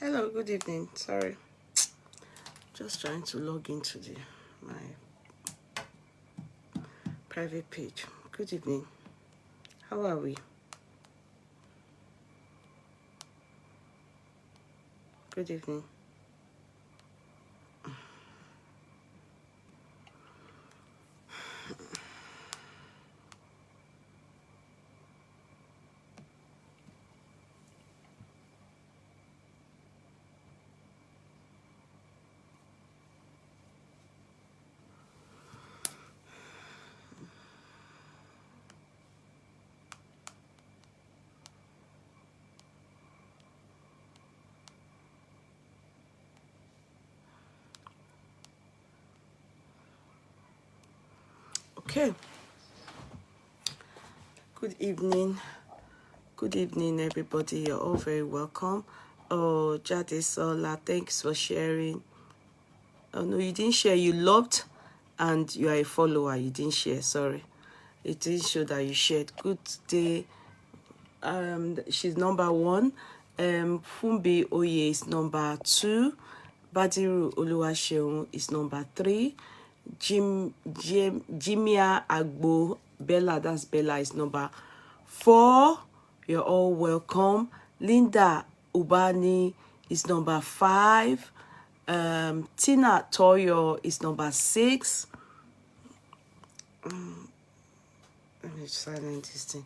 Hello, good evening. Sorry, just trying to log into my private page. Good evening. How are we? Good evening. Okay. Good evening. Good evening, everybody. You're all very welcome. Oh, Drsholaadeoye, thanks for sharing. Oh no, you didn't share. You loved, and you are a follower. You didn't share. Sorry, it didn't show that you shared. Good day. She's number 1. Fumbi Oye is number 2. Badiru Oluwaseun is number 3. Jimia Agbo Bella, that's Bella, is number 4. You're all welcome. Linda Ubani is number 5. Tina Toyo is number 6. Let me silence this thing.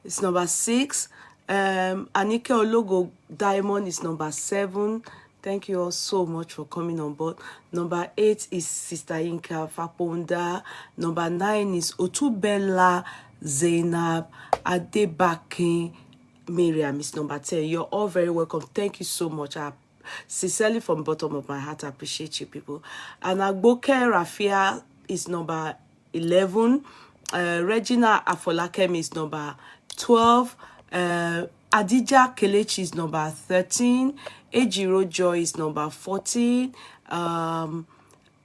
It's number 6. Anike Ologo Diamond is number 7. Thank you all so much for coming on board. Number 8 is Sister Inka Faponda. Number 9 is Otubella Zainab Adebakin Miriam is number 10. You're all very welcome. Thank you so much. I sincerely, from the bottom of my heart, I appreciate you people. And Agboke Rafia is number 11. Regina Afolakemi is number 12. Adija Kelechi is number 13. Ejiro Joy is number 14.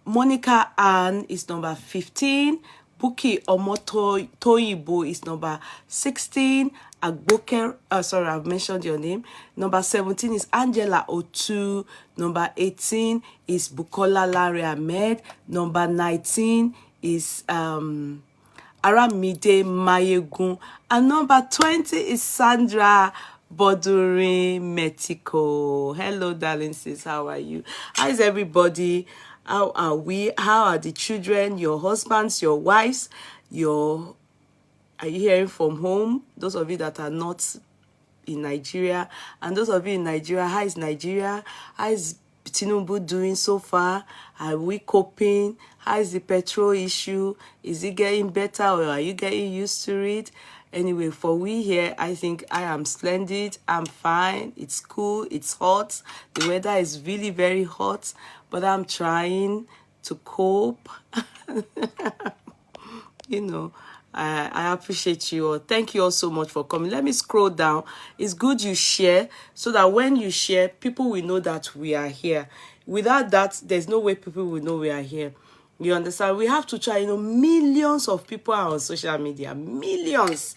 Monica Ann is number 15. Buki Omoto Toyibo is number 16. Agboke, sorry, I've mentioned your name. Number 17 is Angela Otu. Number 18 is Bukola Larry Ahmed. Number 19 is Aramide Mayegun. And number 20 is Sandra Bodurin Metiko. Hello, darling sis. How are you? How is everybody? How are we? How are the children, your husbands, your wives, are you hearing from home? Those of you that are not in Nigeria, and those of you in Nigeria, how is Nigeria? How is Tinubu doing so far? Are we coping? How is the petrol issue? Is it getting better, or are you getting used to it? Anyway, for we here, I think I am splendid. I'm fine. It's cool. It's hot. The weather is really very hot, but I'm trying to cope. You know, I appreciate you all. Thank you all so much for coming. Let me scroll down. It's good you share, so that when you share, people will know that we are here. Without that, there's no way people will know we are here. You understand? We have to try, millions of people are on social media. Millions.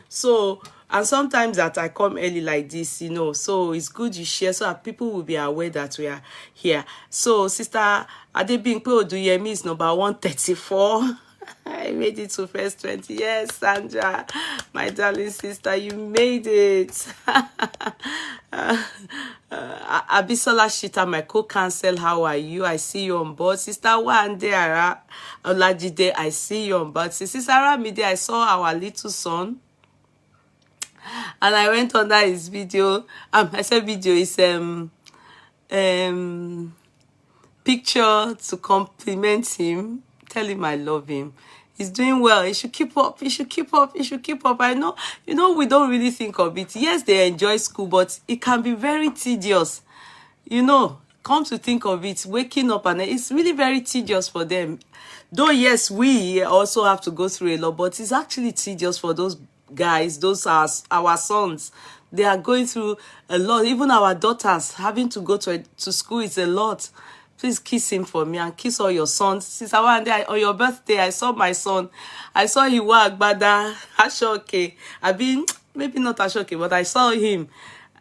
So, and sometimes that I come early like this, so it's good you share so that people will be aware that we are here. So, Sister Adebimpe Oduyemi is number 134. I made it to first 20. Yes, Sandra, my darling sister, you made it. Abisola Shita, my co-counsel, how are you? I see you on board. Sister Wande Ara Olajide, I see you on board. Sister Aramide, I saw our little son, and I went under his video. I said video is picture to compliment him. Tell him I love him. He's doing well. He should keep up. He should keep up. He should keep up. I know, we don't really think of it. Yes, they enjoy school, but it can be very tedious. Come to think of it, waking up, and it's really very tedious for them. Though, yes, we also have to go through a lot, but it's actually tedious for those guys. Those are our sons. They are going through a lot. Even our daughters having to go to school is a lot. Please kiss him for me, and kiss all your sons. Sister Wande, on your birthday, I saw my son. I saw he wore agbada, Ashoke. Maybe not Ashoke, but I saw him.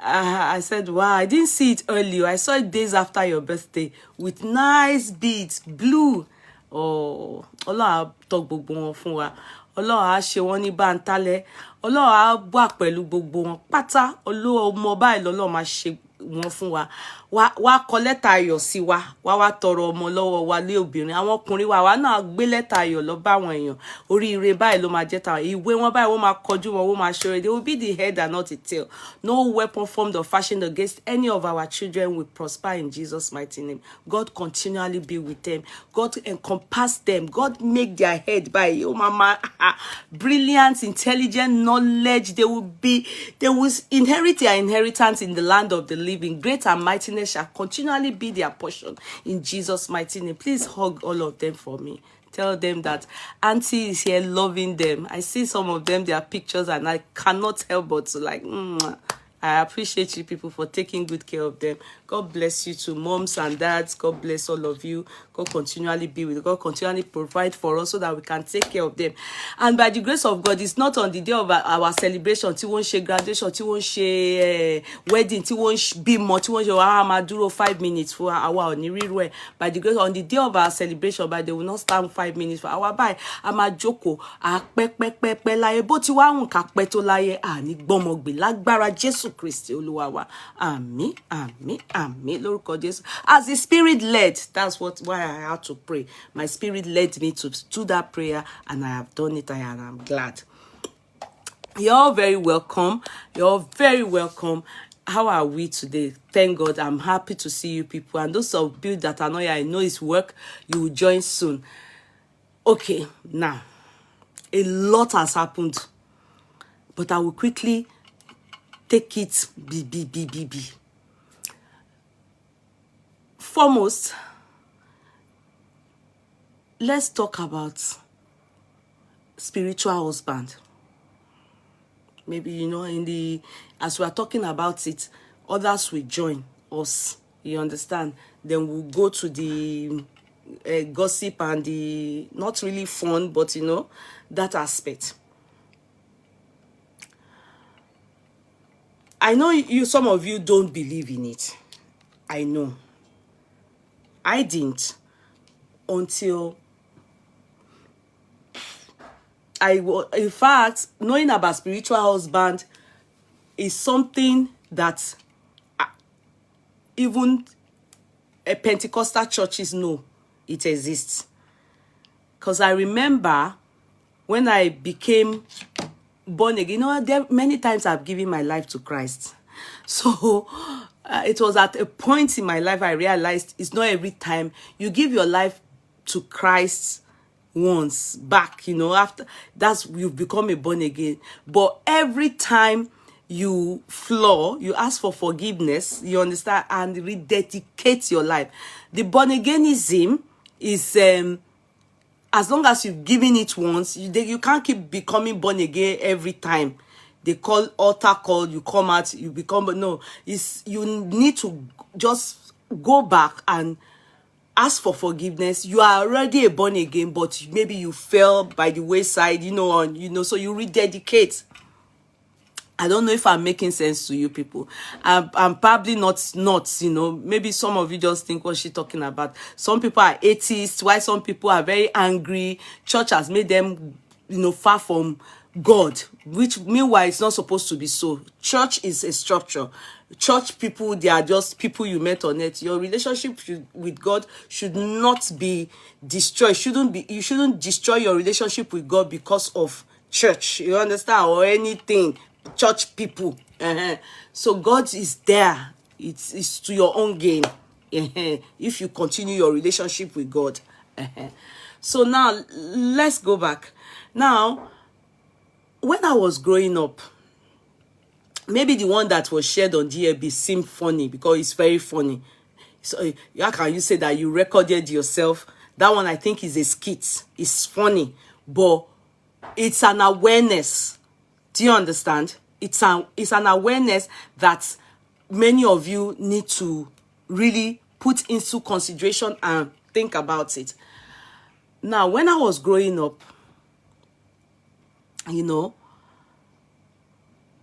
I said, wow, I didn't see it earlier. I saw it days after your birthday with nice beads, blue. Oh, Allah talk gbogbo wọn fún wa. Allah á ṣe wọ́n ní bántálẹ́. Allah á wà pẹ̀lú gbogbo wọn pátá. Allah ọmọ báyìí lọ́lọ́ máa ṣe wọ́n fún wa. Wá kọ lẹ́tà ayọ̀ sí wa. Wá tọrọ ọmọ lọ́wọ́ wa lé obìnrin. Àwọn ọkùnrin wa náà gbé lẹ́tà ayọ̀ lọ bá àwọn èèyàn. Oríire báyìí ló máa jẹ́ ta. Ìwé wọn báyìí wọ́n máa kọjú wọn, wọ́n máa ṣọrẹ. They will be the head and not the tail. No weapon formed or fashioned against any of our children will prosper in Jesus' mighty name. God continually be with them. God encompass them. God make their head by mama brilliant, intelligent, knowledge. They will inherit their inheritance in the land of the living. Great and mightiness shall continually be their portion in Jesus' mighty name. Please hug all of them for me. Tell them that Auntie is here loving them. I see some of them, their pictures, and I cannot help but to like, I appreciate you people for taking good care of them. God bless you to moms and dads. God bless all of you. God continually be with you. God continually provide for us so that we can take care of them. And by the grace of God, it's not on the day of our celebration, tí wọ́n ṣe graduation, tí wọ́n ṣe wedding, tí wọ́n bímọ, tí wọ́n ṣe máa dúró 5 minutes for our onírírú. By the grace, on the day of our celebration, but they will not stand 5 minutes for our bye. A máa jókòó, a pẹ́ láyé bó ti wá hùn ká pẹ́ tó láyé, àní gbọ́mọgbè lágbára Jésù Kristi Olúwa wa. Àmín, àmín, àmín lórúkọ Jésù. As the Spirit led, that's why I had to pray. My Spirit led me to do that prayer, and I have done it, and I'm glad. You're all very welcome. You're all very welcome. How are we today? Thank God. I'm happy to see you people. And those of you that are not here, I know it's work. You will join soon. Okay, now, a lot has happened, but I will quickly take it B. Foremost, let's talk about spiritual husband. Maybe, you know, as we are talking about it, others will join us. You understand? Then we'll go to the gossip and the not really fun, but you know, that aspect. I know some of you don't believe in it. I know. I didn't until in fact, knowing about spiritual husband is something that even Pentecostal churches know it exists. Because I remember when I became born again, you know, there many times I've given my life to Christ. So it was at a point in my life I realized it's not every time you give your life to Christ once back, you know, after that's you've become a born again. But every time you you ask for forgiveness, you understand, and rededicate your life. The born againism is as long as you've given it once, you can't keep becoming born again every time. They call altar call, you come out, you become, but no, you need to just go back and ask for forgiveness. You are already a born again, but maybe you fell by the wayside, you know, so you rededicate. I don't know if I'm making sense to you people. I'm probably not, you know, maybe some of you just think what's she talking about. Some people are atheists, while some people are very angry. Church has made them, you know, far from God, which meanwhile it's not supposed to be so. Church is a structure. Church people, they are just people you met on earth. Your relationship with God should not be destroyed. You shouldn't destroy your relationship with God because of church. You understand? Or anything. Church people. So God is there. It's to your own gain. If you continue your relationship with God. So now let's go back. Now, when I was growing up, maybe the one that was shared on GLB seemed funny because it's very funny. So how can you say that you recorded yourself? That one I think is a skit. It's funny, but it's an awareness. Do you understand? It's an awareness that many of you need to really put into consideration and think about it. Now, when I was growing up, you know,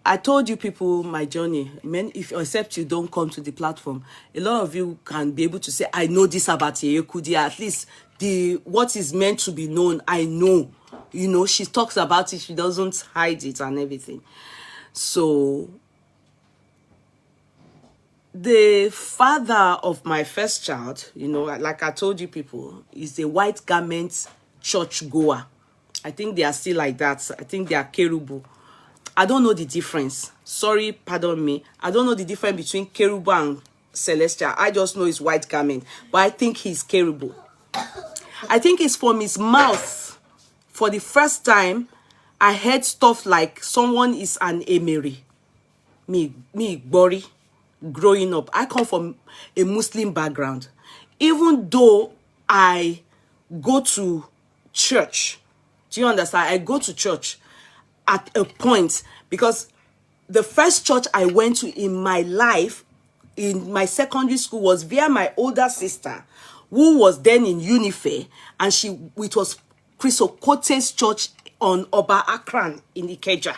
I told you people my journey. Men, if except you don't come to the platform, a lot of you can be able to say, I know this about Yeye Kudi. At least what is meant to be known, I know. You know, she talks about it, she doesn't hide it and everything. So the father of my first child, you know, like I told you people, is a white garment church goer. I think they are still like that. I think they are Kerubu. I don't know the difference. Sorry, pardon me. I don't know the difference between Kerubu and Celestial. I just know it's white garment. But I think he's Kerubu. I think it's from his mouth. For the first time, I heard stuff like someone is an Emery. Me, Bori. Growing up, I come from a Muslim background. Even though I go to church, do you understand? I go to church at a point, because the first church I went to in my life, in my secondary school, was via my older sister, who was then in Unife, and it was Chris Okote's church on Oba Akran in Ikeja.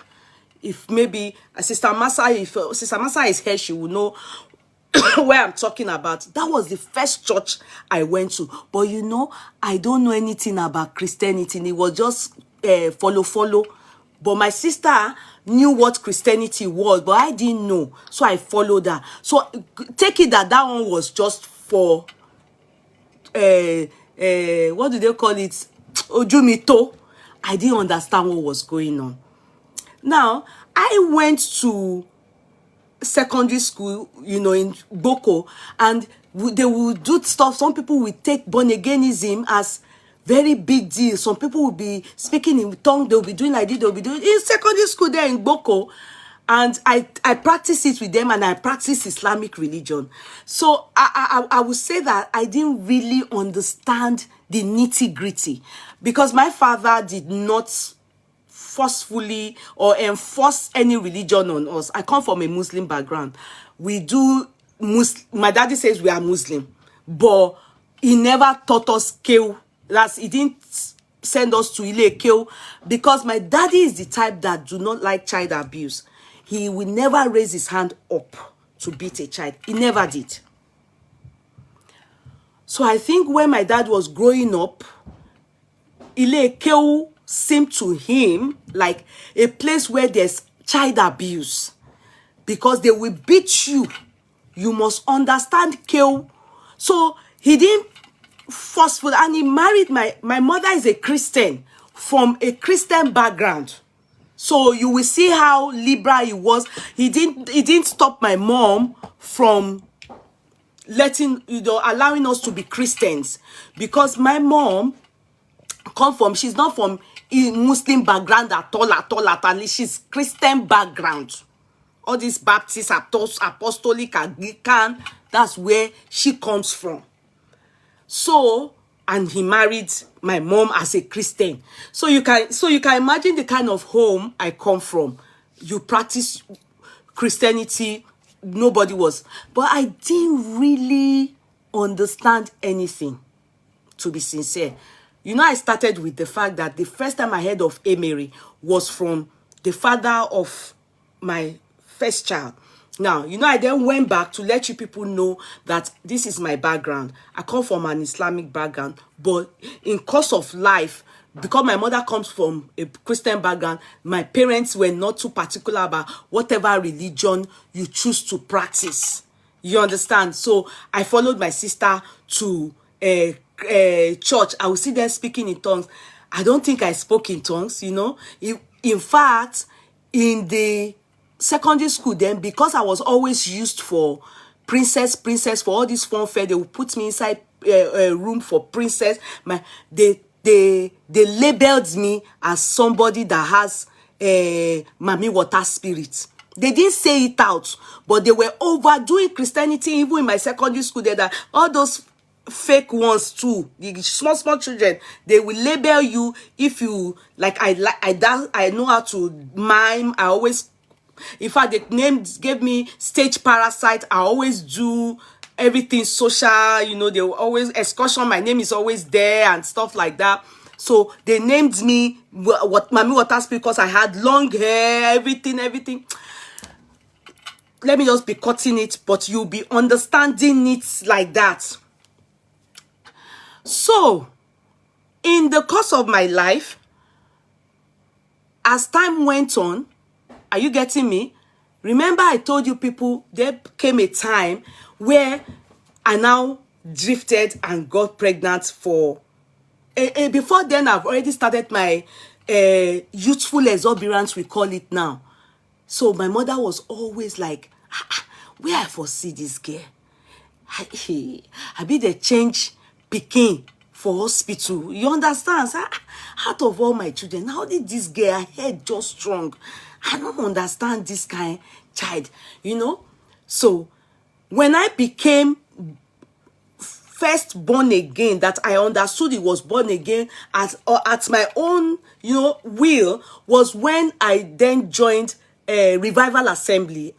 If maybe Sister Masa, if Sister Masa is here, she will know where I'm talking about. That was the first church I went to. But you know, I don't know anything about Christianity. It was just follow. But my sister knew what Christianity was, but I didn't know. So I followed her. So take it that one was just for, what do they call it? Ojumito. I didn't understand what was going on. Now, I went to secondary school, you know, in Boko, and they will do stuff. Some people will take born-againism as very big deal. Some people will be speaking in tongue. They'll be doing like this. They'll be doing in secondary school there in Boko. And I practice it with them, and I practice Islamic religion. So I would say that I didn't really understand the nitty-gritty, because my father did not forcefully or enforce any religion on us. I come from a Muslim background. We do my daddy says we are Muslim, but he never taught us Keu. He didn't send us to Ile Keu, because my daddy is the type that do not like child abuse. He will never raise his hand up to beat a child. He never did. So I think when my dad was growing up, Ile Keu seemed to him like a place where there's child abuse, because they will beat you. You must understand Keu. So he didn't forceful, and he married my mother is a Christian from a Christian background. So you will see how liberal he was. He didn't stop my mom from allowing us to be Christians, because my mom she's not from a Muslim background at all. She's Christian background. All these Baptist, Apostolic, Anglican, that's where she comes from. So, and he married my mom as a Christian. So you can imagine the kind of home I come from. You practice Christianity, nobody was. But I didn't really understand anything, to be sincere. You know, I started with the fact that the first time I heard of Emery was from the father of my first child. Now, you know, I then went back to let you people know that this is my background. I come from an Islamic background, but in course of life, because my mother comes from a Christian background, my parents were not too particular about whatever religion you choose to practice. You understand? So I followed my sister to church. I would see them speaking in tongues. I don't think I spoke in tongues, you know. In fact, in the secondary school then, because I was always used for princess for all this fun fair, they would put me inside a room for princess. They labeled me as somebody that has Mami Water spirit. They didn't say it out, but they were overdoing Christianity even in my secondary school. That all those fake ones too, the small children, they will label you if you like. I know how to mime. I always, in fact, the name gave me stage parasite. I always do everything social, you know. They will always excursion. My name is always there and stuff like that. So they named me what Mami Waters because I had long hair, everything. let me just be cutting it, but you'll be understanding it like that. So, in the course of my life, as time went on, are you getting me? Remember I told you people, there came a time where I now drifted and got pregnant for... before then, I've already started my youthful exuberance, we call it now. So my mother was always like, where I foresee this girl? I be the change pikin for hospital. You understand? So, out of all my children, how did this girl, her head just strong? I don't understand this kind child, you know? So when I became first born again, that I understood it was born again at my own, you know, will, was when I then joined Revival Assembly.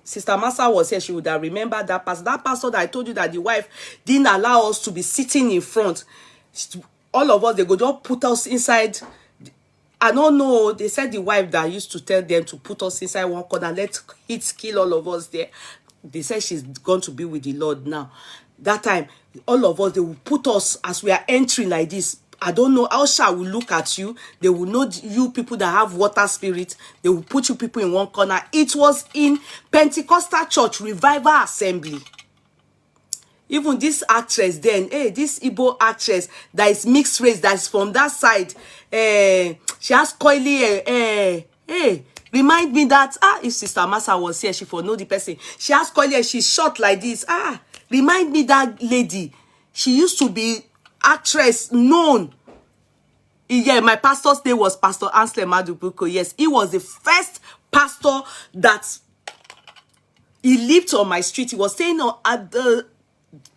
Sister Massa was here, she would have remembered that pastor. That pastor that I told you that the wife didn't allow us to be sitting in front. All of us, they go just put us inside. I don't know, they said the wife that used to tell them to put us inside one corner, let it kill all of us there. They said she's going to be with the Lord now. That time, all of us, they will put us as we are entering like this. I don't know how shall we look at you. They will know you people that have water spirit. They will put you people in one corner. It was in Pentecostal Church Revival Assembly. Even this actress then, this Igbo actress that is mixed race, that is from that side, she has coily, remind me that, if Sister Massa was here, she for know the person. She has coily, she's short like this. Remind me that lady. She used to be actress known. Yeah, my pastor's name was Pastor Ansley Madubuko. Yes, he was the first pastor that he lived on my street. He was staying at the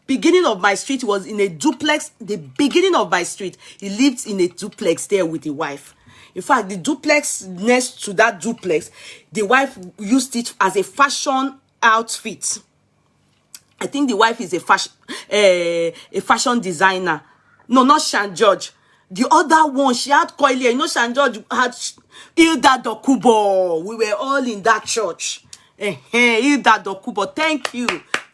beginning of my street. He was in a duplex. The beginning of my street, he lived in a duplex there with the wife. In fact, the duplex next to that duplex, the wife used it as a fashion outfit. I think the wife is a fashion designer. No, not Shan George. The other one, she had coily. You know, Shan George had Hilda Dokubo. We were all in that church. Hilda Dokubo. Thank you.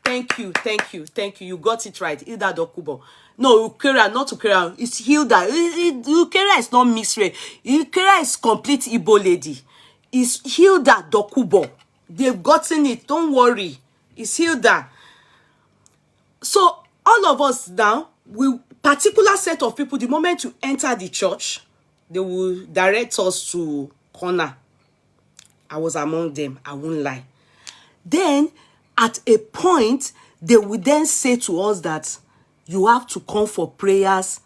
Thank you. Thank you. Thank you. You got it right. Hilda Dokubo. No, Ukera, not Ukera. It's Hilda. Ukera is not mixed race. Ukera is complete Igbo lady. It's Hilda Dokubo. They've gotten it. Don't worry. It's Hilda. So all of us now, we particular set of people, the moment you enter the church, they will direct us to corner. I was among them, I won't lie. Then at a point, they will then say to us that you have to come for prayers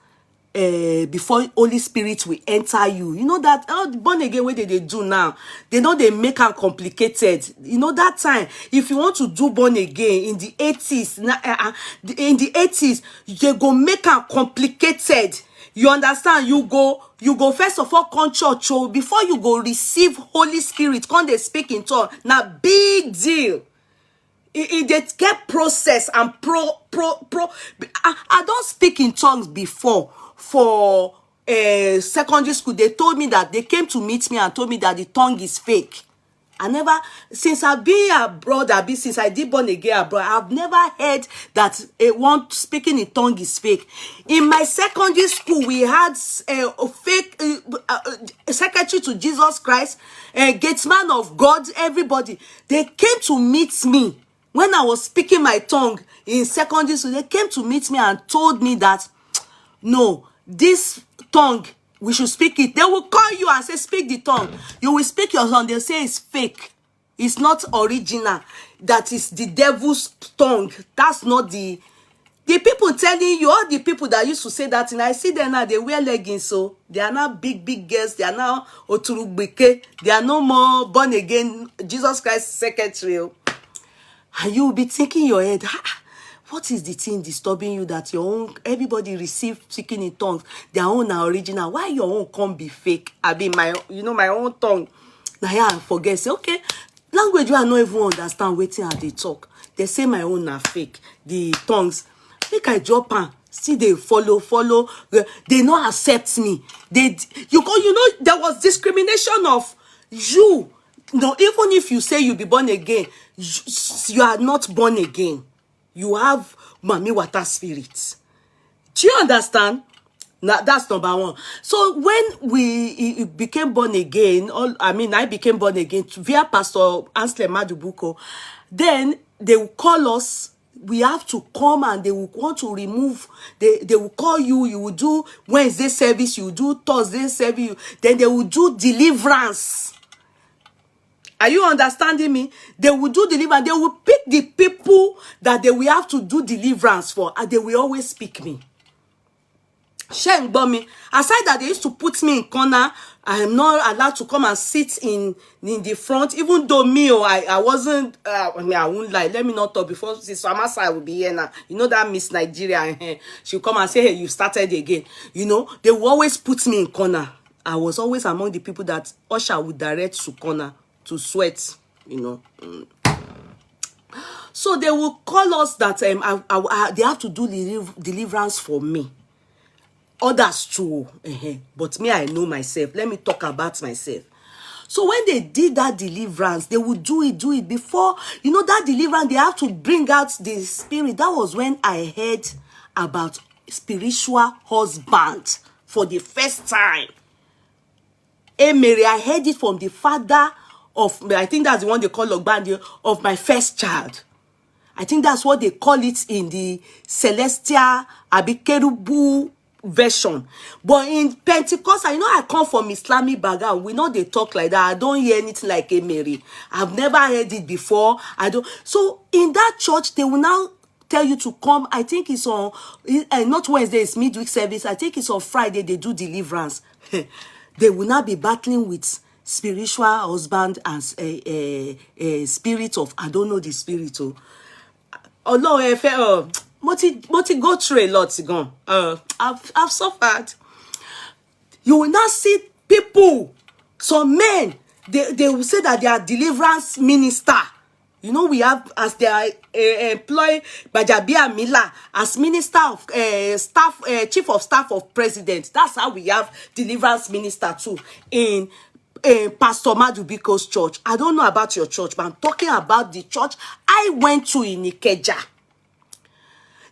before Holy Spirit will enter you. You know that born again, what they do now, they know they make it complicated. You know that time, if you want to do born again in the 80s, they go make it complicated. You understand? You go first of all come church before you go receive Holy Spirit. Come they speak in tongues. Now big deal. It get process and I don't speak in tongues before. For secondary school, they told me that they came to meet me and told me that the tongue is fake. I never, since I've been abroad, since I did born again abroad, I've never heard that one speaking in tongue is fake. In my secondary school, we had a fake secretary to Jesus Christ, gatesman of God, everybody. They came to meet me when I was speaking my tongue in secondary school. They came to meet me and told me that, no, this tongue, we should speak it. They will call you and say, speak the tongue. You will speak your tongue. They'll say it's fake. It's not original. That is the devil's tongue. That's not the people telling you, all the people that used to say that, and I see them now, they wear leggings, so they are now big girls. They are now Oturugbeke. They are no more born again Jesus Christ secretary. And you will be thinking in your head, what is the thing disturbing you that your own, everybody receive speaking in tongues, their own are original? Why your own can't be fake? I mean, my own tongue. Now, yeah, I forget. Say, okay, language you are not even understand waiting at they talk. They say my own are fake. The tongues. Make I drop on. See, they follow. They not accept me. You know, there was discrimination of you. No, even if you say you be born again, you are not born again. You have Mami Water spirit. Do you understand? Now, that's number one. So when we became born again, I became born again via Pastor Ansley Madubuko, then they will call us. We have to come and they will want to remove. They will call you. You will do Wednesday service. You will do Thursday service. Then they will do deliverance. Are you understanding me? They will do deliverance. They will pick the people that they will have to do deliverance for, and they will always pick me. Aside that they used to put me in corner, I am not allowed to come and sit in the front, even though I wasn't, I won't lie, let me not talk before Sister Amasa will be here now. You know that Miss Nigeria, she'll come and say, hey, you started again. You know, they will always put me in corner. I was always among the people that Usher would direct to corner, to sweat, you know. So they will call us that they have to do deliverance for me. Others too, but me, I know myself. Let me talk about myself. So when they did that deliverance, they would do it before, you know, that deliverance, they have to bring out the spirit. That was when I heard about spiritual husband for the first time. Hey, Mary, I heard it from the father of, I think that's the one they call Logbandi, of my first child. I think that's what they call it in the Celestial Abikerubu version. But in Pentecost, I know I come from Islamic background. We know they talk like that. I don't hear anything like a Mary. I've never heard it before. I don't. So in that church, they will now tell you to come. I think it's on, not Wednesday, it's midweek service. I think it's on Friday, they do deliverance. They will now be battling with spiritual husband and spirit of, I don't know the spirit. Oh no, Moti go through a lot gone. I've suffered. You will not see people, some men, they will say that they are deliverance minister. You know, we have, as they are employed by Jabia Mila as minister of staff, chief of staff of president. That's how we have deliverance minister too in Pastor Madubiko's church. I don't know about your church, but I'm talking about the church I went to in Ikeja.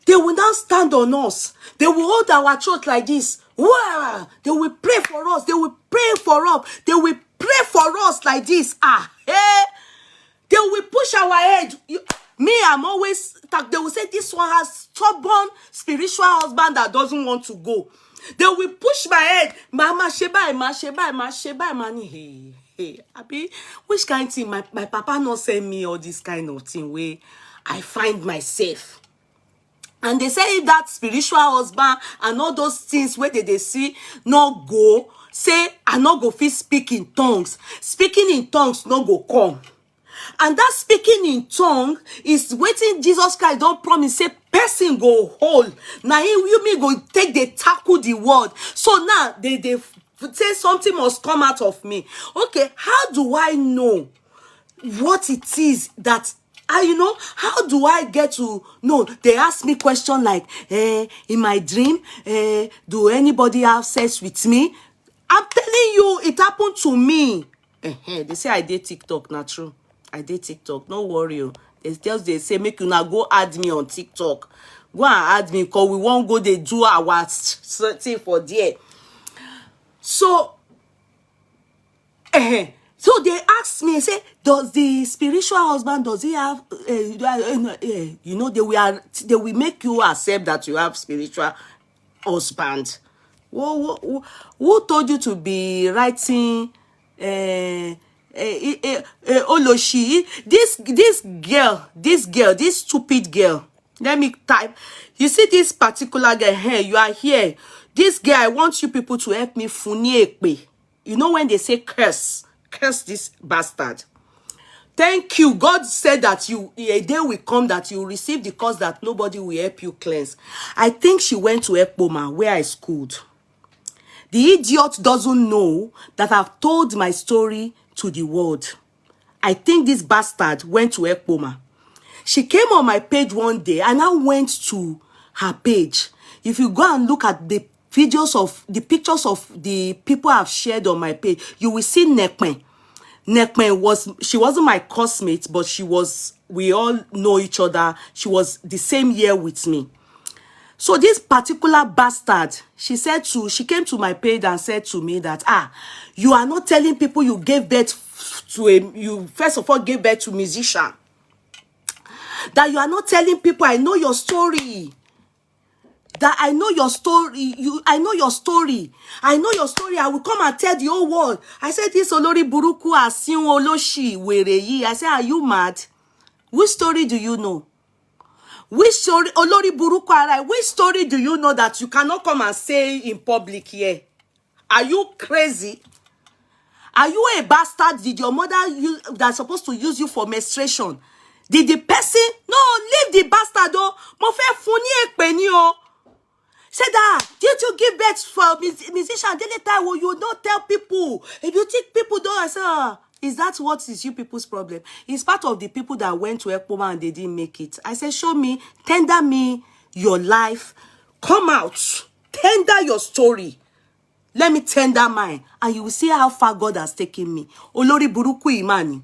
They will now stand on us. They will hold our church like this. Wow! They will pray for us. They will pray for us. They will pray for us like this. Hey! They will push our head. I'm always, they will say this one has stubborn spiritual husband that doesn't want to go. They will push my head. Mama Sheba, money. Hey, Abi, which kind of thing? My papa not send me all this kind of thing where I find myself. And they say if that spiritual husband and all those things where they see not go, say I not go fit speak in tongues. Speaking in tongues not go come. And that speaking in tongue is waiting Jesus Christ don't promise say person go hold. Now you me go take the tackle the word. So now they say something must come out of me. Okay, how do I know what it is that you know, how do I get to know? They ask me question like, in my dream, do anybody have sex with me? I'm telling you, it happened to me. They say I did TikTok, not true. I did TikTok, no worry. It's just they say, make you now go add me on TikTok. Go and add me, because we won't go, they do our thing for there. So, so they asked me, say, does the spiritual husband, does he have, you know, they will make you accept that you have spiritual husband. Who told you to be writing, Oloshi? This stupid girl. Let me type. You see this particular girl here, you are here. This girl, I want you people to help me funiekpe. You know when they say curse this bastard. Thank you. God said that a day will come that you receive the curse that nobody will help you cleanse. I think she went to Ekpoma where I schooled. The idiot doesn't know that I've told my story to the world. I think this bastard went to Ekpoma. She came on my page one day and I went to her page. If you go and look at the videos of the pictures of the people I've shared on my page, you will see Nekpen. Nekme she wasn't my classmate, but we all know each other. She was the same year with me. So this particular bastard, she came to my page and said to me that, you are not telling people you gave birth to you first of all gave birth to musician. That you are not telling people, I know your story. That I know your story. I know your story. I know your story. I will come and tell the whole world. I said, this Olori Buruku Asin Oloshi Wereyi. I said, are you mad? Which story do you know? Which story, Olori Buruku Arai, which story do you know that you cannot come and say in public here? Are you crazy? Are you a bastard? Did your mother that's supposed to use you for menstruation? Did the person? No, leave the bastard though. Mo fe funi ekpe ni o. Say that, did you give birth for musician? Will you not tell people? If you think people don't, I say, is that what is you people's problem? It's part of the people that went to Ekpoma and they didn't make it. I said, show me, tender me your life. Come out. Tender your story. Let me tender mine. And you will see how far God has taken me. Olori Buruku Imani.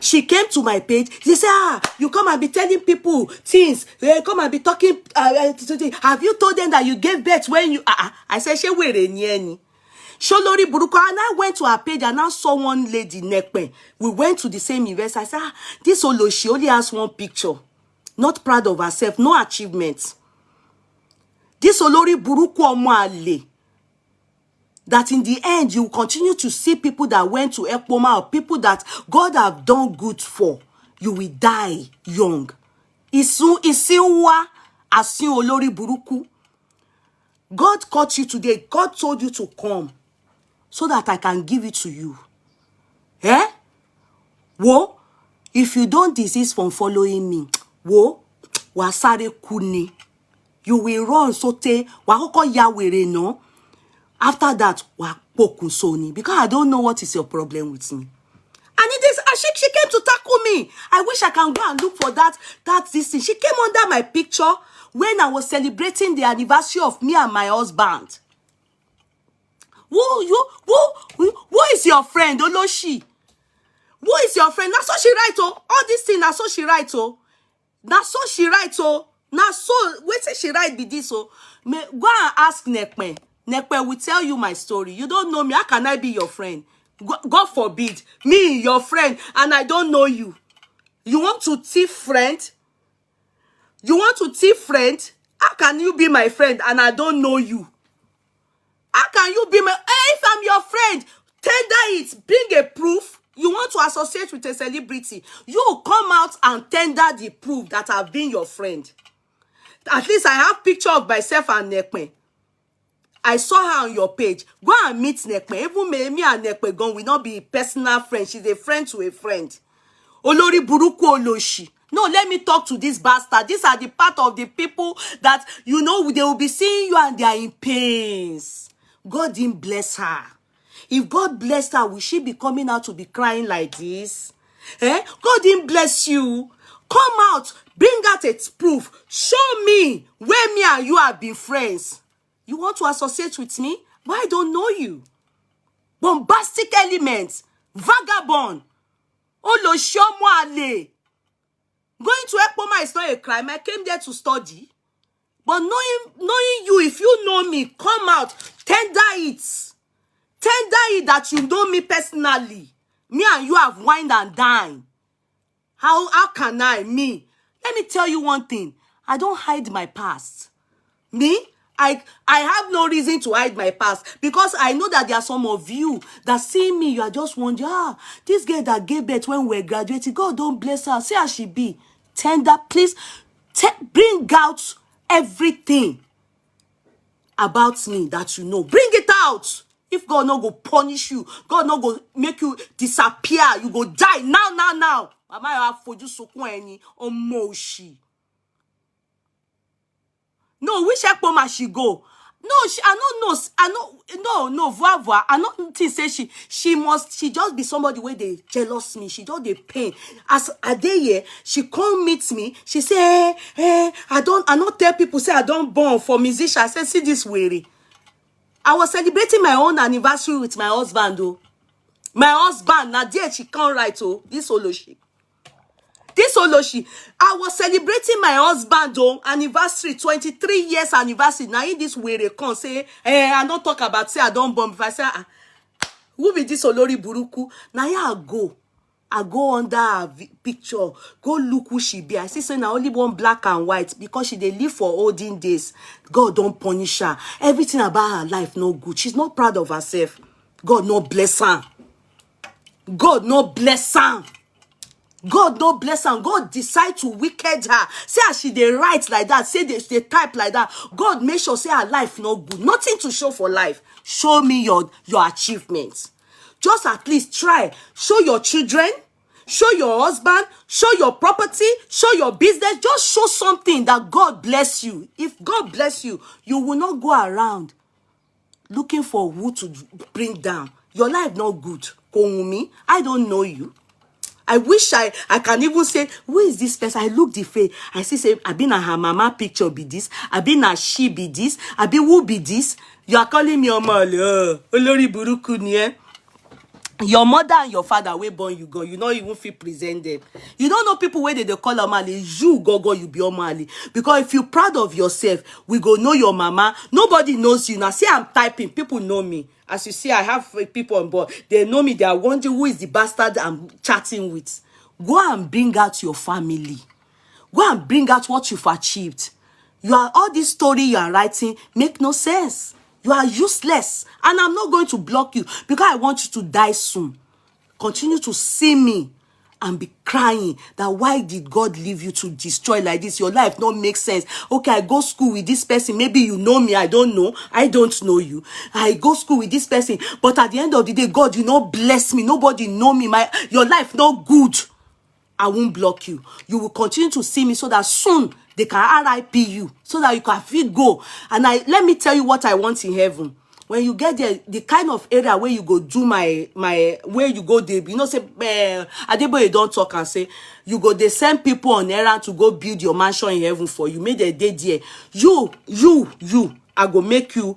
She came to my page. She said, you come and be telling people things. They come and be talking. Have you told them that you gave birth when you... I said, she were nieni. Sholori Buruko. And I went to her page and I saw one lady, Nekpe. We went to the same event. I said, this Olo, she only has one picture. Not proud of herself. No achievements. This Olori Buruko Omoale. That in the end, you continue to see people that went to Ekpoma or people that God have done good for. You will die young. Isiwa asin Olori Buruku. God caught you today. God told you to come so that I can give it to you. Eh? Wo, if you don't desist from following me, wo, wasare kuni. You will run sote, wakoko yawere no. After that, because I don't know what is your problem with me. And it is, she came to tackle me. I wish I can go and look for this thing. She came under my picture when I was celebrating the anniversary of me and my husband. Who is your friend, Oloshi? Who is your friend? That's what she write, oh. All these things, that's what she write, oh. That's what she write, oh. Now so, wait till she write be this, oh. Go and ask Nekpe. Nekpe will tell you my story. You don't know me. How can I be your friend? God forbid. Me, your friend, and I don't know you. You want to thief friend? You want to thief friend? How can you be my friend and I don't know you? How can you be my... If I'm your friend, tender it. Bring a proof. You want to associate with a celebrity. You come out and tender the proof that I've been your friend. At least I have picture of myself and Nekpe. I saw her on your page. Go and meet Nekpe. Even me and Nekpe gone will not be personal friends. She's a friend to a friend. Olori Buruku Oloshi. No, let me talk to this bastard. These are the part of the people that, you know, they will be seeing you and they are in pains. God didn't bless her. If God blessed her, will she be coming out to be crying like this? Eh? God didn't bless you. Come out. Bring out its proof. Show me where me and you have been friends. You want to associate with me? But I don't know you. Bombastic elements. Vagabond. Oloshomoale. Going to Ekpoma is not a crime. I came there to study. But knowing you, if you know me, come out. Tender it. Tender it that you know me personally. Me and you have wined and dined. How can I? Me. Let me tell you one thing. I don't hide my past. Me? I have no reason to hide my past because I know that there are some of you that see me, you are just wondering, this girl that gave birth when we were graduating, God don't bless her. See how she be. Tender, please bring out everything about me that you know. Bring it out. If God not go punish you, God not go make you disappear, you go die now. Mama, you have for you so any or moshi. No, which Ekpoma she go? No, no, voix. I don't think say she just be somebody where they jealous me. She just they pain. As Adeye, she come meet me. She say, I not tell people say I don't born for musician. I said, see this weary. I was celebrating my own anniversary with my husband though. My husband, now there she can't write, oh, this Oloshi. This Oloshi. I was celebrating my husband, oh, anniversary, 23 years anniversary. Now in this way, they can't say, I don't talk about, say, I don't bomb. If I say, who be this Olori Buruku? Now yeah, I go under her picture, go look who she be. I see say now only one black and white because she dey live for olden days. God don't punish her. Everything about her life no good. She's not proud of herself. God no bless her. God no bless her. God no bless her. God decide to wicked her. Say as she dey write like that. Say they type like that. God make sure say her life no good. Nothing to show for life. Show me your achievements. Just at least try. Show your children. Show your husband. Show your property. Show your business. Just show something that God bless you. If God bless you, you will not go around looking for who to bring down. Your life not good. Koumi, I don't know you. I wish I can even say, who is this person? I look the face. I see, say, I been a her mama picture be this. I been a she be this. I be who be this. You are calling me Omale. Olori Buruku nie. Your mother and your father wey born you go. You don't even feel present them. You don't know people where they call Omale. You go, you be Omale. Because if you're proud of yourself, we go know your mama. Nobody knows you. Now, see, I'm typing. People know me. As you see, I have people on board. They know me. They are wondering who is the bastard I'm chatting with. Go and bring out your family. Go and bring out what you've achieved. All this story you are writing make no sense. You are useless. And I'm not going to block you because I want you to die soon. Continue to see me and be crying that why did God leave you to destroy like this? Your life don't make sense. Okay, I go school with this person. Maybe you know me. I don't know. I don't know you. I go school with this person. But at the end of the day, God, you not bless me. Nobody know me. Your life not good. I won't block you. You will continue to see me so that soon they can RIP you. So that you can feel go. And let me tell you what I want in heaven. When you get there, the kind of area where you go do where you go there, you know, say, Adeboye don't talk and say, you go, they send people on errand to go build your mansion in heaven for you. Make a day there. You, I go make you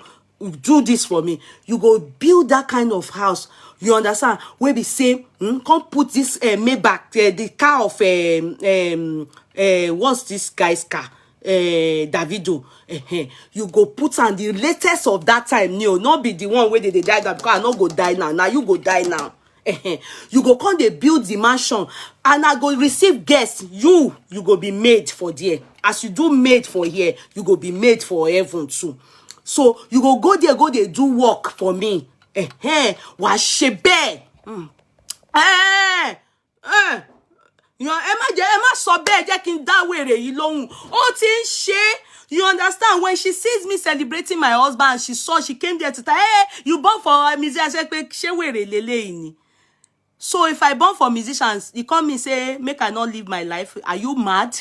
do this for me. You go build that kind of house. You understand? Where we say, come put this Maybach, the car of what's this guy's car? Davido. You go put on the latest of that time, not be the one where they die that because I not go die now. Now you go die now. You go come they build the mansion and I go receive guests. You go be made for there. As you do made for here, you go be made for heaven too. So you go there, they do work for me. Washebe. You know, Emma sọ bẹ́ẹ̀ jẹ́ kí n dá wèrè yìí lóhùn. Ó ti ń ṣe. You understand? When she sees me celebrating my husband, she came there to tell, hey, you born for musicians. I said, ṣé wèrè lélẹ́yìí ni? So if I born for musicians, you come and say, make I not live my life. Are you mad?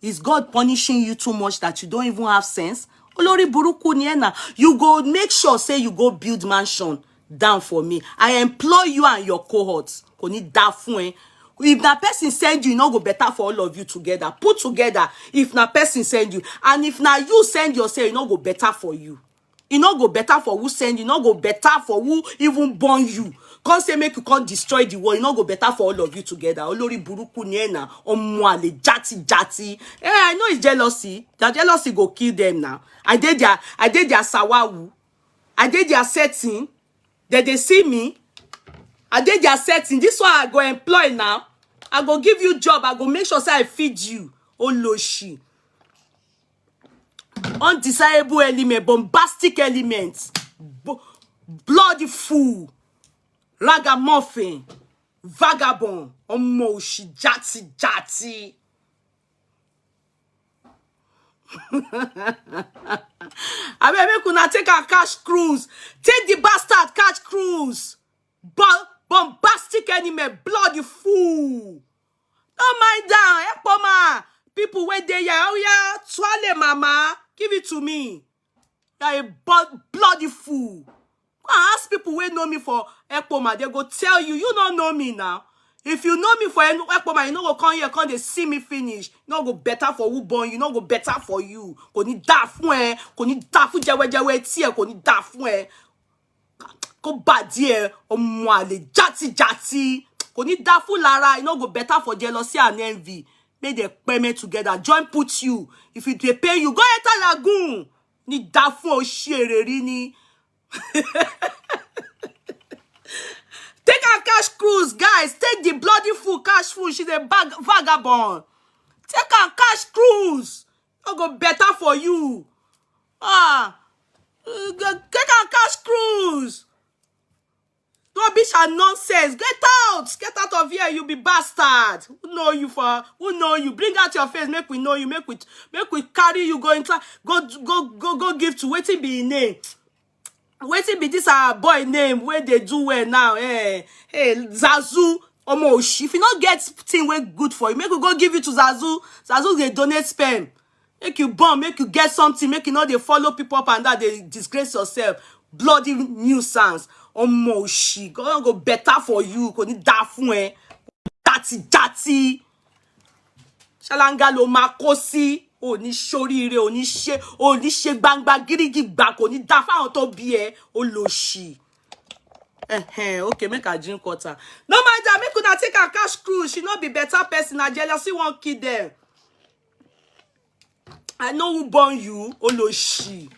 Is God punishing you too much that you don't even have sense? Olori Buruku ni na. You go make sure, say you go build mansion down for me. I employ you and your cohorts. Kò ní dá fún ẹ. If that person send you, go better for all of you together. Put together. If that person send you. And if now you send yourself, go better for you. Go better for who send you. Go better for who even born you. Can't say make you can't destroy the world. Go better for all of you together. Olori Buruku niena. Omwale jati. I know it's jealousy. That jealousy go kill them now. I did their sawawu. I did their setting. That they see me. I did their setting. This one I go employ now. I go give you job. I go make sure say I feed you. Oloshi. Undesirable element, bombastic elements. Bloody fool. Ragamuffin. Vagabond. Omoshi. Jati. I mean, make una take a cash cruise. Take the bastard cash cruise. Bombastic element, bloody fool. Don't mind down, Epoma. People where they are, oh yeah, swallow mama. Give it to me. You're a bloody fool. I ask people where know me for Epoma, they go tell you, you don't know me now. If you know me for Epoma, you know go come here, come they see me finish. You know go better for who born, you know go better for you. Kò ní dá fún ẹ, kò ní dá fún jewe tie, kò ní dá fún ẹ. Kó bàdí ẹ ọmọ àlè jati. Kò ní dá fún lára, no go better for jealousy and envy. Make the payment together. Join put you. If it dey pay you, go enter lagoon. Ni dá fún òṣèré ni. Take her cash cruise, guys. Take the bloody full cash food. She's a vagabond. Take her cash cruise. No go better for you. Take her cash cruise. Rubbish and nonsense. Get out. Get out of here, you be bastard. Who know you for? Who know you? Bring out your face. Make we know you. Make we carry you. Go give to waiting be in name. Waiting be this our boy name where they do well now. Hey, Zazu. Omo, if you not get thing way good for you, make we go give you to Zazu. Zazu they donate sperm. Make you bomb, make you get something, make you know they follow people up and that they disgrace yourself. Bloody nuisance. Omo, go better for you. Go need that fun. Dati. Shalanga lo makosi. Oni ṣoríire, oni ṣe gbangba girigi gba kò ní dá fáwọn tó bí ẹ olóṣì. Okay, make her drink water. No mind that, make una take her cash cruise. She not be better person. Na jealousy won't kill them. I know who born you, olóṣì.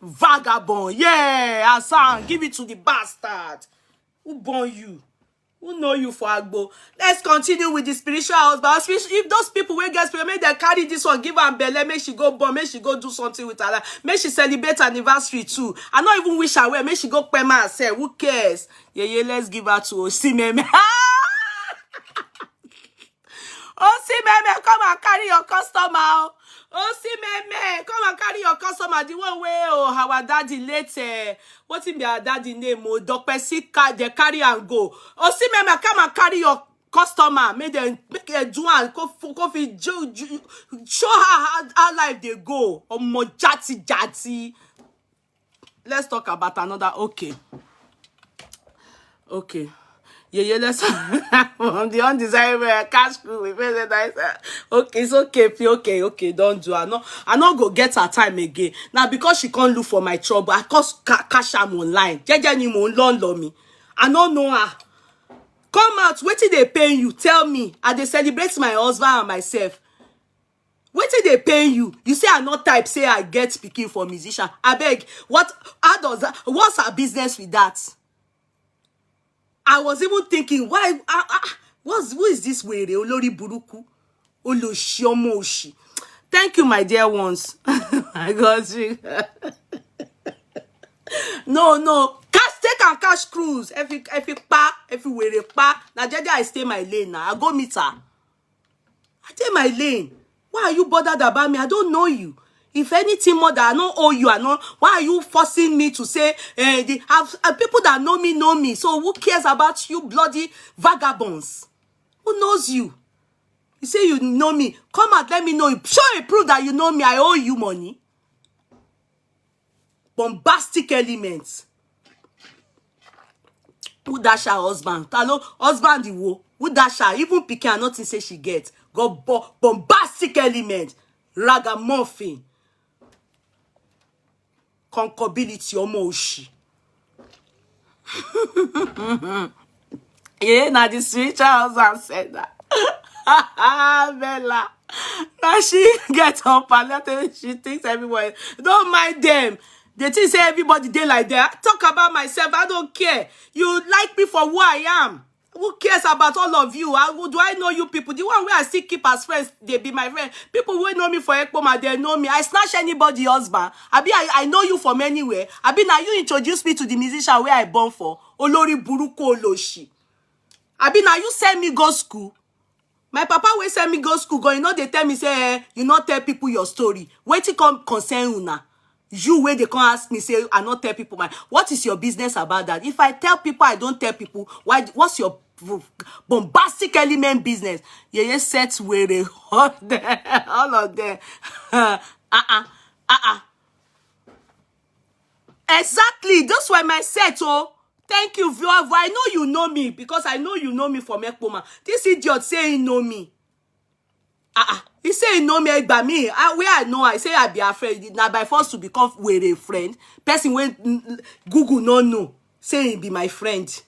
Vagabond. Yeah, Hassan, give it to the bastard. Who born you? Who know you for Agbo? Let's continue with the spiritual husband. If those people will get spirit, make them carry this one, give her belly, make she go born, make she go do something with her life, make she celebrate anniversary too. I not even wish her well, make she go pema herself. Who cares? Yeah, let's give her to Osimeme. Osimeme, come and carry your customer. Osimeme, come and carry your customer. The one way our daddy later. What in their daddy name? Dr. Sika, they carry and go. Osimeme, come and carry your customer. Make a do and coffee. Show her how life they go. Jati. Let's talk about another. Okay. Yeah, let's from the undesirable cash crew. We pay that. Okay, it's okay. Don't do. I not go get her time again. Now because she can't look for my trouble, I cost cash am online. Jeje ni mo lon me. I don't know her. Come out. What did they pay you? Tell me. I they celebrate my husband and myself. What did they pay you? You say I not type. Say I get speaking for musician. I beg. What? How does that? What's our business with that? I was even thinking, why? Who is this way? Olori Buruku, Oloshi Omoshi. Thank you, my dear ones. I got you. No. Take and cash cruise. If you wear a pa, now Jaja, I stay my lane now. I go meet her. I stay my lane. Why are you bothered about me? I don't know you. If anything more that I don't owe you, why are you forcing me to say, people that know me. So who cares about you bloody vagabonds? Who knows you? You say you know me. Come out, let me know. Show a proof that you know me. I owe you money. Bombastic elements. Who dash her husband? Hello, husband the wo. Who dash her? Even Pikin, nothing say she get. Go bombastic element. Ragamuffin. Concability omoshi. Yeah, now the spiritual husband said that. Bella. Now she get up and let her, she thinks everyone. Don't mind them. They think say everybody they like that. Talk about myself. I don't care. You like me for who I am. Who cares about all of you? Do I know you people? The one where I still keep as friends, they be my friend. People who know me for Ekpoma, they know me. I snatch anybody husband. I know you from anywhere. Now you introduce me to the musician where I born for. Olori Buruko Oloshi. Now you send me go school. My papa will send me go school. Go, they tell me, say, you not tell people your story. Wait till come concern una. You where they can ask me, say, I not tell people my. What is your business about that? If I tell people I don't tell people, what's your bombastic element business? Yeah, set where they all of them. Exactly. That's why my set. Oh, thank you, viewer. I know you know me because I know you know me from Ekpoma. This idiot saying know me. He say he know me by me. Where I know, I say I be afraid. Now by force to become with a friend. Person when Google no know. Say he be my friend.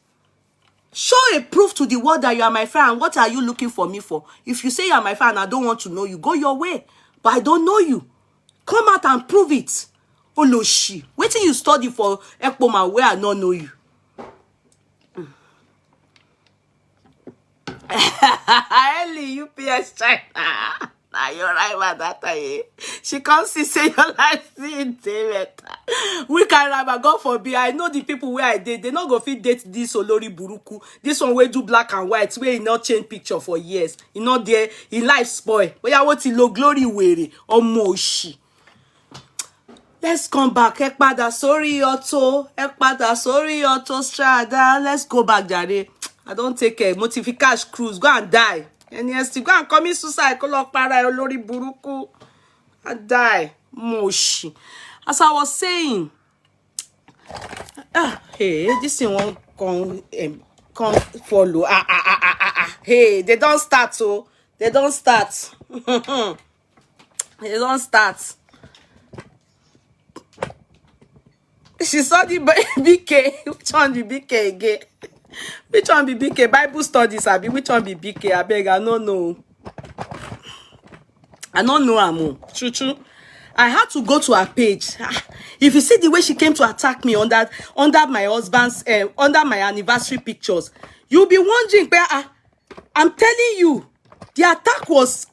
Show a proof to the world that you are my friend. And what are you looking for me for? If you say you are my friend and I don't want to know you, go your way. But I don't know you. Come out and prove it. Oloshi. Wait till you study for Ekpoma where I don't know you. Ellie, UPS China. Nah, you're right about that time. She comes to say your life in David. We can have God forbid. I know the people where I date, they not go fit date this Olori Buruku. This one where do black and white, where he not change picture for years. He not there, he life spoil. Where I want to low glory weary or moshi. Let's come back. Ekpada, sorry, Otto. Ekpada, sorry, Otto Strada. Let's go back, Jare. I don't take care. Motificash cruise. Go and die. And yes, go and commit suicide. Call up para Olori Buruku. And die. Moshi. As I was saying, hey, this thing won't come follow. Hey, they don't start, so they don't start. They don't start. She saw the BK. Which one be BK again? Which one be BK? Bible studies, Abi. Which one be BK? I beg, I don't know. I don't know, Amo. True. I had to go to her page. If you see the way she came to attack me under my husband's, under my anniversary pictures, you'll be wondering where I'm telling you, the attack was.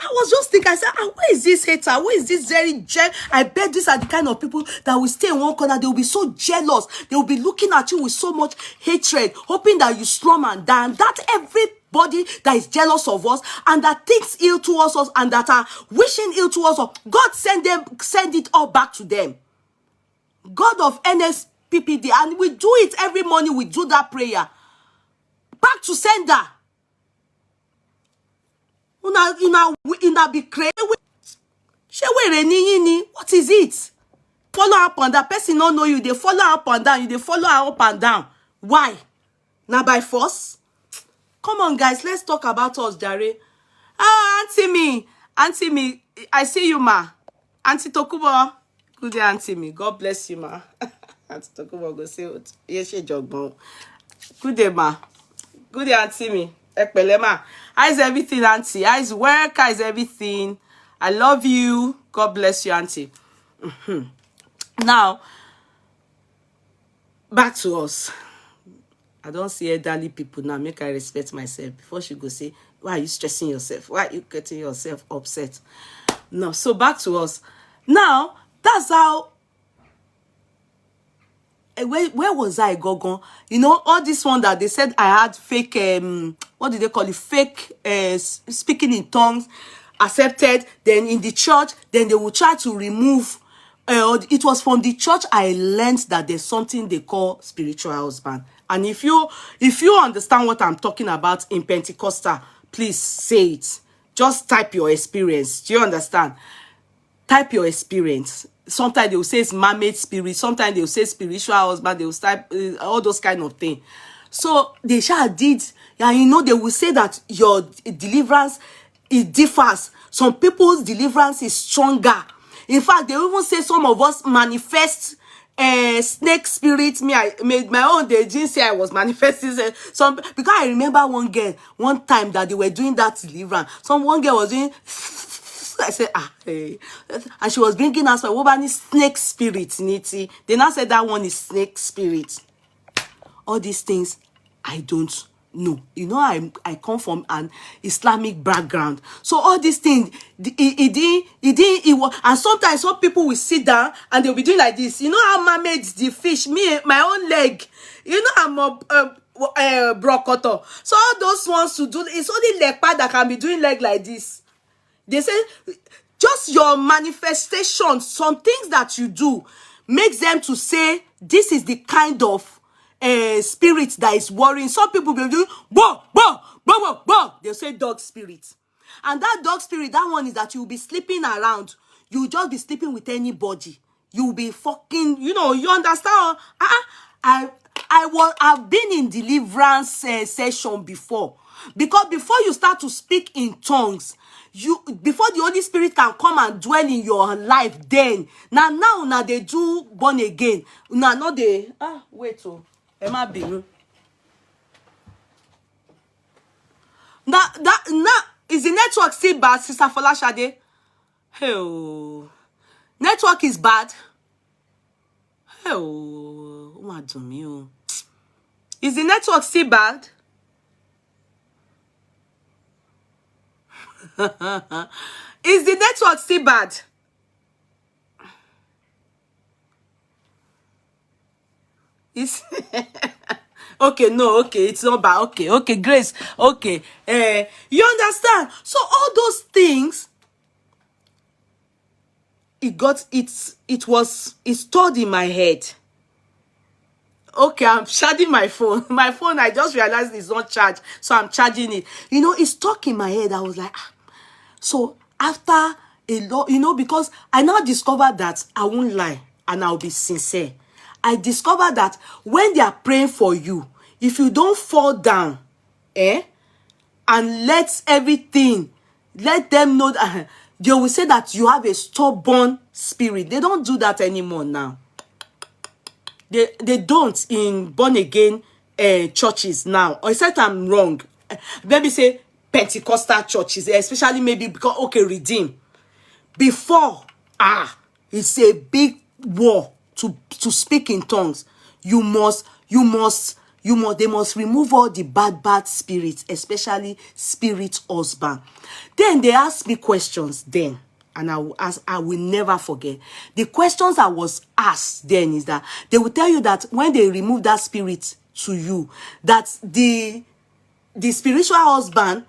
I was just thinking, I said, where is this hater? Where is this very I bet these are the kind of people that will stay in one corner. They will be so jealous. They will be looking at you with so much hatred, hoping that you slum and down. That everybody that is jealous of us and that thinks ill towards us and that are wishing ill towards us, God send it all back to them. God of NSPPD, and we do it every morning. We do that prayer. Back to sender. Una be crazy. What is it? Follow up and that person don't know you. They follow up and down. You they follow up and down. Why? Now by force? Come on, guys. Let's talk about us, Jare. Auntie me. I see you, ma. Auntie Tokubo. Good day, Auntie me. God bless you, ma. Auntie Tokubo go say what? Yes, she jog. Good day, ma. Good day, Auntie me. Ekpelema. How's everything, Auntie? How's work? How's everything? I love you. God bless you, Auntie. Now, back to us. I don't see elderly people now. Make I respect myself. Before she go say, why are you stressing yourself? Why are you getting yourself upset? No, so back to us. Now, that's how... Where was I, Gogon? You know, all this one that they said I had fake, what did they call it? Fake speaking in tongues, accepted. Then in the church, then they will try to remove. It was from the church I learned that there's something they call spiritual husband. And if you understand what I'm talking about in Pentecostal, please say it. Just type your experience. Do you understand? Type your experience. Sometimes they will say it's mermaid spirit. Sometimes they will say spiritual husband. They will type all those kind of things. So they did. Yeah, you know, they will say that your deliverance, it differs. Some people's deliverance is stronger. In fact, they even say some of us manifest snake spirit. Me, I made my own. They didn't say I was manifesting some, because I remember one time that they were doing that deliverance. One girl was doing. I said, hey. And she was bringing us a woman snake spirit, Niti. They now said that one is snake spirit. All these things, I don't know. You know, I come from an Islamic background. So all these things, it was, and sometimes some people will sit down and they'll be doing like this. You know how mermaids, the fish, me, my own leg. You know, I'm a brocoto. So all those ones to do, it's only leg part that can be doing leg like this. They say, just your manifestation, some things that you do, makes them to say, this is the kind of spirit that is worrying. Some people will do, bo. They'll say dog spirit. And that dog spirit, that one is that you'll be sleeping around. You'll just be sleeping with anybody. You'll be fucking, you know, you understand? I've been in deliverance session before. Because before you start to speak in tongues, before the Holy Spirit can come and dwell in your life, then now they do born again. Now not they wait Emma Binu. Now is the network still bad, Sister Folashade? Hey, network is bad. Hey, what do you? Is the network still bad? Is the network still bad? Is okay, no, okay, it's not bad. Okay, Grace. Okay. You understand? So all those things, it's stored in my head. Okay, I'm charging my phone. My phone, I just realized it's not charged, so I'm charging it. It's stuck in my head. I was like, So after a lot, because I now discovered that I won't lie and I'll be sincere. I discovered that when they are praying for you, if you don't fall down, and let them know that they will say that you have a stubborn spirit. They don't do that anymore now. They don't in born again churches now. Or except I'm wrong. Let me say Pentecostal churches, especially maybe because Redeem. Before, it's a big war to speak in tongues. They must remove all the bad spirits, especially spirit husband. Then they asked me questions then, and I will never forget. The questions I was asked then is that they will tell you that when they remove that spirit to you, that the spiritual husband,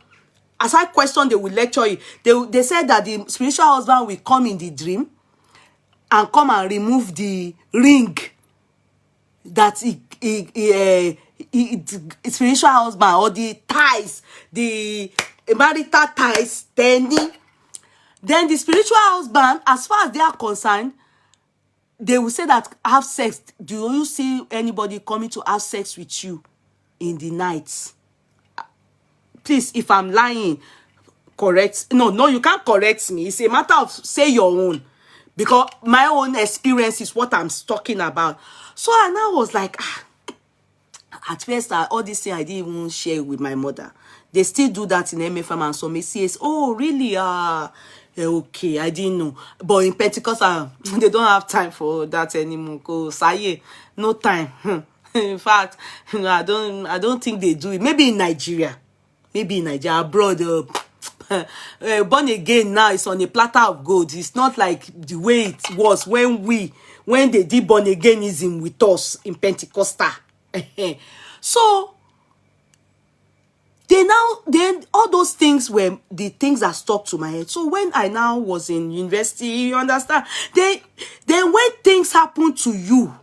as I question, they will lecture you. They said that the spiritual husband will come in the dream and come and remove the ring that spiritual husband, or the ties, the marital ties, then the spiritual husband, as far as they are concerned, they will say that have sex. Do you see anybody coming to have sex with you in the night? Please, if I'm lying, correct. No, you can't correct me. It's a matter of say your own, because my own experience is what I'm talking about. So and I was like, at first, all this thing I didn't even share with my mother. They still do that in MFM and some says, oh, really? Okay, I didn't know. But in Pentecost, they don't have time for that anymore. Cause no time. In fact, I don't think they do it. Maybe in Nigeria, abroad. Born again now is on a platter of gold. It's not like the way it was when they did born againism with us in Pentecostal. So then all those things were the things that stuck to my head. So when I now was in university, you understand, then when things happen to you,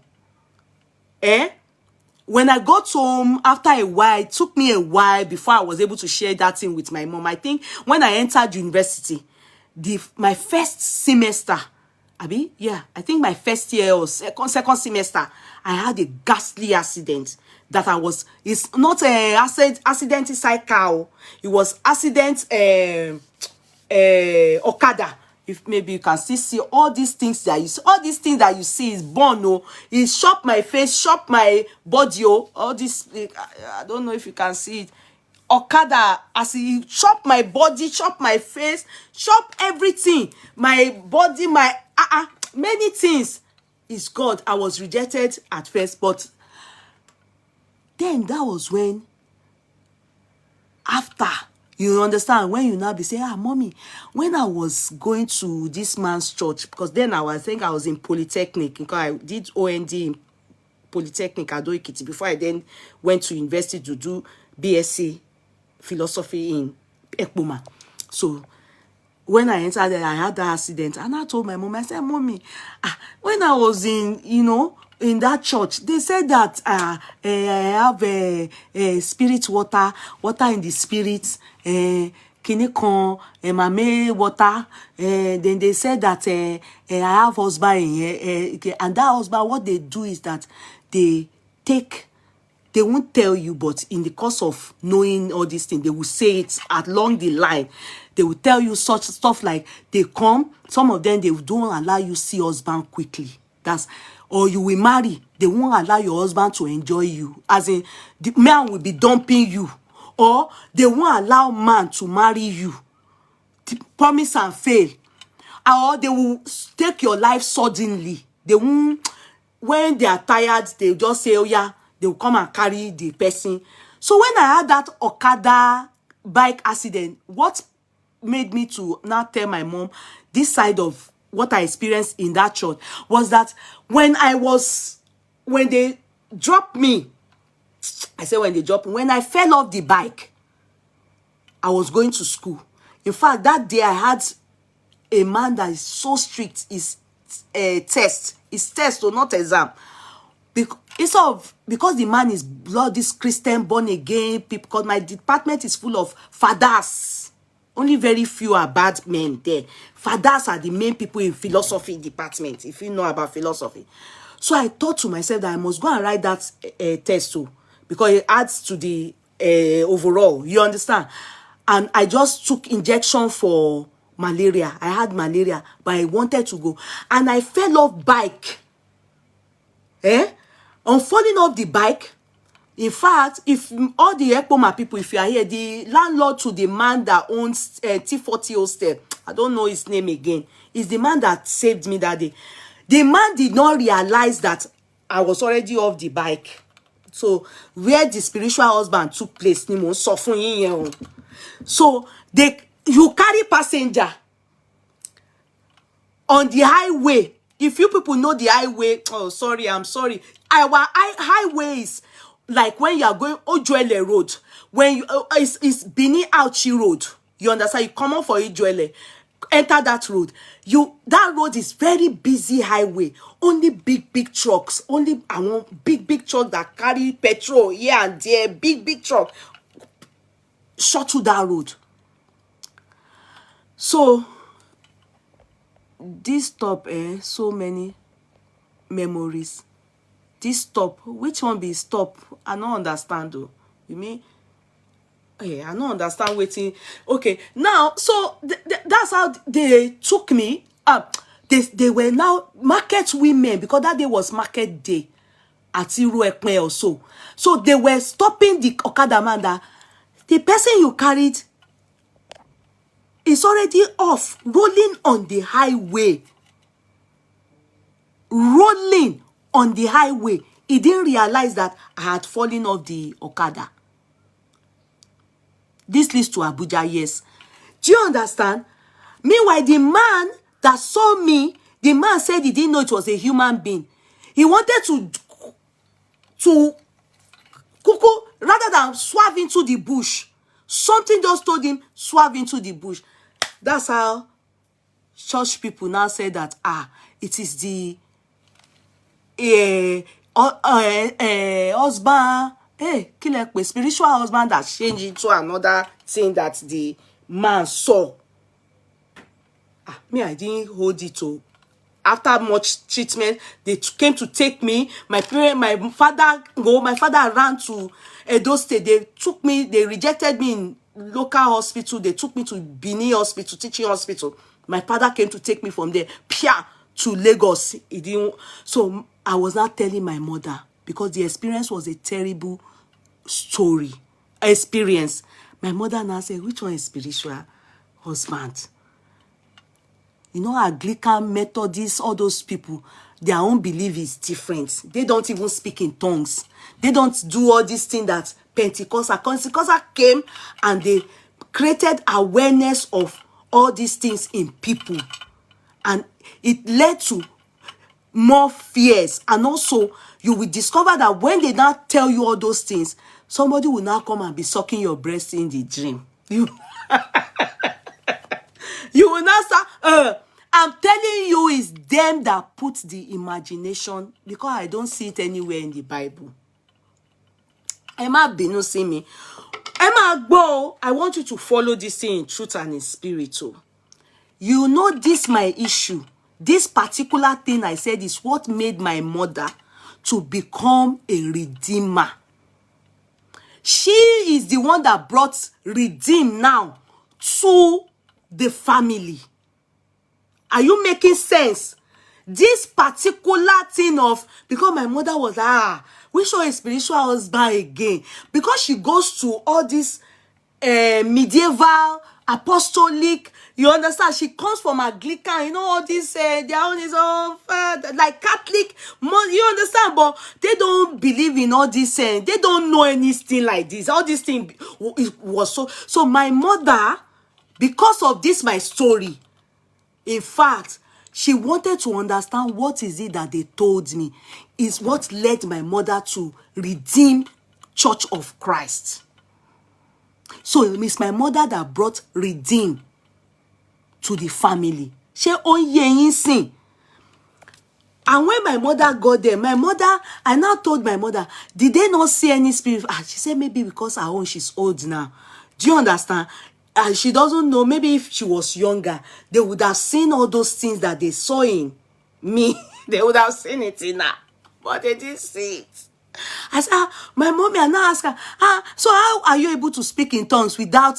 when I got home after a while, it took me a while before I was able to share that thing with my mom. I think when I entered university, my first semester, I think my first year or second semester, I had a ghastly accident that it's not a accident inside car. It was accident Okada. If maybe you can still see all these things that you see is born. It shot my face, shot my body. All this, I don't know if you can see it. Okada, as he chop my body, chop my face, chop everything, my body, my many things. Is God. I was rejected at first, but then that was when, after, you understand, when you now be saying, mommy, when I was going to this man's church, because then I think I was in Polytechnic, because I did OND in Polytechnic Adoikiti before I then went to university to do BSc philosophy in Ekpoma. So when I entered there, I had that accident, and I told my mom, I said, mommy, when I was in that church, they said that I have a spirit water in the spirit, kinekon, mame water. Then they said that I have husband in here, and that husband, what they do is that they take they won't tell you, but in the course of knowing all these things, they will say it along the line. They will tell you such stuff like they come, some of them, they don't allow you see husband quickly. Or you will marry, they won't allow your husband to enjoy you. As in, the man will be dumping you. Or they won't allow man to marry you. Promise and fail. Or they will take your life suddenly. They won't, when they are tired, they just say, oh yeah, they will come and carry the person. So when I had that Okada bike accident, what made me to now tell my mom this side of what I experienced in that church was that when they dropped me, I said when they dropped me, when I fell off the bike, I was going to school. In fact, that day I had a man that is so strict. Is test, or not exam. Because the man is this Christian born again, because my department is full of fathers. Only very few are bad men there. Fathers are the main people in philosophy department, if you know about philosophy. So I thought to myself that I must go and write that test too, because it adds to the overall. You understand? And I just took injection for malaria. I had malaria, but I wanted to go. And I fell off bike. On falling off the bike, in fact, if all the Ekpoma people, if you are here, the landlord to the man that owns T40 hostel, I don't know his name again, is the man that saved me that day. The man did not realize that I was already off the bike. So where the spiritual husband took place, so you carry passenger on the highway. If you people know the highway, oh sorry, I'm sorry. Our highway is like when you are going Ojuele Road, when you it's Bini Auchi Road. You understand? You come out for Ojuele, enter that road. That road is very busy highway. Only big trucks. Only I want big truck that carry petrol here and there. Big truck shot to that road. So this stop, so many memories. This stop, which one be stop? I don't understand though. You mean? I don't understand waiting. Okay, now so that's how they took me. They were now market women, because that day was market day at Iru Ekme or so. So they were stopping the Okada man that the person you carried is already off, rolling on the highway. Rolling on the highway. He didn't realize that I had fallen off the Okada. This leads to Abuja, yes. Do you understand? Meanwhile, the man that saw me, the man said he didn't know it was a human being. He wanted to kuku, rather than swerve into the bush. Something just told him, swerve into the bush. That's how church people now say that, it is the husband, spiritual husband that changed into another thing that the man saw. Me, I didn't hold it to. After much treatment, they came to take me. My father ran to Edo State. They took me, they rejected me in local hospital. They took me to Bini Hospital, teaching hospital. My father came to take me from there, to Lagos. He didn't. So I was not telling my mother, because the experience was a terrible experience. My mother now said, which one is spiritual husband? You know, Anglican, Methodist, all those people, their own belief is different. They don't even speak in tongues. They don't do all these things that Pentecostal came and they created awareness of all these things in people. And it led to more fears. And also, you will discover that when they now tell you all those things, somebody will now come and be sucking your breast in the dream. You will not start, I'm telling you, it's them that put the imagination, because I don't see it anywhere in the Bible. Emma Binu see me. Emma Gbo, I want you to follow this thing in truth and in spirit too. You know this my issue. This particular thing I said is what made my mother to become a redeemer. She is the one that brought redeem now to the family. Are you making sense? This particular thing of, because my mother was, we show a spiritual husband again. Because she goes to all this medieval, apostolic, you understand? She comes from Anglican, you know, all this, their own is all, like Catholic, you understand? But they don't believe in all this, they don't know anything like this. All this thing was so my mother, because of this, my story, in fact, she wanted to understand what is it that they told me is what led my mother to redeem Church of Christ. So it's my mother that brought redeem to the family. She on yin sin. And when my mother got there, I now told my mother, did they not see any spirit? She said maybe because her own, she's old now. Do you understand? And she doesn't know, maybe if she was younger, they would have seen all those things that they saw in me. They would have seen it in her. But they didn't see it. I said, my mommy, I now ask her, so how are you able to speak in tongues without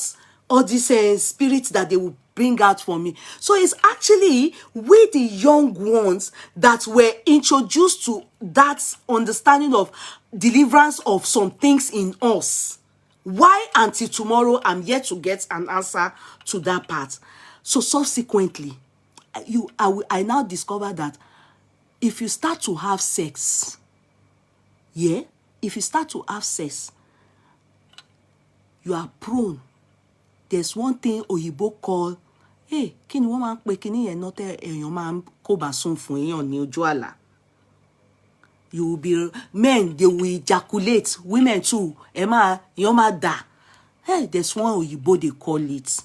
all these spirits that they will bring out for me? So it's actually we, the young ones, that were introduced to that understanding of deliverance of some things in us. Why until tomorrow I'm yet to get an answer to that part. So subsequently, I now discover that if you start to have sex, if you start to have sex, you are prone. There's one thing Oyibo call, hey, kini woman pe kini yen not eyan ma ko ba sun fun eyan ni ojú àlá. You will be, men, they will ejaculate. Women too. Emma, yoma da. Hey, there's one Oyibo they call it.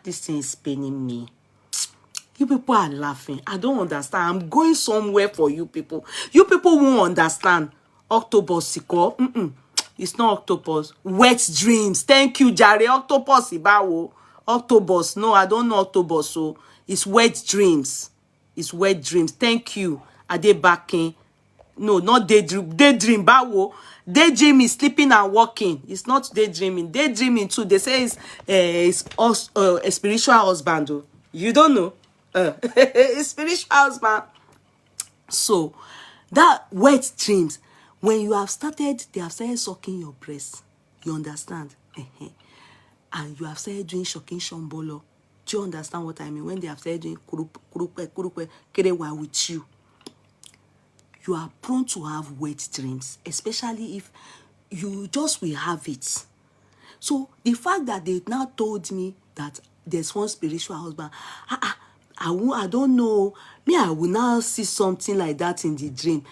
This thing is paining me. You people are laughing. I don't understand. I'm going somewhere for you people. You people won't understand. Octopus, it's not octopus. Wet dreams. Thank you, Jare. Octopus, ibawo. Octopus. No, I don't know octopus. So it's wet dreams. It's wet dreams. Thank you. Are they backing? No, not daydream. Daydream, bawo. Daydream is sleeping and walking. It's not daydreaming. Daydreaming too. They say it's a spiritual husband. Though. You don't know. It's spiritual husband. So that wet dreams, when you have started, they have started sucking your breast. You understand? And you have started doing shocking shombolo. Do you understand what I mean? When they have started doing kurupe, kerewa with you, you are prone to have wet dreams, especially if you just will have it. So the fact that they now told me that there's one spiritual husband, I don't know. Me, I will now see something like that in the dream.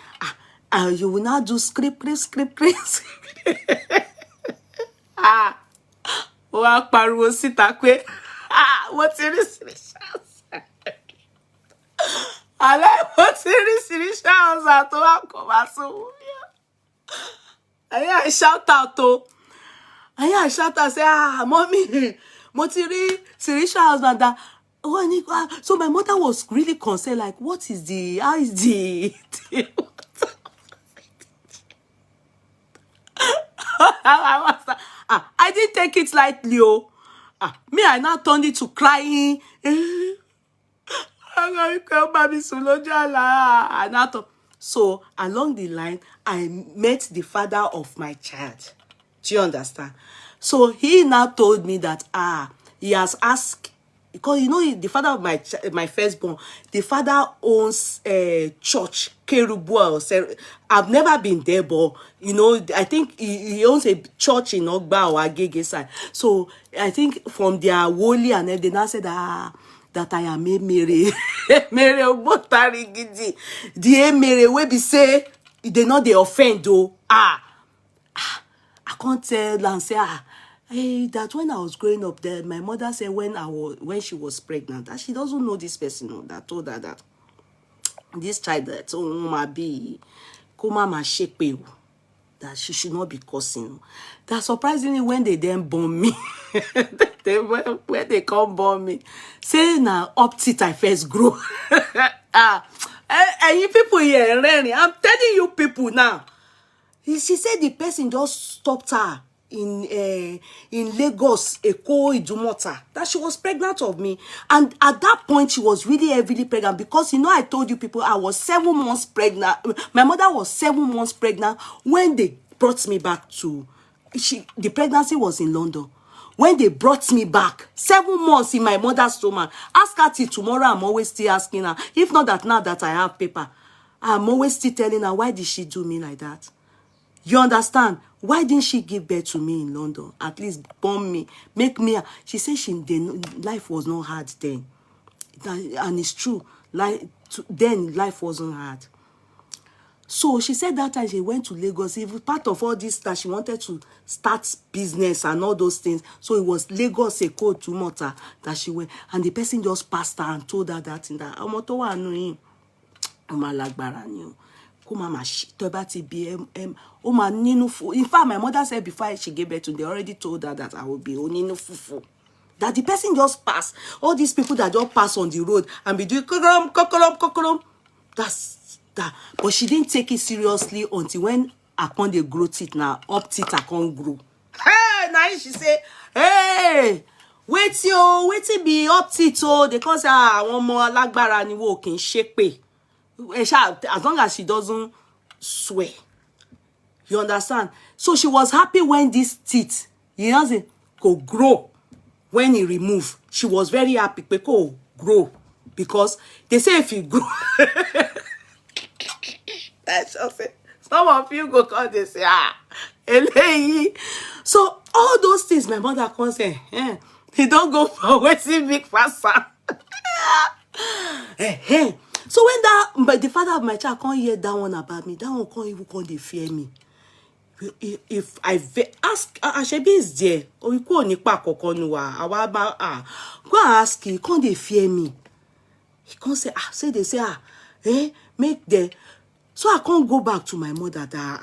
And you will now do script. Pariwo síta pé, what is this? I like what is this? I shout out to. I shout out, say, mommy, motiri, spiritual husband that. So my mother was really concerned, like, what is the, how is the I didn't take it lightly, me, I now turned it to crying. So along the line, I met the father of my child. Do you understand? So he now told me that he has asked, because you know the father of my firstborn, the father owns a church, Kerubu. I've never been there, but you know, I think he owns a church in Ogba or Agege side. So I think from their holy, and then they now said that I am a Mary. Mary Obotari Gidi. The Mary we be say they not they offend though. I can't tell and say hey, that when I was growing up there, my mother said when she was pregnant, that she doesn't know this person that told her that this child that might be that she should not be cursing. That surprisingly, when they then born me, when they come born me, say now up till I first grow. And you people here, I'm telling you people now. She said the person just stopped her in Lagos, Eko, Idumota, that she was pregnant of me. And at that point, she was really heavily pregnant because, you know, I told you people I was 7 months pregnant. My mother was 7 months pregnant when they brought me back to, the pregnancy was in London. When they brought me back, 7 months in my mother's stomach. Ask her till tomorrow, I'm always still asking her. If not that now that I have paper, I'm always still telling her, why did she do me like that? You understand? Why didn't she give birth to me in London? At least born me, make me. She said life was not hard then. And it's true. Then life wasn't hard. So she said that time she went to Lagos. Even part of all this that she wanted to start business and all those things. So it was Lagos, Eko, Tumota that she went. And the person just passed her and told her that in that. In fact, my mother said before she gave birth to, they already told her that I would be oninu fufu. That the person just passed. All these people that just pass on the road and be doing kokolom, kokolom, kokolom. That's that. But she didn't take it seriously until when I can't they grow teeth now. Up teeth I can't grow. Hey, now she say, hey, wait it be up teeth oh. They can't say one more alagbara ni wo kin shepe. As long as she doesn't swear. You understand? So she was happy when these teeth, you know, could grow. When he removed, she was very happy because grow. Because they say if you grow, that's just it. Some of you go call they say, eléyìí. So all those things my mother can say, he don't go for waiting big faster. So when but the father of my child can't hear that one about me, that one can't even they fear me. If I ask, Ashebi is there, or you go nipa kokonua, go ask him, can't they fear me? He can't say, they say, make the. So I can't go back to my mother that,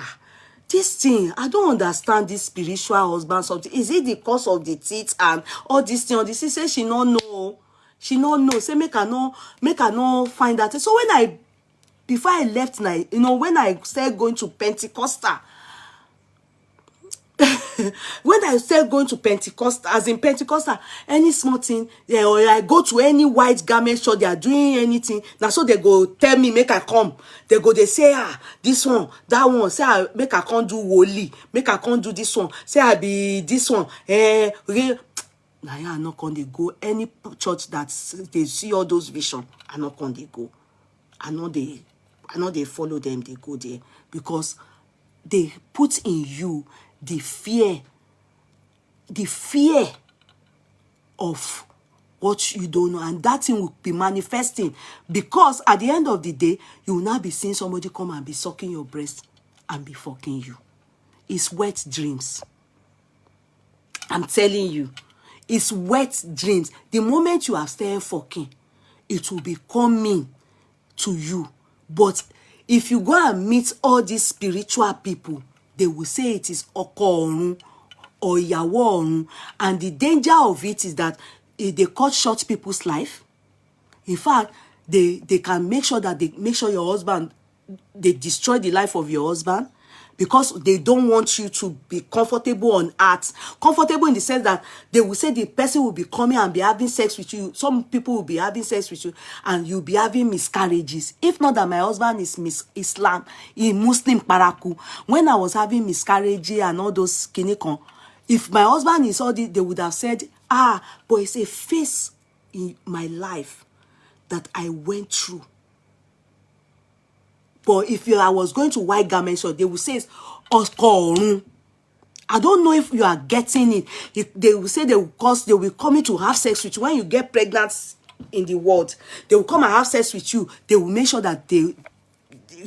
this thing, I don't understand this spiritual husband something. Is it the cause of the teeth and all this thing? She say she don't know. She don't know. Say make her no find that. So before I left, you know, when I started going to Pentecostal, when I started going to Pentecostal, as in Pentecostal, any small thing, or I go to any white garment store, they are doing anything. Now, so they go tell me, make I come. They say, this one, that one. Say, make I come do woli. Make I come do this one. Say, I be this one. Now, I'm not going to go. Any church that they see all those visions, I'm not going to go. I know they follow them, they go there. Because they put in you the fear of what you don't know, and that thing will be manifesting, because at the end of the day you will not be seeing somebody come and be sucking your breast and be fucking you. It's wet dreams. I'm telling you, it's wet dreams. The moment you have started fucking, it will be coming to you. But if you go and meet all these spiritual people, they will say it is oko orun or ìyàwó ọ̀run. And the danger of it is that they cut short people's life. In fact, they can make sure that they make sure your husband, they destroy the life of your husband, because they don't want you to be comfortable on earth. Comfortable in the sense that they will say the person will be coming and be having sex with you. Some people will be having sex with you and you'll be having miscarriages. If not that my husband is Islam, he Muslim paraku. When I was having miscarriages and all those kinikon, if my husband is all this, they would have said, but it's a phase in my life that I went through. But if I was going to white garments, so they will say, I don't know if you are getting it. If they will say they will come to have sex with you. When you get pregnant in the world, they will come and have sex with you. They will make sure that they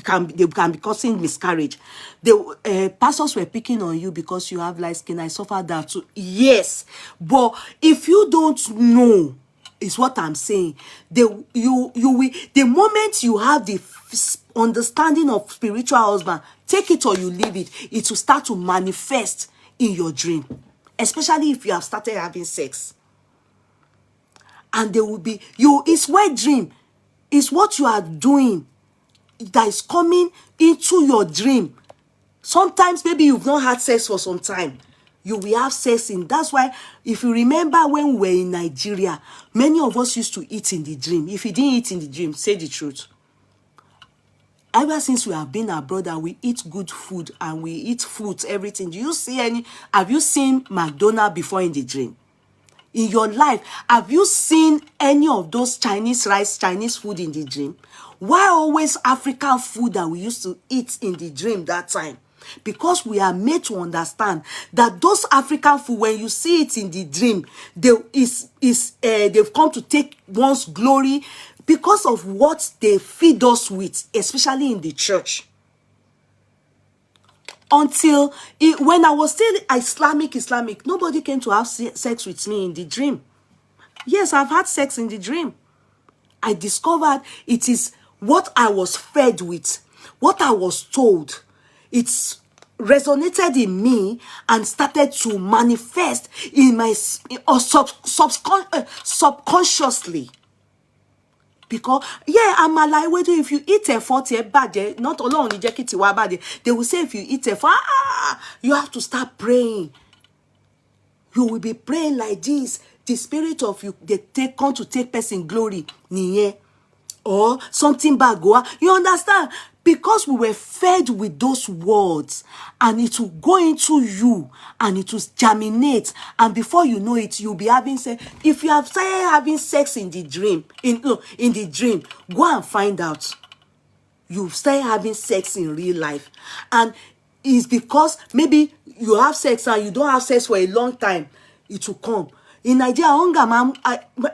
can be causing miscarriage. Pastors were picking on you because you have light skin. I suffered that too. Yes. But if you don't know, is what I'm saying. The moment you have the understanding of spiritual husband, take it or you leave it, it will start to manifest in your dream, especially if you have started having sex. And there will be it's wet dream. It's what you are doing that is coming into your dream. Sometimes maybe you've not had sex for some time. You will have sex in. That's why, if you remember when we were in Nigeria, many of us used to eat in the dream. If you didn't eat in the dream, say the truth. Ever since we have been abroad and we eat good food and we eat fruits, everything. Have you seen McDonald's before in the dream? In your life, have you seen any of those Chinese rice, Chinese food in the dream? Why always African food that we used to eat in the dream that time? Because we are made to understand that those African food, when you see it in the dream, they've come to take one's glory because of what they feed us with, especially in the church. Until when I was still Islamic, nobody came to have sex with me in the dream. Yes, I've had sex in the dream. I discovered it is what I was fed with, what I was told. It's resonated in me and started to manifest in my subconsciously. Because I'm alive. Whether if you eat a 40 bad, not alone they will say if you eat a you have to start praying. You will be praying like this. The spirit of you, come to take person glory, or something bad go. You understand? Because we were fed with those words, and it will go into you, and it will germinate, and before you know it, you'll be having sex. If you have started having sex in the dream, in the dream, go and find out. You've started having sex in real life, and it's because maybe you have sex and you don't have sex for a long time. It will come. In Nigeria, hunger,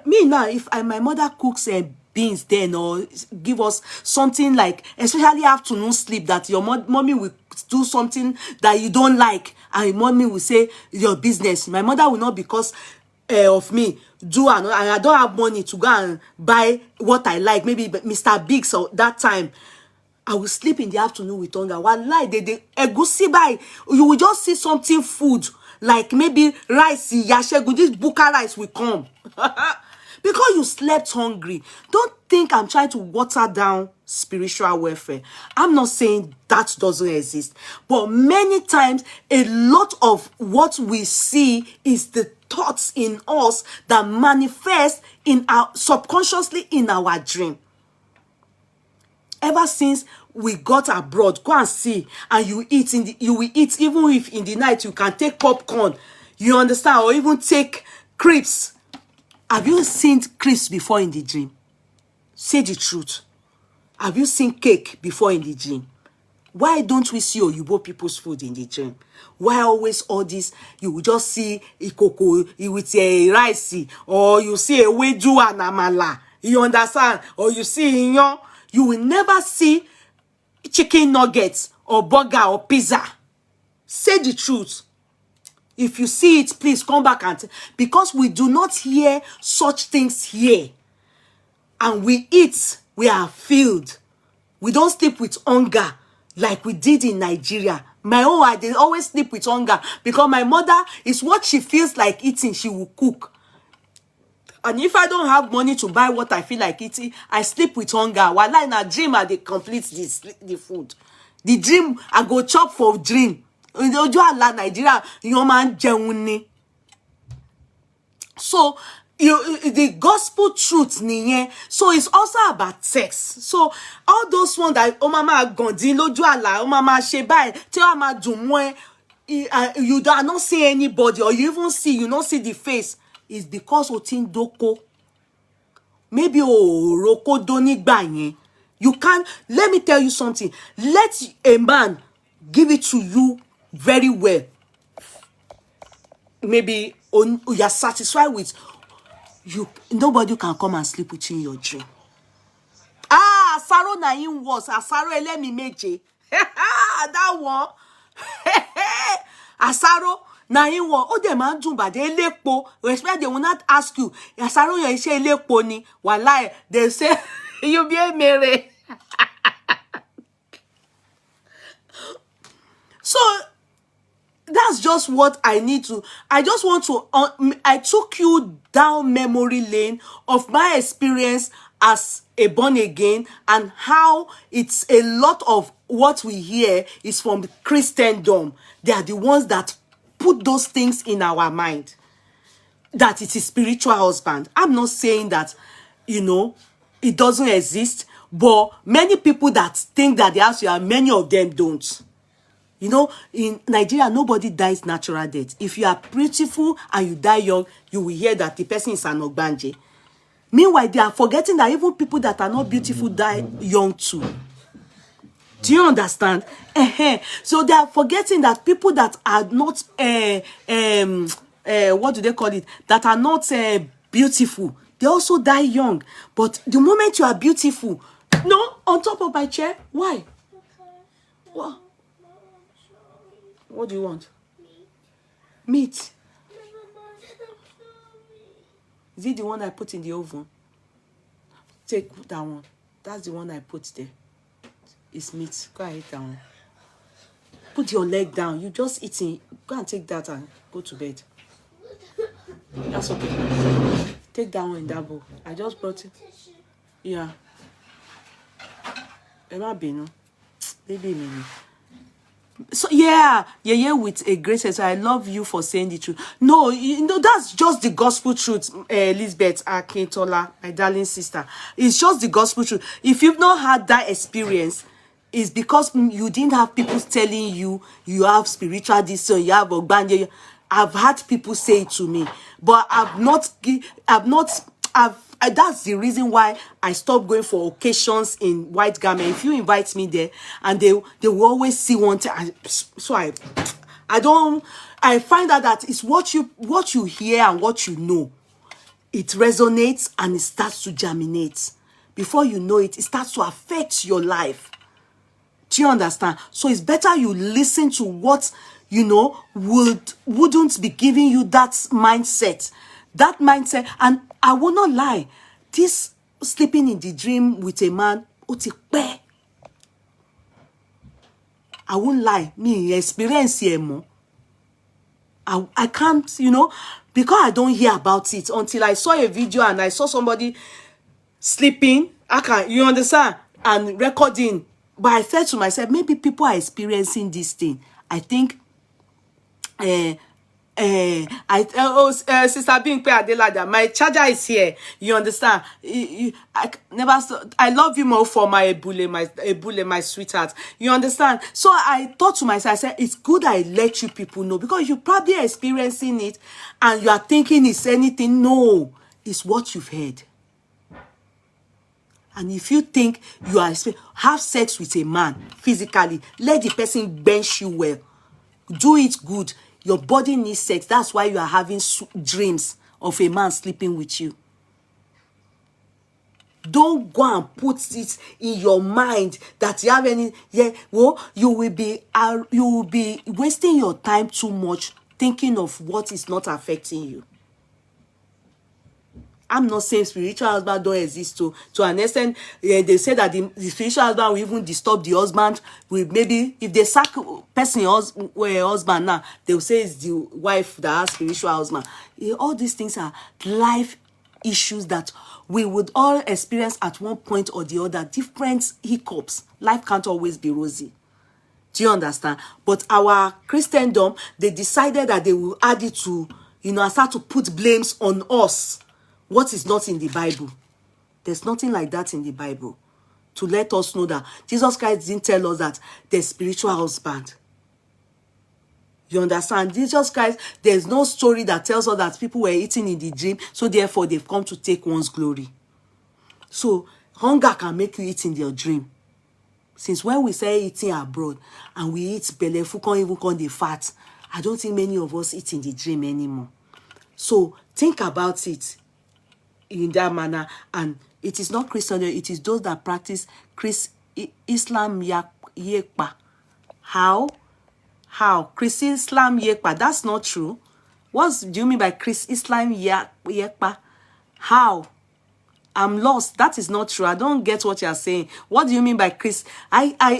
me now, if my mother cooks beans then, or give us something like, especially afternoon sleep, that your mommy will do something that you don't like, and mommy will say your business. My mother will not, because of me, and I don't have money to go and buy what I like, maybe Mr. Biggs or that time. I will sleep in the afternoon with hunger. Wallahi, egusi buy. You will just see something food, like maybe rice, yashegu, this buka rice will come. Because you slept hungry. Don't think I'm trying to water down spiritual welfare. I'm not saying that doesn't exist. But many times, a lot of what we see is the thoughts in us that manifest in our subconsciously in our dream. Ever since we got abroad, go and see, and you will eat, even if in the night you can take popcorn, you understand, or even take crisps. Have you seen crisps before in the dream? Say the truth. Have you seen cake before in the dream? Why don't we see Oyibo people's food in the dream? Why always all this? You will just see ikoko with a rice, or you see a wedu and amala. You understand? Or you see inyo. You will never see chicken nuggets or burger or pizza. Say the truth. If you see it, please come back because we do not hear such things here. And we eat, we are filled. We don't sleep with hunger like we did in Nigeria. My own, I did always sleep with hunger because my mother is what she feels like eating, she will cook. And if I don't have money to buy what I feel like eating, I sleep with hunger. While in a dream, I complete the food. The dream, I go chop for dream. Nigeria, so the gospel truth, so it's also about sex. So all those ones that mama gondi loju ala, mama sheba, tell mama dumwe, you do not see anybody, or you even see, you don't see the face. Is because otin doko. Maybe roko doni gbanye. You can't. Let me tell you something. Let a man give it to you very well. Maybe you are satisfied with you. Nobody can come and sleep with you in your dream. Asaro na him was. Asaro elemi meje. That one. Asaro. Na him wo o de man dun bade elepo, respect, they will not ask you asaro yan ise elepo ni, wallahi they say you be a mere. So that's just what I need to. I just want to I took you down memory lane of my experience as a born again, and how it's a lot of what we hear is from Christendom. They are the ones that put those things in our mind, that it is spiritual husband. I'm not saying that, it doesn't exist, but many people that think that they have, many of them don't. In Nigeria, nobody dies natural death. If you are beautiful and you die young, you will hear that the person is an ogbanje. Meanwhile, they are forgetting that even people that are not beautiful die young too. Do you understand? So they are forgetting that people that are not, what do they call it? That are not beautiful, they also die young. But the moment you are beautiful, no, on top of my chair, why? What do you want? Meat. Is it the one I put in the oven? Take that one. That's the one I put there. It's meat. Go and eat that one. Put your leg down. You just eating. Go and take that and go to bed. That's okay. Take that one in that bowl. I just brought it. Yeah. Emma Bino. Baby Mimi. So yeah, with a great sense. I love you for saying the truth. No, that's just the gospel truth, Elizabeth Akintola, my darling sister. It's just the gospel truth. If you've not had that experience, it's because you didn't have people telling you have spiritual this, so you have ogbanje. I've had people say it to me, but that's the reason why I stopped going for occasions in white garment. If you invite me there, and they will always see one thing, so I find out that it's what you hear and what you know. It resonates and it starts to germinate. Before you know it, it starts to affect your life. Do you understand? So it's better you listen to what wouldn't be giving you that mindset. And I will not lie, this sleeping in the dream with a man, I won't lie, me experience here more. I can't, because I don't hear about it until I saw a video and I saw somebody sleeping. You understand? And recording. But I said to myself, maybe people are experiencing this thing. I think Sister Bimpe Adelada, my charger is here. You understand? I love you more for my ebule, my sweetheart. You understand? So I thought to myself, I said, it's good I let you people know, because you're probably experiencing it and you are thinking it's anything. No, it's what you've heard. And if you think you are have sex with a man physically, let the person bench you well. Do it good. Your body needs sex. That's why you are having dreams of a man sleeping with you. Don't go and put it in your mind that you have any. You will be wasting your time too much thinking of what is not affecting you. I'm not saying spiritual husband don't exist to an extent. They say that the spiritual husband will even disturb the husband. Maybe if they sack husband now, they will say it's the wife that has spiritual husband. All these things are life issues that we would all experience at one point or the other. Different hiccups. Life can't always be rosy. Do you understand? But our Christendom, they decided that they will add it to, and start to put blames on us. What is not in the Bible? There's nothing like that in the Bible to let us know that Jesus Christ didn't tell us that there's spiritual husband. You understand? Jesus Christ, there's no story that tells us that people were eating in the dream, so therefore they've come to take one's glory. So hunger can make you eat in your dream. Since when we say eating abroad and we eat belefu, can't even come the fat, I don't think many of us eat in the dream anymore. So think about it in that manner. And it is not Christian, it is those that practice Islam Yekpa. How? Islam Yekpa. That's not true. What do you mean by Islam Yekpa? How? I'm lost. That is not true. I don't get what you're saying. What do you mean by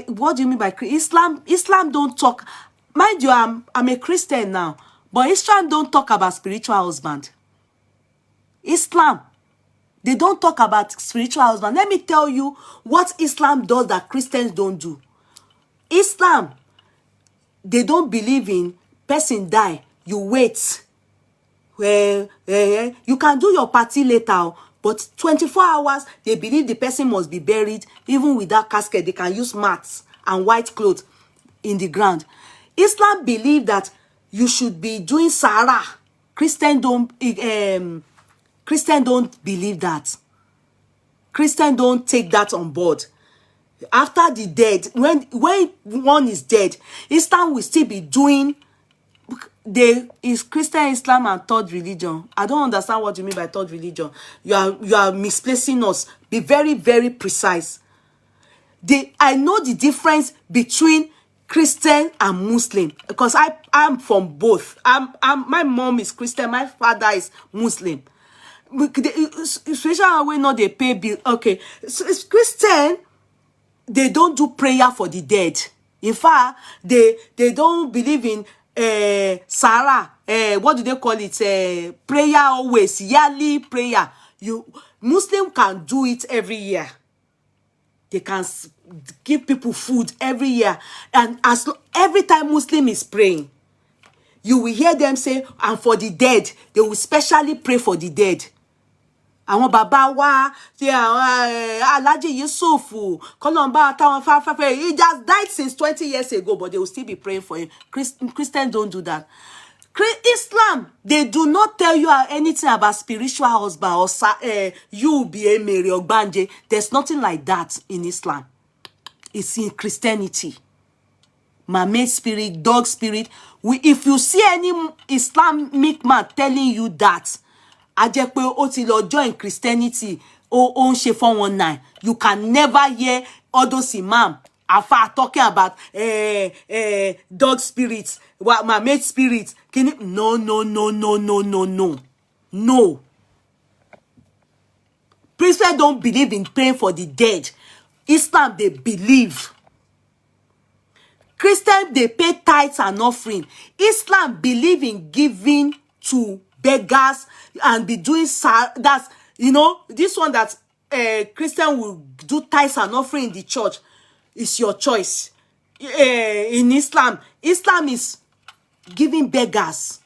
what do you mean by Islam? Islam don't talk. Mind you, I'm a Christian now, but Islam don't talk about spiritual husband. Islam They don't talk about spiritual husband. Let me tell you what Islam does that Christians don't do. Islam, they don't believe in person die, you wait. You can do your party later, but 24 hours, they believe the person must be buried. Even without casket, they can use mats and white clothes in the ground. Islam believe that you should be doing Sahara. Christians don't believe that. Christians don't take that on board. After the dead, when one is dead, Islam will still be doing. Is Christian, Islam, and third religion. I don't understand what you mean by third religion. You are misplacing us. Be very, very precise. I know the difference between Christian and Muslim because I'm from both. My mom is Christian, my father is Muslim. Especially when not they pay bill. Okay, so it's Christian. They don't do prayer for the dead. In fact, they don't believe in Sarah. What do they call it? Prayer always, yearly prayer. Muslim can do it every year. They can give people food every year, and every time Muslim is praying, you will hear them say, "And for the dead," they will specially pray for the dead. Àwọn bàbá wa ti Alhaji Yusuf Kolomba táwọn fa he just died since 20 years ago, but they will still be praying for him. Christians don't do that. Islam, they do not tell you anything about spiritual husband or you be a Mary or Banje. There's nothing like that in Islam. It's in Christianity. Mermaid spirit, dog spirit. If you see any Islamic man telling you that, Ajepe o ti lọ join Christianity o ń ṣe 419. You can never hear all those imam afa talking about dog spirits, mermaid spirits. No. No. Priests don't believe in praying for the dead. Islam, they believe. Christians, they pay tithes and offering. Islam believe in giving to beggars and be doing that's this one that Christian will do tithes and offering in the church is your choice. In Islam is giving beggars.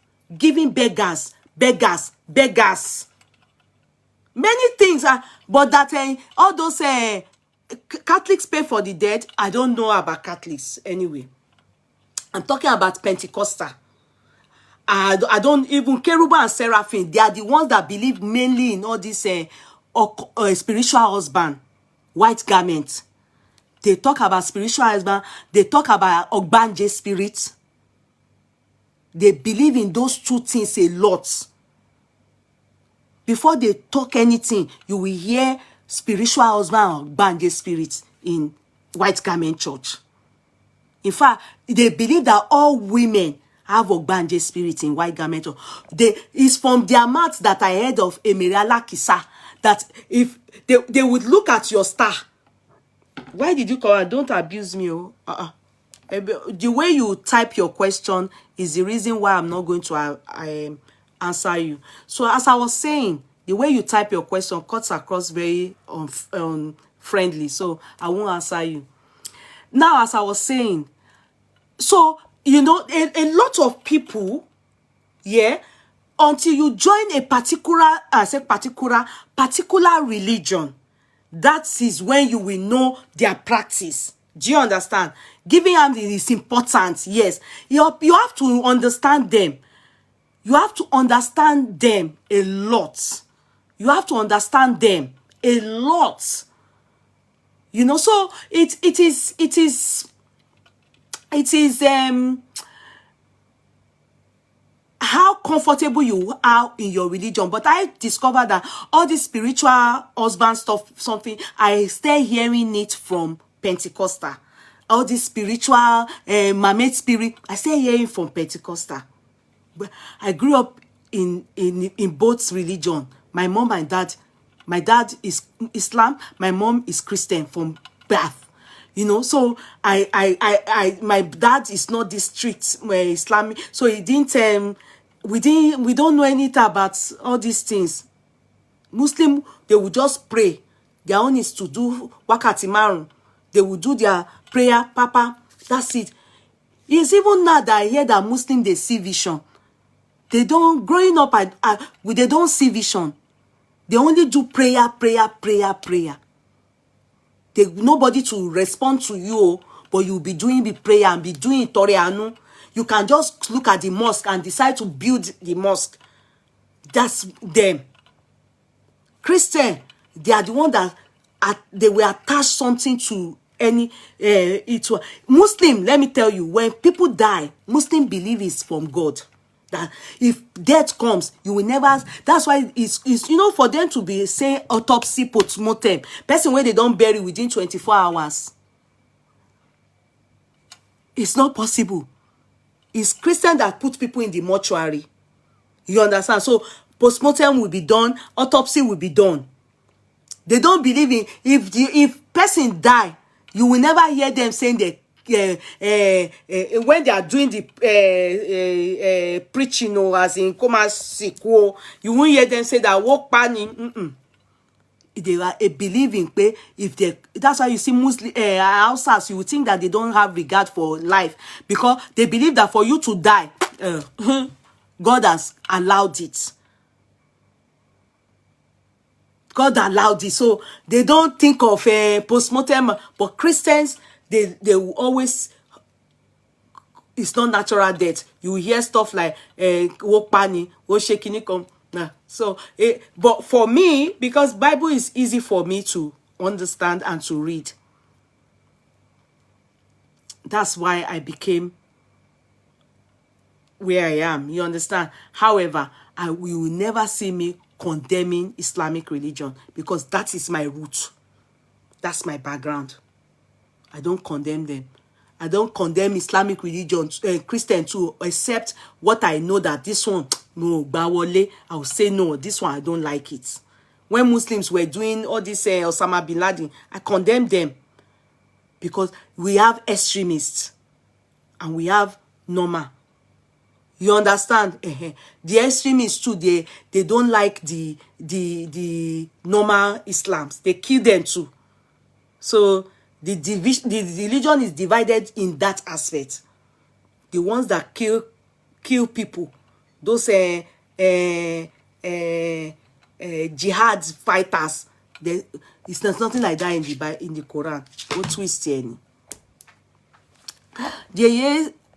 Many things are, but that all those Catholics pay for the dead. I don't know about Catholics anyway. I'm talking about Pentecostal. I don't even Keruba and Seraphim. They are the ones that believe mainly in all this spiritual husband, white garment. They talk about spiritual husband. They talk about Ogbanje spirit. They believe in those two things a lot. Before they talk anything, you will hear spiritual husband or Ogbanje spirit in white garment church. In fact, they believe that all women have Ogbanje spirit in white garment. It's from their mouths that I heard of Emirala Kisa, that if they would look at your star. Why did you call her? Don't abuse me. The way you type your question is the reason why I'm not going to answer you. So as I was saying, the way you type your question cuts across very friendly. So I won't answer you. Now, as I was saying, so a lot of people, until you join a particular religion, that is when you will know their practice. Do you understand? Giving them is important. Yes, you have to understand them. You have to understand them a lot. You have to understand them a lot. So it is how comfortable you are in your religion. But I discovered that all this spiritual husband stuff, something, I stay hearing it from Pentecostal. All this spiritual mermaid spirit, I stay hearing from Pentecostal. But I grew up in both religion. My mom and dad, my dad is Islam, my mom is Christian from birth. So my dad is not this strict Islamic, so he didn't we don't know anything about all these things. Muslim, they will just pray. Their own is to do wakati marun. They will do their prayer, papa. That's it. It's even now that I hear that Muslim, they see vision. They don't, growing up, they don't see vision. They only do prayer. Nobody to respond to you, but you'll be doing the prayer and be doing Toreanu. You can just look at the mosque and decide to build the mosque. That's them. Christian, they are the one that they will attach something to any Muslim. Let me tell you, when people die, Muslim believe is from God. That if death comes, you will never. That's why it's for them to be saying autopsy post-mortem, person where they don't bury within 24 hours. It's not possible. It's Christian that put people in the mortuary. You understand? So post-mortem will be done, autopsy will be done. They don't believe in if person die, you will never hear them saying that when they are doing the preaching or as in come sick, you won't hear them say that walk pani. They are believing if they. That's why you see Muslim houses, you would think that they don't have regard for life because they believe that for you to die, God has allowed it. God allowed it. So they don't think of post-mortem. But Christians, they will always, it's not natural death. You will hear stuff like walk pani, walk shaking come. So but for me, because Bible is easy for me to understand and to read. That's why I became where I am. You understand? However, you will never see me condemning Islamic religion because that is my root. That's my background. I don't condemn them. I don't condemn Islamic religion, Christian too, except what I know that this one, no, Bawole, I will say no, this one I don't like it. When Muslims were doing all this Osama bin Laden, I condemn them because we have extremists and we have normal. You understand? The extremists too, they don't like the normal Islams. They kill them too. So the religion is divided in that aspect. The ones that kill people, those jihad fighters, it's nothing like that in the Quran. Go twist any.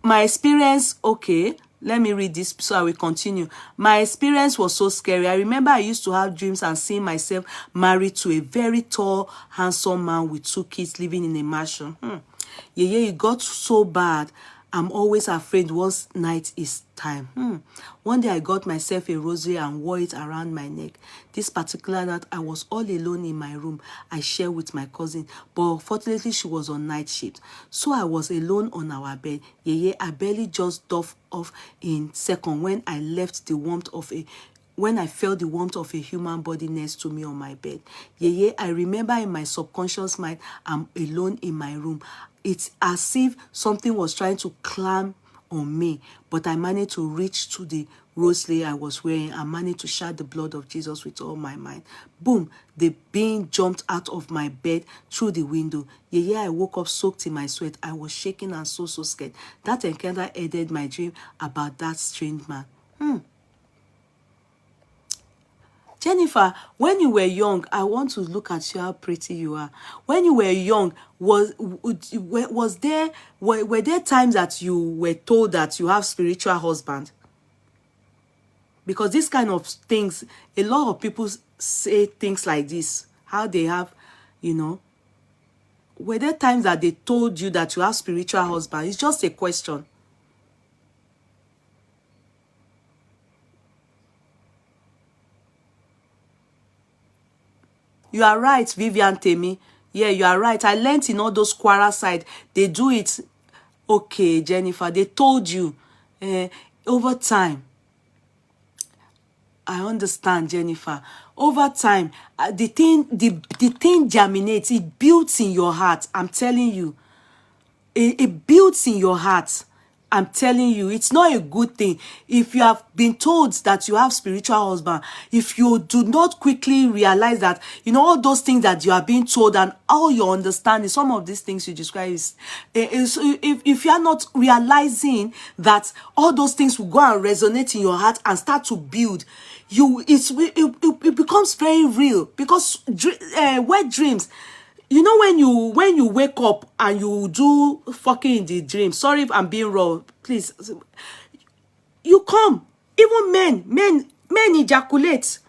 My experience, okay. Let me read this so I will continue. My experience was so scary. I remember I used to have dreams and seeing myself married to a very tall, handsome man with 2 kids living in a mansion. It got so bad. I'm always afraid once night is time. One day I got myself a rosary and wore it around my neck. This particular night, I was all alone in my room. I shared with my cousin, but fortunately she was on night shift. So I was alone on our bed. I barely just dozed off in second when I left the warmth of when I felt the warmth of a human body next to me on my bed. I remember in my subconscious mind, I'm alone in my room. It's as if something was trying to climb on me, but I managed to reach to the rosary I was wearing. I managed to shout the blood of Jesus with all my mind. Boom, the being jumped out of my bed through the window. I woke up soaked in my sweat. I was shaking and so scared. That encounter ended my dream about that strange man. Jennifer, when you were young, I want to look at you, how pretty you are. When you were young, were there times that you were told that you have spiritual husband? Because this kind of things, a lot of people say things like this, how they have, were there times that they told you that you have spiritual husband? It's just a question. You are right, Vivian Temi. Yeah, you are right. I learned in all those Kwara side, they do it. Okay, Jennifer, they told you over time. I understand, Jennifer. Over time, the thing germinates. It builds in your heart. I'm telling you, it builds in your heart. I'm telling you, it's not a good thing. If you have been told that you have spiritual husband, if you do not quickly realize that, you know, all those things that you are being told and all your understanding, some of these things you describe is if you are not realizing that all those things will go and resonate in your heart and start to build, it becomes very real. Because wet dreams, you know, when you wake up and you do fucking in the dream, sorry if I'm being raw, please, you come. Even men ejaculate.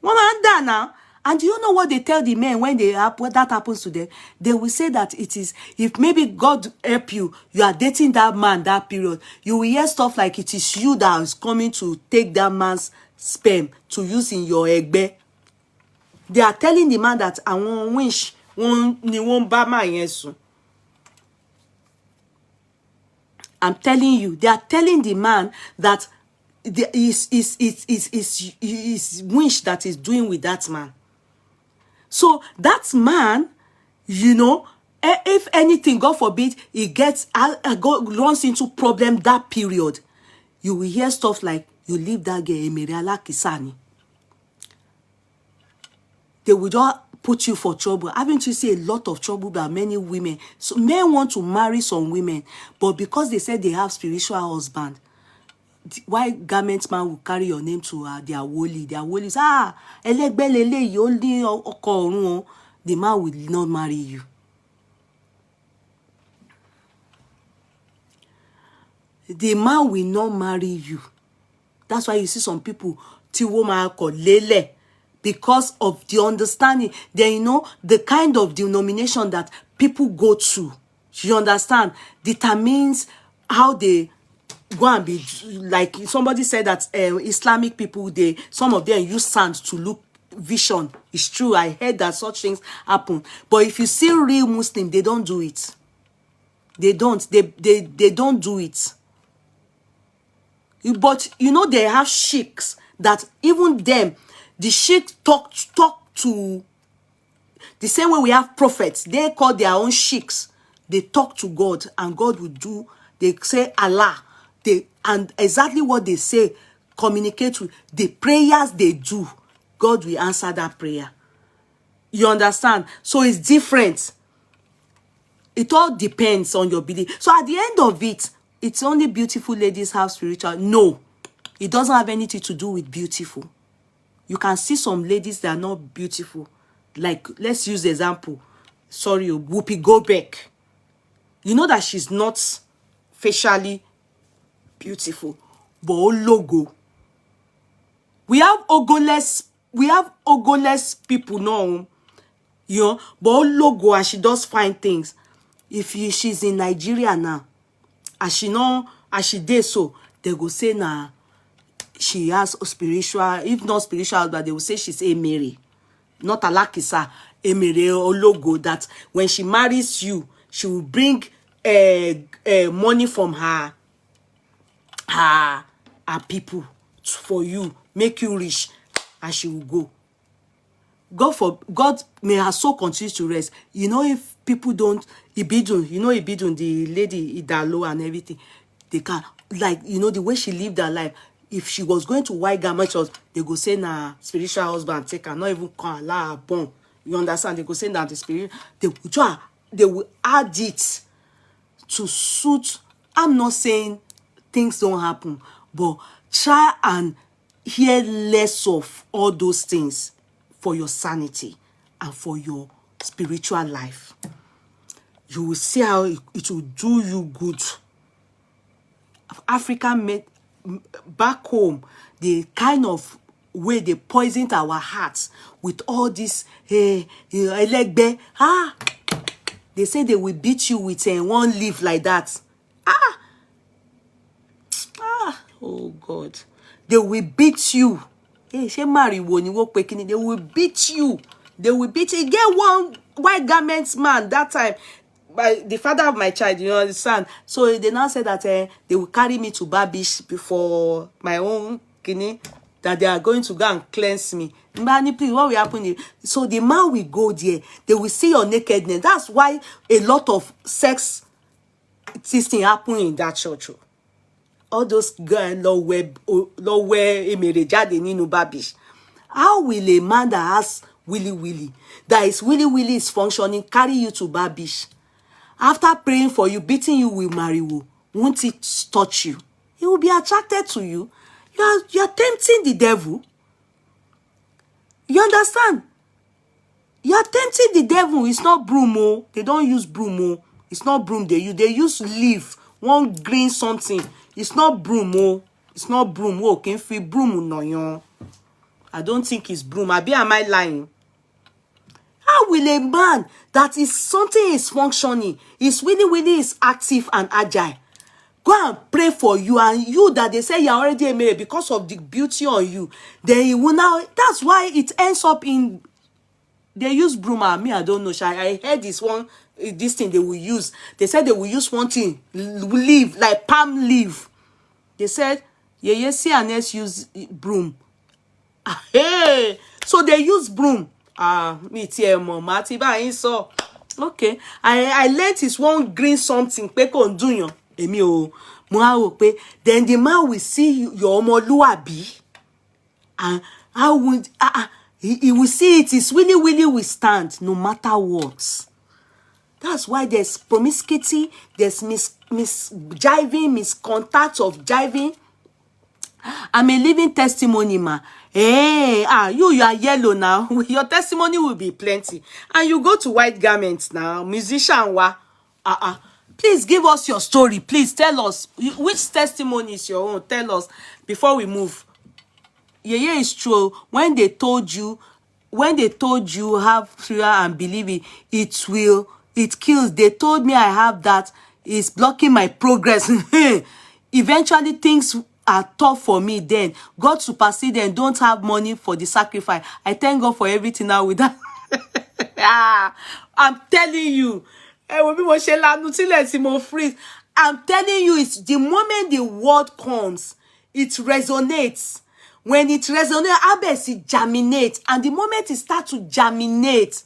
One now. And do you know what they tell the men when that happens to them? They will say that it is, if maybe God help you, you are dating that man that period, you will hear stuff like it is you that is coming to take that man's sperm to use in your egbe. They are telling the man that I won't wish ni won ba ma yen sun. I'm telling you, they are telling the man that is wish that is doing with that man. So that man, you know, if anything, God forbid, he gets runs into problem that period, you will hear stuff like, you leave that girl, Emiriala Kisani. They will just put you for trouble. Haven't you seen a lot of trouble by many women? So men want to marry some women, but because they said they have spiritual husband, why garment man will carry your name to their woli? Their woli is, elegbelele you only okorun. The man will not marry you. The man will not marry you. That's why you see some people, tiwoma called lele, because of the understanding. Then, you know, the kind of denomination that people go to, you understand, determines how they go and be. Like somebody said that Islamic people, some of them use sand to look vision. It's true. I heard that such things happen. But if you see real Muslim, they don't do it. They don't. They don't do it. But you know, they have sheiks that even them, the sheiks talk to the same way we have prophets. They call their own sheiks. They talk to God, and God will do. They say Allah. And exactly what they say communicate with the prayers they do. God will answer that prayer. You understand? So it's different. It all depends on your belief. So at the end of it, it's only beautiful ladies have spiritual. No, it doesn't have anything to do with beautiful. You can see some ladies that are not beautiful. Like, let's use the example. Sorry, Whoopi Goldberg. You know that she's not facially beautiful, but logo. We have ogoless people now, you know, but logo, and she does fine things. If she's in Nigeria now, as she did so, they go say nah, she has a spiritual, if not spiritual, but they will say she's a Mary, not a Lakisa, a Mary or logo, that when she marries you, she will bring money from her people for you, make you rich, and she will go. God may her soul continue to rest. You know, if people don't, Ibidun, you know Ibidun, the lady Idalo and everything, they can, like, you know, the way she lived her life. If she was going to white garment, they go say nah, spiritual husband take her, not even call her born. You understand? They go say that the spirit, they will add it to suit. I'm not saying things don't happen, but try and hear less of all those things for your sanity and for your spiritual life. You will see how it will do you good. Africa made back home, the kind of way they poisoned our hearts with all this elegbe. They say they will beat you with one leaf like that. Oh God, they will beat you. They will beat you. They will beat you. Get one white garments man that time, by the father of my child, you understand? So they now said that they will carry me to Babish before my own kidney, that they are going to go and cleanse me. Please, what will happen? So the man will go there. They will see your nakedness. That's why a lot of sex this thing happen in that church. All those girls lower emerejade nínú babish. How will a man that has willy, that is willy is functioning, carry you to babish? After praying for you, beating you with mariwo, won't it touch you? He will be attracted to you. You're tempting the devil. You understand? You're tempting the devil. It's not broom, oh. They don't use broom, oh. It's not broom they use. They use leaf, one green something. It's not broom, oh. It's not broom. Oh, can feel broom no yon. I don't think it's broom. Am I lying? How will a man that is something is functioning, is really is active and agile, go and pray for you, and you that they say you're already a married because of the beauty on you, then he will now, that's why it ends up in, they use broom. Me, I don't know. I heard this thing they will use. They said they will use one thing, leaf, like palm leaf. They said, yeah, CNS use broom. Hey, so they use broom. Me tell mama, so okay. I learned it's one green something. Pe kon do yan. Emi o, mo a wo pe. Then the man will see your omoluabi, and how would he will see it is really will stand no matter what. That's why there's promiscuity, there's jiving, miscontact of jiving. I'm a living testimony, ma. Hey, you are yellow now. Your testimony will be plenty. And you go to white garments now. Musician wa. Please give us your story. Please tell us which testimony is your own. Tell us before we move. Yeah, it's true. When they told you have prayer and believe it kills. They told me I have that. It's blocking my progress. Eventually things are tough for me. Then God supersede and don't have money for the sacrifice. I thank God for everything now with that. I'm telling you. I'm telling you, it's the moment the word comes, it resonates. When it resonates, it germinates. And the moment it starts to germinate,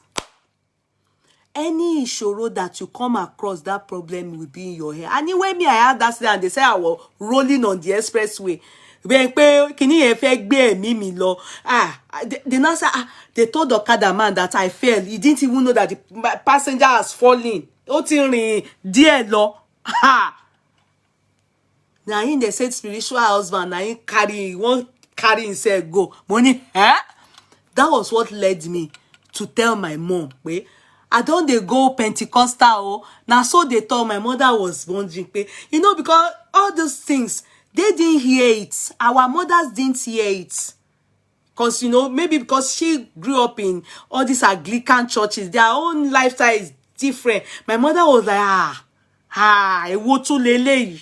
any issue that you come across, that problem will be in your head. Anyway, me, I had that and they say I was rolling on the expressway. They told the Okada man that I fell. He didn't even know that the passenger has fallen. Dear Lord. Now they said spiritual husband, now he won't carry himself go. Money, That was what led me to tell my mom, I don't they go Pentecostal. Now so they told my mother was wondering, because all those things, they didn't hear it. Our mothers didn't hear it. Because, maybe because she grew up in all these Anglican churches, their own lifestyle is different. My mother was like, lele.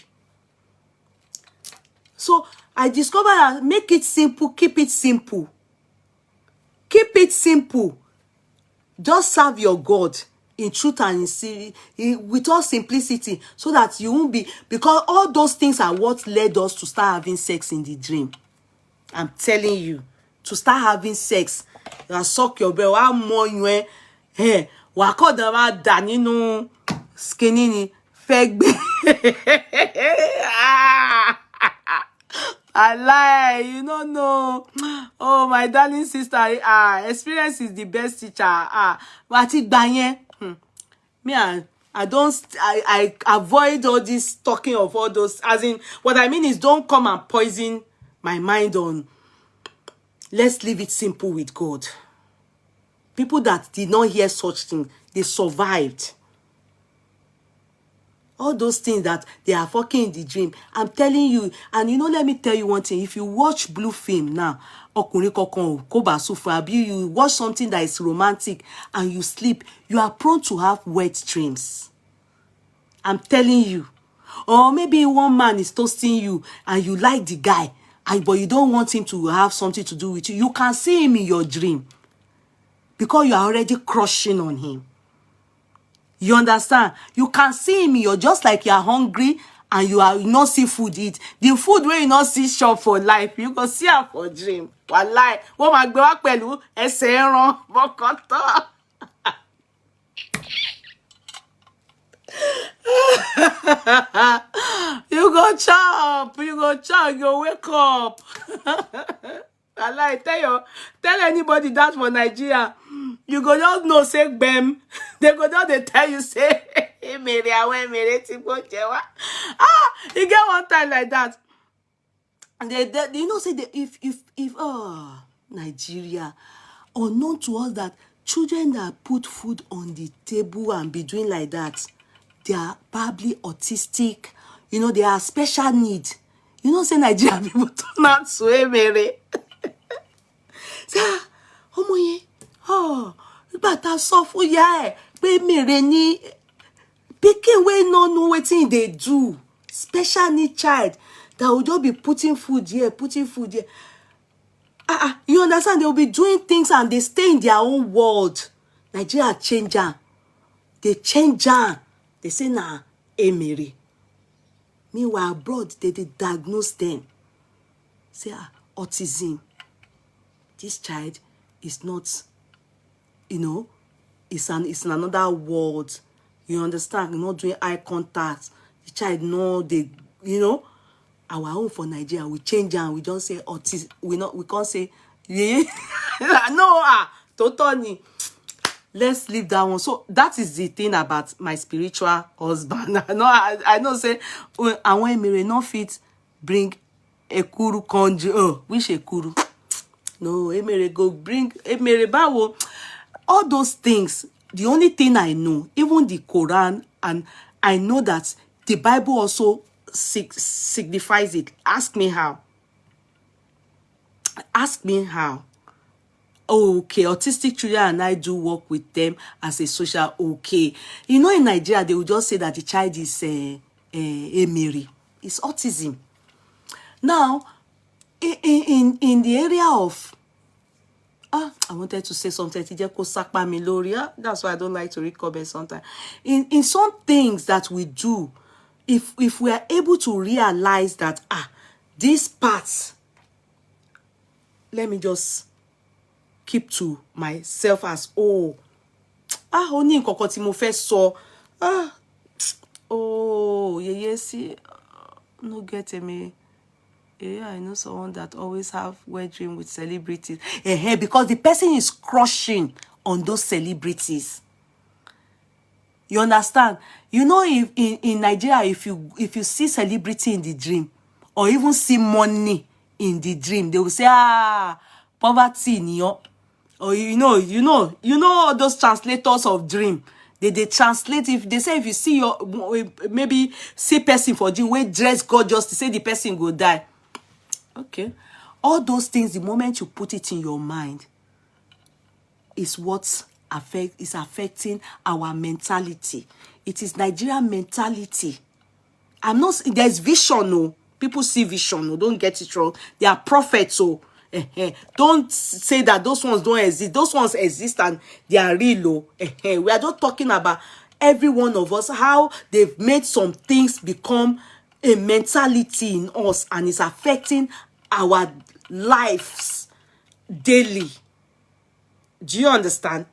So I discovered that make it simple, keep it simple. Keep it simple. Just serve your God in truth and with all simplicity, so that you won't be, because all those things are what led us to start having sex in the dream. I'm telling you, to start having sex, you suck your bell. How more you wako dama danino skinny fake. I lie, you don't know. Oh, my darling sister, experience is the best teacher. But it banye. Me, I avoid all this talking of all those. As in, what I mean is, don't come and poison my mind on. Let's leave it simple with God. People that did not hear such things, they survived. All those things that they are fucking in the dream. I'm telling you, and let me tell you one thing. If you watch blue film now, you watch something that is romantic and you sleep, you are prone to have wet dreams. I'm telling you. Or maybe one man is toasting you and you like the guy, but you don't want him to have something to do with you. You can see him in your dream because you are already crushing on him. You understand? You can see him. You're just like you're hungry and you not see food eat. The food where you not see shop for life, you can see her for dream. Wallahi, what my girl pelu eseron bokoto. You go chop, you go wake up. I like tell anybody that for Nigeria. You go just know say bem. They go just they tell you say Mary awe Mary ti go jewa. You get one time like that. And they you know say if Nigeria, unknown to us that children that put food on the table and be doing like that, they are probably autistic. You know, they are special need. You know, say Nigerian people turn out so Mary. Say, but I saw for ya, we Mary ni pikin wey no know wetin they do. Special need child that will just be putting food here. You understand? They will be doing things and they stay in their own world. Nigeria change am. They change am. They say, nah, Mary. Meanwhile, abroad, they diagnose them. Say, autism. This child is not, you know, it's in another world. You understand? You're not doing eye contact. The child know they, you know, our own for Nigeria, we change and we don't say autism. We can't say, yeah. No, totally. Let's leave that one. So that is the thing about my spiritual husband. I know say and when Mary not fit bring ekuru konji. Which ekuru? No, Mary go bring Mary bawo. All those things. The only thing I know, even the Quran, and I know that the Bible also signifies it. Ask me how. Ask me how. Okay, autistic children and I do work with them as a social. Okay, you know, in Nigeria they will just say that the child is a Mary. It's autism. Now, in the area of I wanted to say something. That's why I don't like to read comments sometimes. In some things that we do, if we are able to realize that these parts, let me just keep to myself as only nǹkan tí mo fẹ́ sọ. See, no get me. Yeah, I know someone that always have wet dream with celebrities. Because the person is crushing on those celebrities. You understand? You know, if in Nigeria, if you see celebrity in the dream, or even see money in the dream, they will say, poverty in your. Or you know all those translators of dream. They translate. If they say if you see maybe see person for dream, we dress gorgeous to say the person go die. Okay, all those things, the moment you put it in your mind, is what is affecting our mentality. It is Nigerian mentality. I'm not. There's vision. No, people see vision. No, don't get it wrong. They are prophets. So. Don't say that those ones don't exist. Those ones exist and they are real. We are just talking about every one of us, how they've made some things become a mentality in us and it's affecting our lives daily. Do you understand?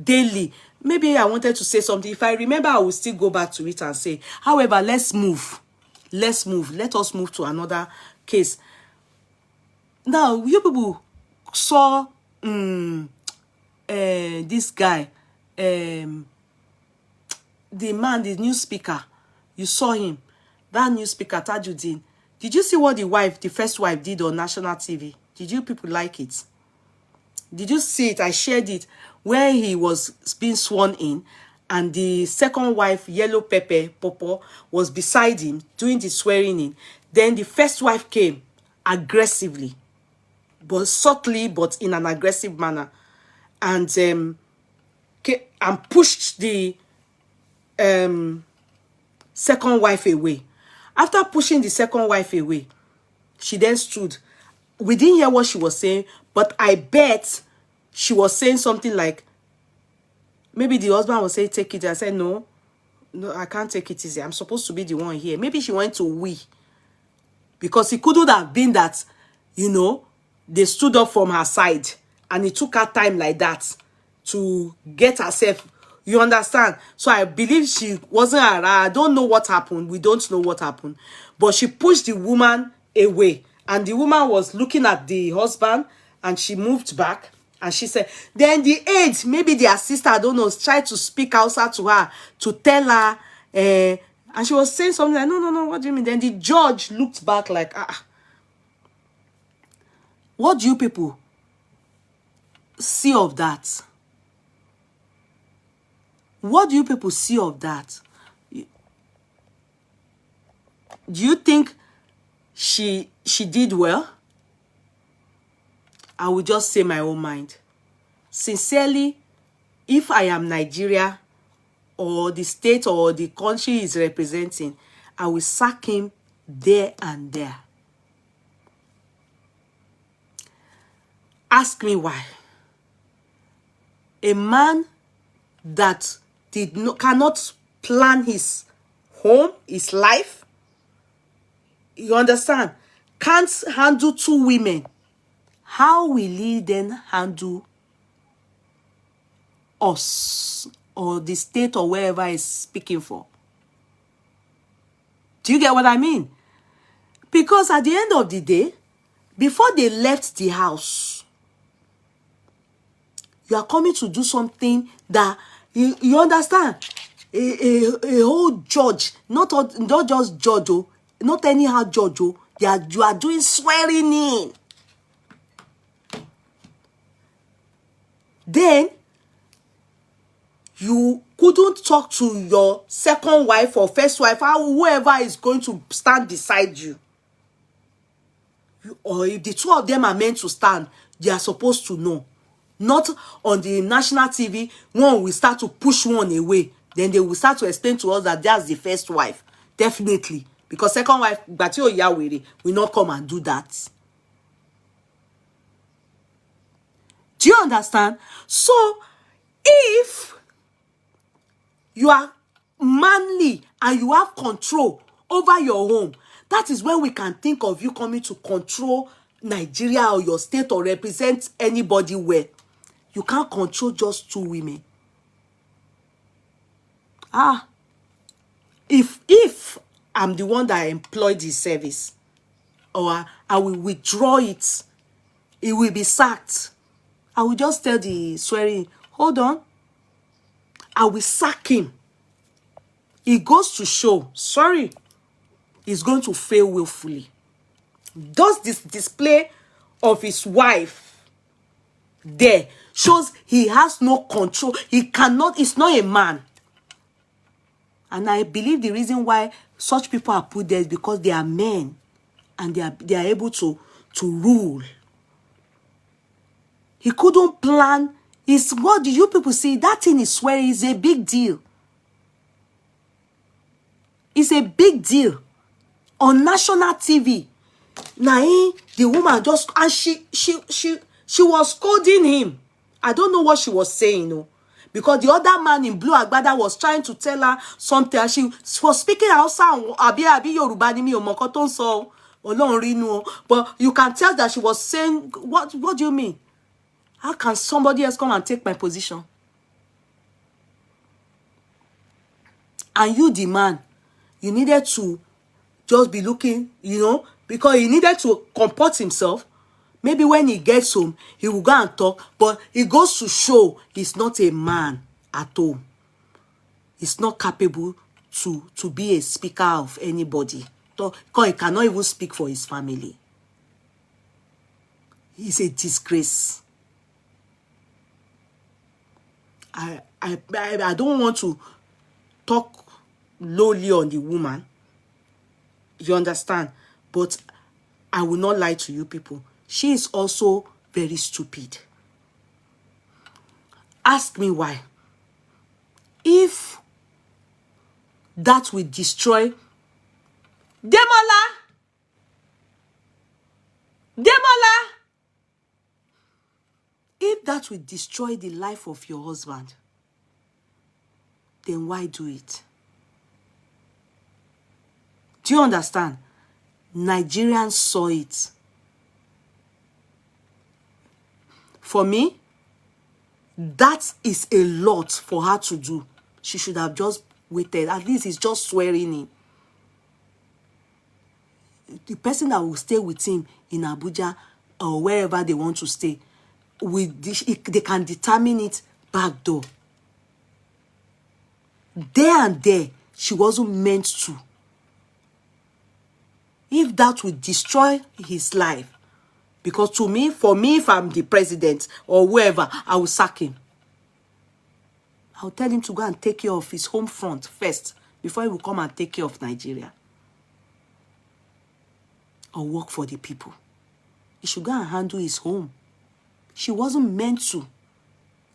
Daily. Maybe I wanted to say something. If I remember, I will still go back to it and say, however, let's move. Let us move to another case. Now, you people saw this guy, the man, the new speaker. You saw him. That new speaker, Tajuddin. Did you see what the first wife did on national TV? Did you people like it? Did you see it? I shared it where he was being sworn in and the second wife, Yellow Pepper, Popo, was beside him doing the swearing in. Then the first wife came aggressively, but subtly, but in an aggressive manner, and pushed the second wife away. After pushing the second wife away, she then stood. We didn't hear what she was saying, but I bet she was saying something like, maybe the husband was saying, take it. I said, no, I can't take it easy. I'm supposed to be the one here. Maybe she went to we. Because it couldn't have been that, they stood up from her side and it took her time like that to get herself, You understand? So I believe she wasn't around. I don't know what happened. We don't know what happened. But she pushed the woman away. And the woman was looking at the husband. And she moved back. And she said, then the aide, maybe their sister, I don't know, tried to speak outside to her. To tell her. And she was saying something like, no, no, no, what do you mean? Then the judge looked back like, what do you people see of that? What do you people see of that? Do you think she did well? I will just say my own mind. Sincerely, if I am Nigeria or the state or the country is representing, I will sack him there and there. Ask me why. A man that cannot plan his home, his life, you understand, can't handle 2 women, how will he then handle us or the state or wherever he's speaking for? Do you get what I mean? Because at the end of the day, before they left the house, you are coming to do something that you understand. A whole judge, not just judge, not anyhow judge, you are doing swearing in. Then you couldn't talk to your second wife or first wife, whoever is going to stand beside you. Or if the 2 of them are meant to stand, they are supposed to know. Not on the national TV, one will start to push one away. Then they will start to explain to us that that's the first wife. Definitely. Because second wife, Batio Yawere, will not come and do that. Do you understand? So, if you are manly and you have control over your home, that is when we can think of you coming to control Nigeria or your state or represent anybody well. You can't control just 2 women. If I'm the one that employed his service, or I will withdraw it, it will be sacked. I will just tell the swearing, hold on, I will sack him. It goes to show, sorry, he's going to fail willfully. Does this display of his wife there shows he has no control. He cannot, he's not a man. And I believe the reason why such people are put there is because they are men and they are able to rule. He couldn't plan. What do you people see? That thing is swearing is a big deal. It's a big deal. On national TV. Now, the woman just, and she was scolding him. I don't know what she was saying, no. Because the other man in blue agbada was trying to tell her something. She was speaking outside. But you can tell that she was saying, what do you mean? How can somebody else come and take my position? And you, the man, you needed to just be looking, because he needed to comport himself. Maybe when he gets home, he will go and talk. But it goes to show he's not a man at all. He's not capable to be a speaker of anybody. Because he cannot even speak for his family. He's a disgrace. I don't want to talk lowly on the woman. You understand? But I will not lie to you people. She is also very stupid. Ask me why. If that will destroy Demola, if that will destroy the life of your husband, then why do it? Do you understand? Nigerians saw it. For me, That is a lot for her to do. She should have just waited. At least it's just swearing in. The person that will stay with him in Abuja or wherever they want to stay, they can determine it back door. There and there, she wasn't meant to. If that would destroy his life, because to me, for me, if I'm the president or whoever, I will sack him. I'll tell him to go and take care of his home front first before he will come and take care of Nigeria. Or work for the people. He should go and handle his home. She wasn't meant to.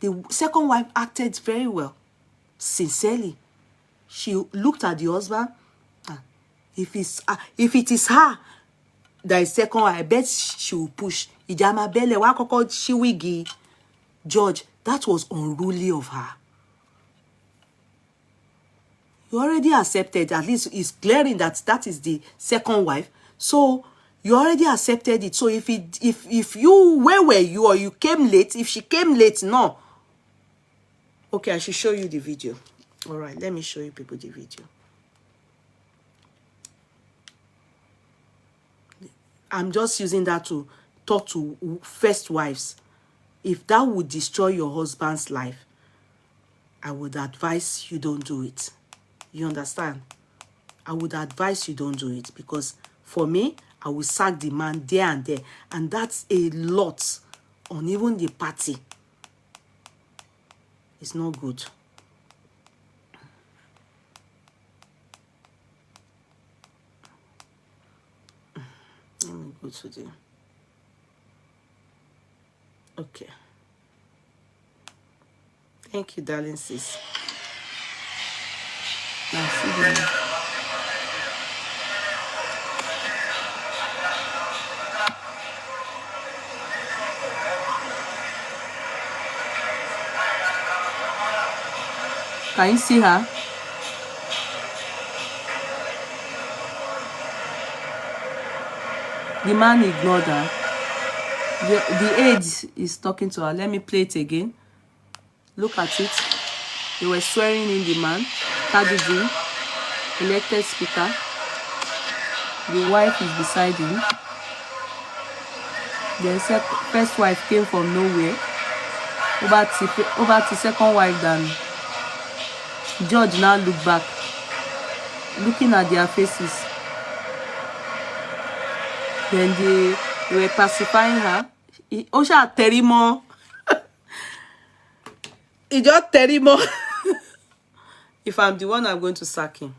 The second wife acted very well. Sincerely. She looked at the husband. If it is her that is second wife, I bet she will push. Ijama bele wakoko shiwigi. George, that was unruly of her. You already accepted, at least it's glaring that is the second wife. So you already accepted it. So if you, where were you, or you came late? If she came late, no. Okay, I should show you the video. All right, let me show you people the video. I'm just using that to talk to first wives. If that would destroy your husband's life, I would advise you don't do it. You understand? I would advise you don't do it, because for me, I will sack the man there and there. And that's a lot on even the party. It's not good. Let me go to the... Okay. Thank you, darling sis. Now see the... Can you see her? The man ignored her. The aide is talking to her. Let me play it again. Look at it. They were swearing in the man. Kadiji, elected speaker. The wife is beside him. The first wife came from nowhere. Over the second wife than George now look back, looking at their faces. Then they were pacifying her. Osha Terimo. He just Terimo. If I'm the one, I'm going to sack him.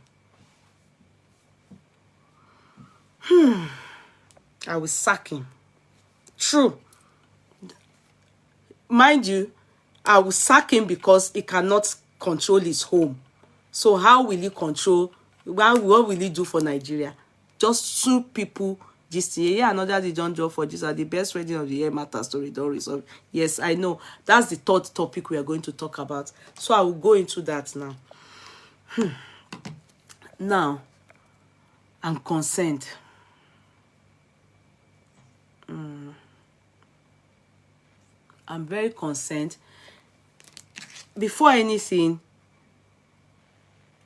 I will sack him. True. Mind you, I will sack him because he cannot control his home. So how will he control? What will he do for Nigeria? Just sue people. This year, yeah, another they don't draw for this are the best wedding of the year matter story don't resolve. Yes, I know. That's the third topic we are going to talk about. So I will go into that now. Now, I'm concerned. I'm very concerned. Before anything,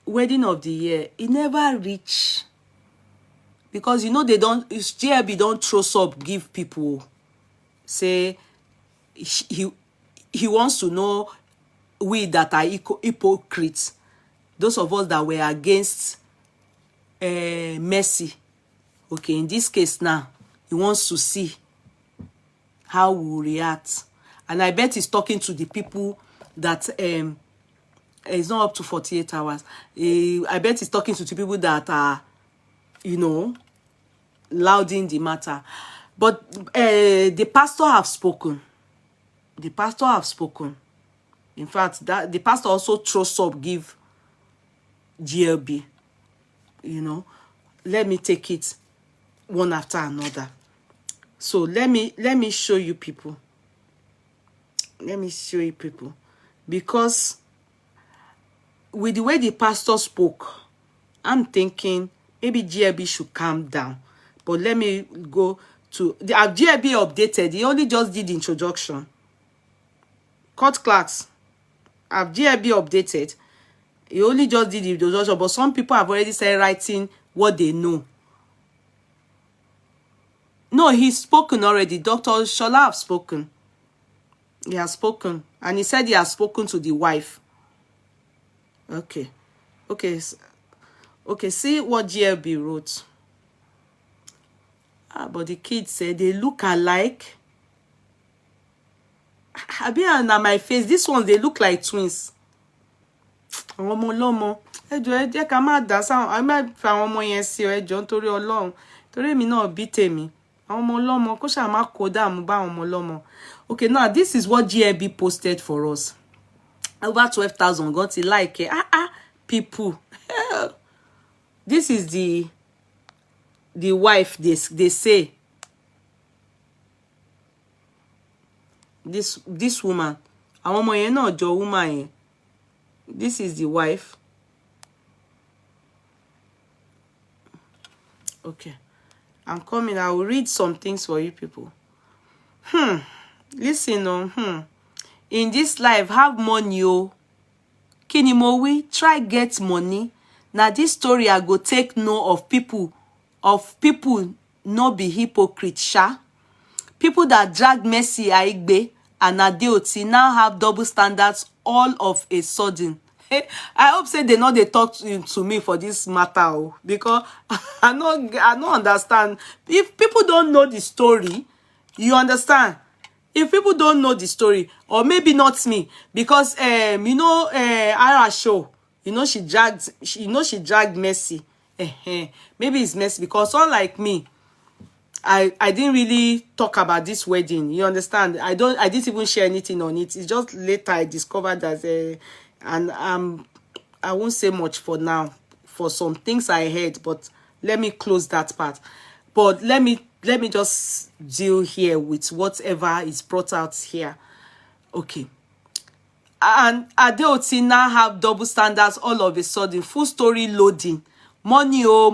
wedding of the year, it never reach. Because you know they don't, JLB don't throw up, give people. Say he wants to know we that are hypocrites. Those of us that were against mercy. Okay, in this case now, he wants to see how we react. And I bet he's talking to the people that it's not up to 48 hours. I bet he's talking to the people that are, you know, louding the matter. But the pastor have spoken. The pastor have spoken. In fact, that the pastor also throws up, give GLB. You know, let me take it one after another. So let me show you people. Let me show you people. Because with the way the pastor spoke, I'm thinking maybe GLB should calm down. But let me go to the GLB updated. He only just did the introduction. court clerks. Have GLB updated? He only just did the introduction, but some people have already started writing what they know. No, he's spoken already. Dr. Shola have spoken. He has spoken. And he said he has spoken to the wife. Okay. Okay. Okay, see what GLB wrote. But the kids said they look alike. I be on my face. This one, they look like twins. Ọmọ lọ́mọ. Ẹ jẹ́ ká má dá sáwọn. A má fa àwọn ọmọ yẹn sí ẹ jọ̀ọ́ nítorí Ọlọ́run. Torí èmi náà bí tèmi. Àwọn ọmọ lọ́mọ kó ṣáà má kó dààmú bá àwọn ọmọ lọ́mọ. Okay, now this is what GLB posted for us. Over 12,000 got it like people. This is the wife they say. This woman. Àwọn ọmọ yẹn náà jọ woman yẹn. This is the wife. Okay. I'm coming. I will read some things for you people. Listen, in this life, have money, oh. Kini mo wi, try get money. Now this story I go take note of people no be hypocrite, sha. People that drag Mercy Aigbe and Adeoti now have double standards all of a sudden. I hope say they know they talk to me for this matter, because I don't understand. If people don't know the story, you understand? If people don't know the story, or maybe not me, because you know, Ira show, you know she dragged Mercy. Maybe it's Mercy, because unlike me, I didn't really talk about this wedding. You understand? I didn't even share anything on it. It's just later I discovered that and I won't say much for now for some things I heard, but let me close that part. But let me just deal here with whatever is brought out here. Okay. And Adeoti now have double standards all of a sudden. Full story loading. Money, oh,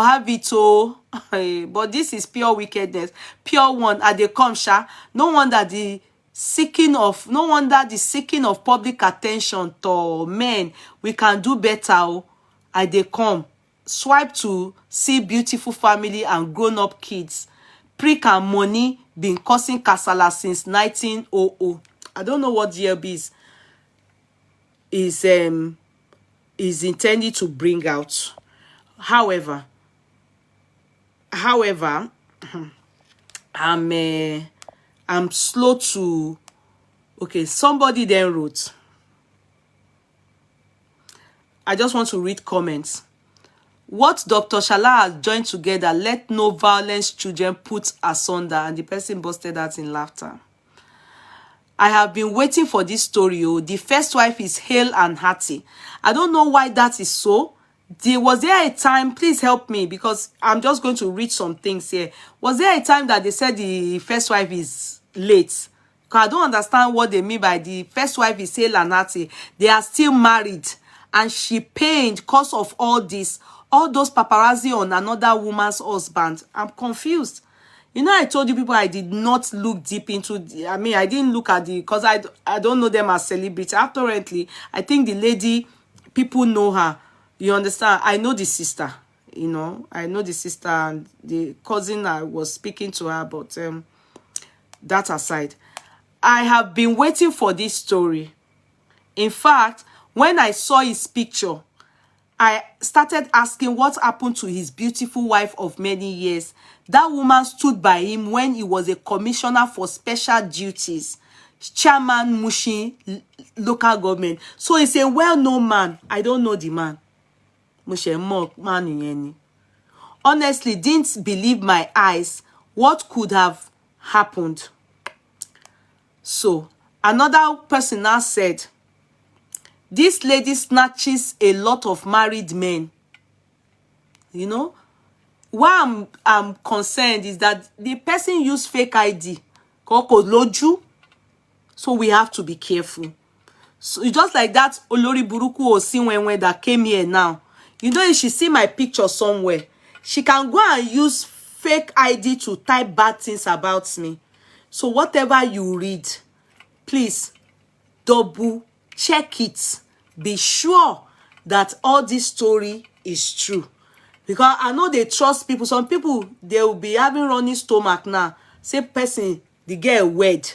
have it, oh. But this is pure wickedness. Pure one. And they come, sha. No wonder the seeking of public attention to men. We can do better, oh. And they come. Swipe to see beautiful family and grown-up kids. Prick and money been causing kasala since 1900. I don't know what GLB is intended to bring out. However, I'm slow to. Okay, somebody then wrote. I just want to read comments. What Dr. Shala has joined together, let no violence children put asunder. And the person busted out in laughter. I have been waiting for this story. Oh, the first wife is hale and hearty. I don't know why that is so. Was there a time, please help me, because I'm just going to read some things here. Was there a time that they said the first wife is late? Because I don't understand what they mean by the first wife is hale and hearty. They are still married. And she pained because of all this. All those paparazzi on another woman's husband. I'm confused. You know, I told you people I did not look deep into I didn't look at because I don't know them as celebrity. Apparently, I think the lady, people know her. You understand? I know the sister. You know, I know the sister and the cousin. I was speaking to her, but that aside, I have been waiting for this story. In fact, when I saw his picture, I started asking what happened to his beautiful wife of many years. That woman stood by him when he was a commissioner for special duties, chairman Mushin local government. So he's a well-known man. I don't know the man. Honestly, didn't believe my eyes. What could have happened? So another person now said, this lady snatches a lot of married men. You know, why I'm concerned is that the person used fake ID. So we have to be careful. So just like that Olori Buruku Osinwenwe that came here now. You know, if she see my picture somewhere, she can go and use fake ID to type bad things about me. So whatever you read, please double check it. Be sure that all this story is true. Because I know they trust people. Some people, they will be having running stomach now. Say person, the girl wed.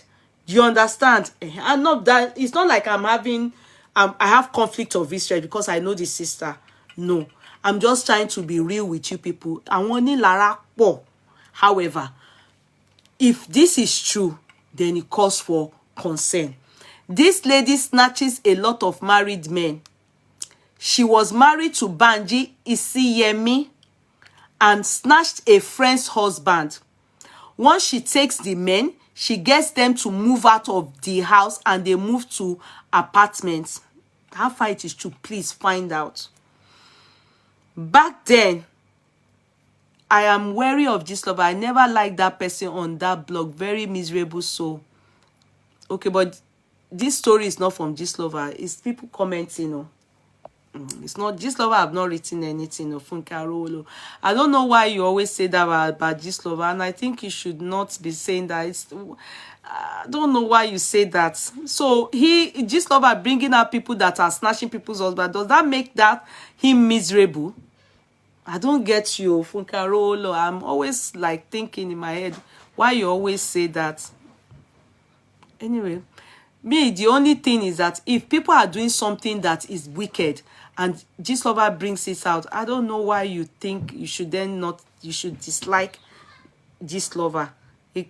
Do you understand? I'm not that. It's not like I'm having, I have conflict of interest because I know the sister. No, I'm just trying to be real with you people. I want ni Lara po. However, if this is true, then it calls for concern. This lady snatches a lot of married men. She was married to Banji Isiyemi and snatched a friend's husband. Once she takes the men, she gets them to move out of the house and they move to apartments. How far it is true, please find out. Back then, I am wary of Drsholaadeoye. I never liked that person on that blog. Very miserable soul. Okay, but this story is not from Drsholaadeoye. It's people commenting, you know. It's not Drsholaadeoye. I've not written anything of Funkarolo. I don't know why you always say that about Drsholaadeoye, and I think you should not be saying that. I don't know why you say that. So Drsholaadeoye bringing out people that are snatching people's husband. Does that make that him miserable? I don't get you, Funkarolo. I'm always like thinking in my head why you always say that. Anyway, me, the only thing is that if people are doing something that is wicked and Drsholaadeoye brings it out, I don't know why you think you should then not, you should dislike Drsholaadeoye.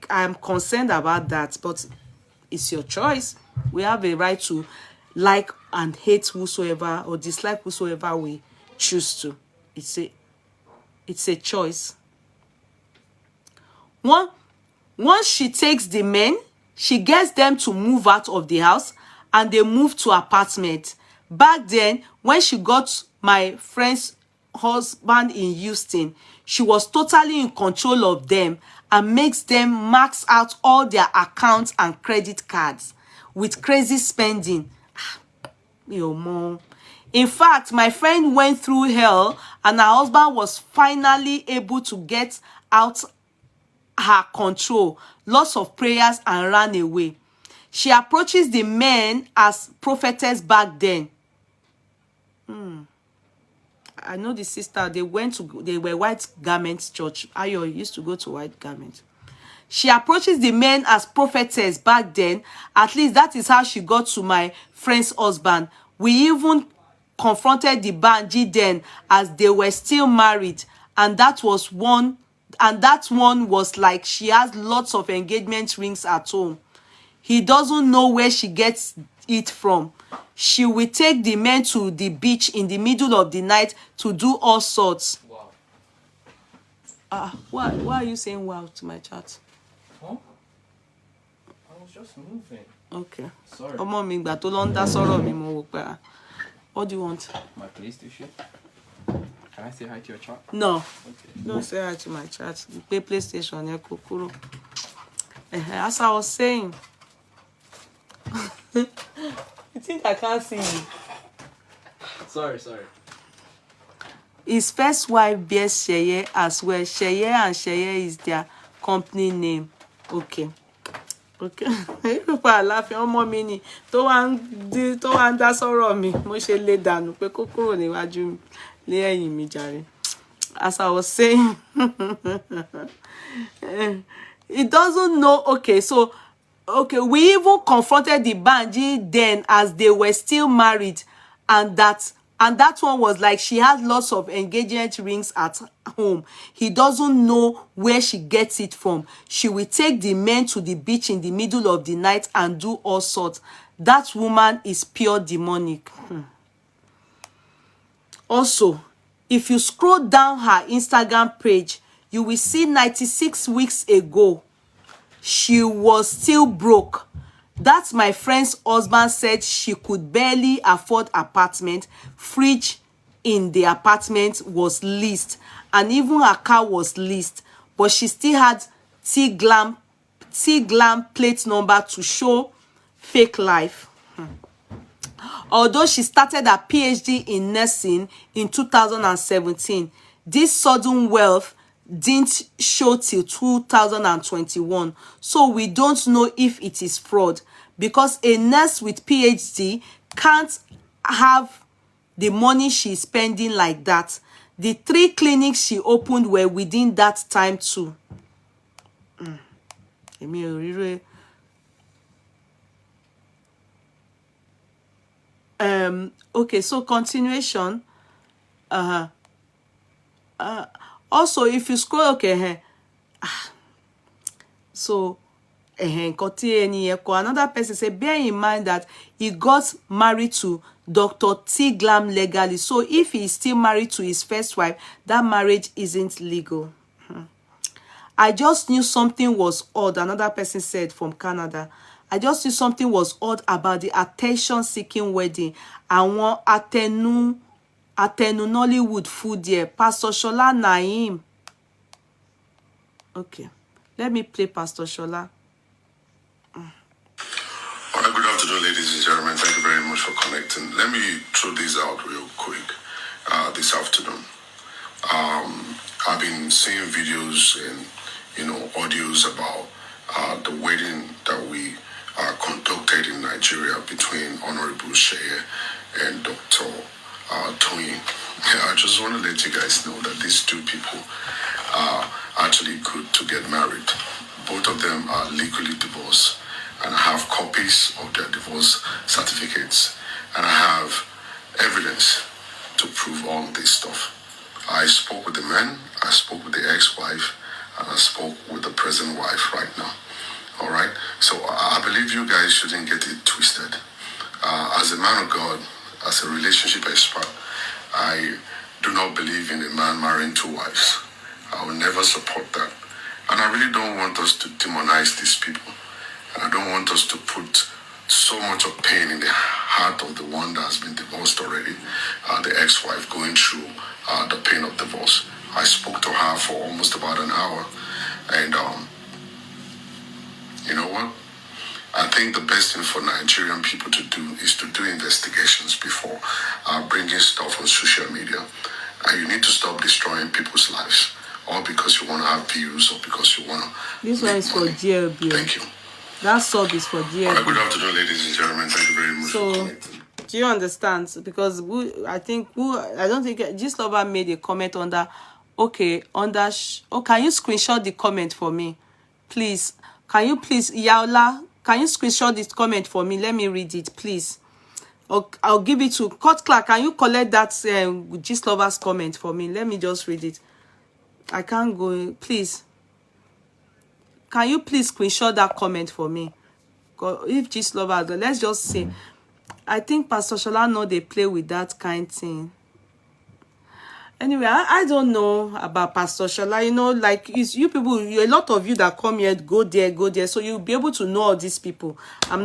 I am concerned about that, but it's your choice. We have a right to like and hate whosoever or dislike whosoever we choose to. It's a choice. Once she takes the men, she gets them to move out of the house and they move to apartment. Back then, when she got my friend's husband in Houston, she was totally in control of them and makes them max out all their accounts and credit cards with crazy spending. Yo, mom. In fact, my friend went through hell and her husband was finally able to get out her control, lots of prayers, and ran away. She approaches the men as prophetess back then. I know the sister, they were white garments church. Ayo used to go to white garments. She approaches the men as prophetess back then. At least that is how she got to my friend's husband. We even confronted the Banji then as they were still married, and that one was like she has lots of engagement rings at home. He doesn't know where she gets it from. She will take the men to the beach in the middle of the night to do all sorts. Wow. Why are you saying wow to my chat? Huh? I was just moving. Okay. Sorry. What do you want? My PlayStation. Can I say hi to your chat? No. Okay. Don't say hi to my chat. You play PlayStation, yeah, Kokoro. As I was saying. You think I can't see you? Sorry. His first wife bears Sheye as well. Sheye and Sheye is their company name. Okay. People are laughing. Ọmọ mi ni tó wá ń dá sọ̀rọ̀ mi. Mo ṣe lè dànù pé kó kúrò níwájú mi lẹ́yìn mi jàre. As I was saying, he doesn't know. Okay, we even confronted the Banji then as they were still married, and that one was like she has lots of engagement rings at home. He doesn't know where she gets it from. She will take the men to the beach in the middle of the night and do all sorts. That woman is pure demonic. Also, if you scroll down her Instagram page, you will see 96 weeks ago, she was still broke. That's my friend's husband said she could barely afford apartment. Fridge in the apartment was leased, and even her car was leased. But she still had T-Glam plate number to show fake life. Although she started her PhD in nursing in 2017, this sudden wealth didn't show till 2021, so we don't know if it is fraud. because a nurse with PhD can't have the money she's spending like that. The 3 clinics she opened were within that time too. Okay, so continuation. Also, if you scroll, okay, so another person say, bear in mind that he got married to Dr. T. Glam legally. So if he is still married to his first wife, that marriage isn't legal. I just knew something was odd. Another person said from Canada. I just knew something was odd about the attention-seeking wedding. I want Atenu Nollywood food there. Pastor Shola Naim. Okay. Let me play Pastor Shola. All right, good afternoon, ladies and gentlemen. Thank you very much for connecting. Let me throw this out real quick this afternoon. I've been seeing videos and audios about the wedding that we conducted in Nigeria between Honorable Sheye and Dr. Tony. I just want to let you guys know that these 2 people are actually good to get married. Both of them are legally divorced, and I have copies of their divorce certificates, and I have evidence to prove all this stuff. I spoke with the man, I spoke with the ex-wife, and I spoke with the present wife right now. All right? So I believe you guys shouldn't get it twisted. As a man of God, as a relationship expert, I do not believe in a man marrying 2 wives. I will never support that. And I really don't want us to demonize these people. And I don't want us to put so much of pain in the heart of the one that has been divorced already, the ex-wife going through the pain of divorce. I spoke to her for almost about an hour, and you know what? I think the best thing for Nigerian people to do is to do investigations before bringing stuff on social media. And you need to stop destroying people's lives, all because you want to have views or because you want to. This one is for GLB. Thank you. That sub is for GLB. All right, good afternoon, ladies and gentlemen. Thank you very much for connecting. Do you understand? Because I don't think Gistlover made a comment on that. Okay, on that. Can you screenshot the comment for me, please? Can you please, Yaola? Can you screenshot this comment for me? Let me read it, please. I'll give it to Court Clerk. Can you collect that Gistlover's comment for me? Let me just read it. I can't go. Please. Can you please screenshot that comment for me? If Gistlover, let's just see. I think Pastor Shola know they play with that kind of thing. Anyway, I don't know about Pastor Shola. Like you people, a lot of you that come here, go there. So you'll be able to know all these people. I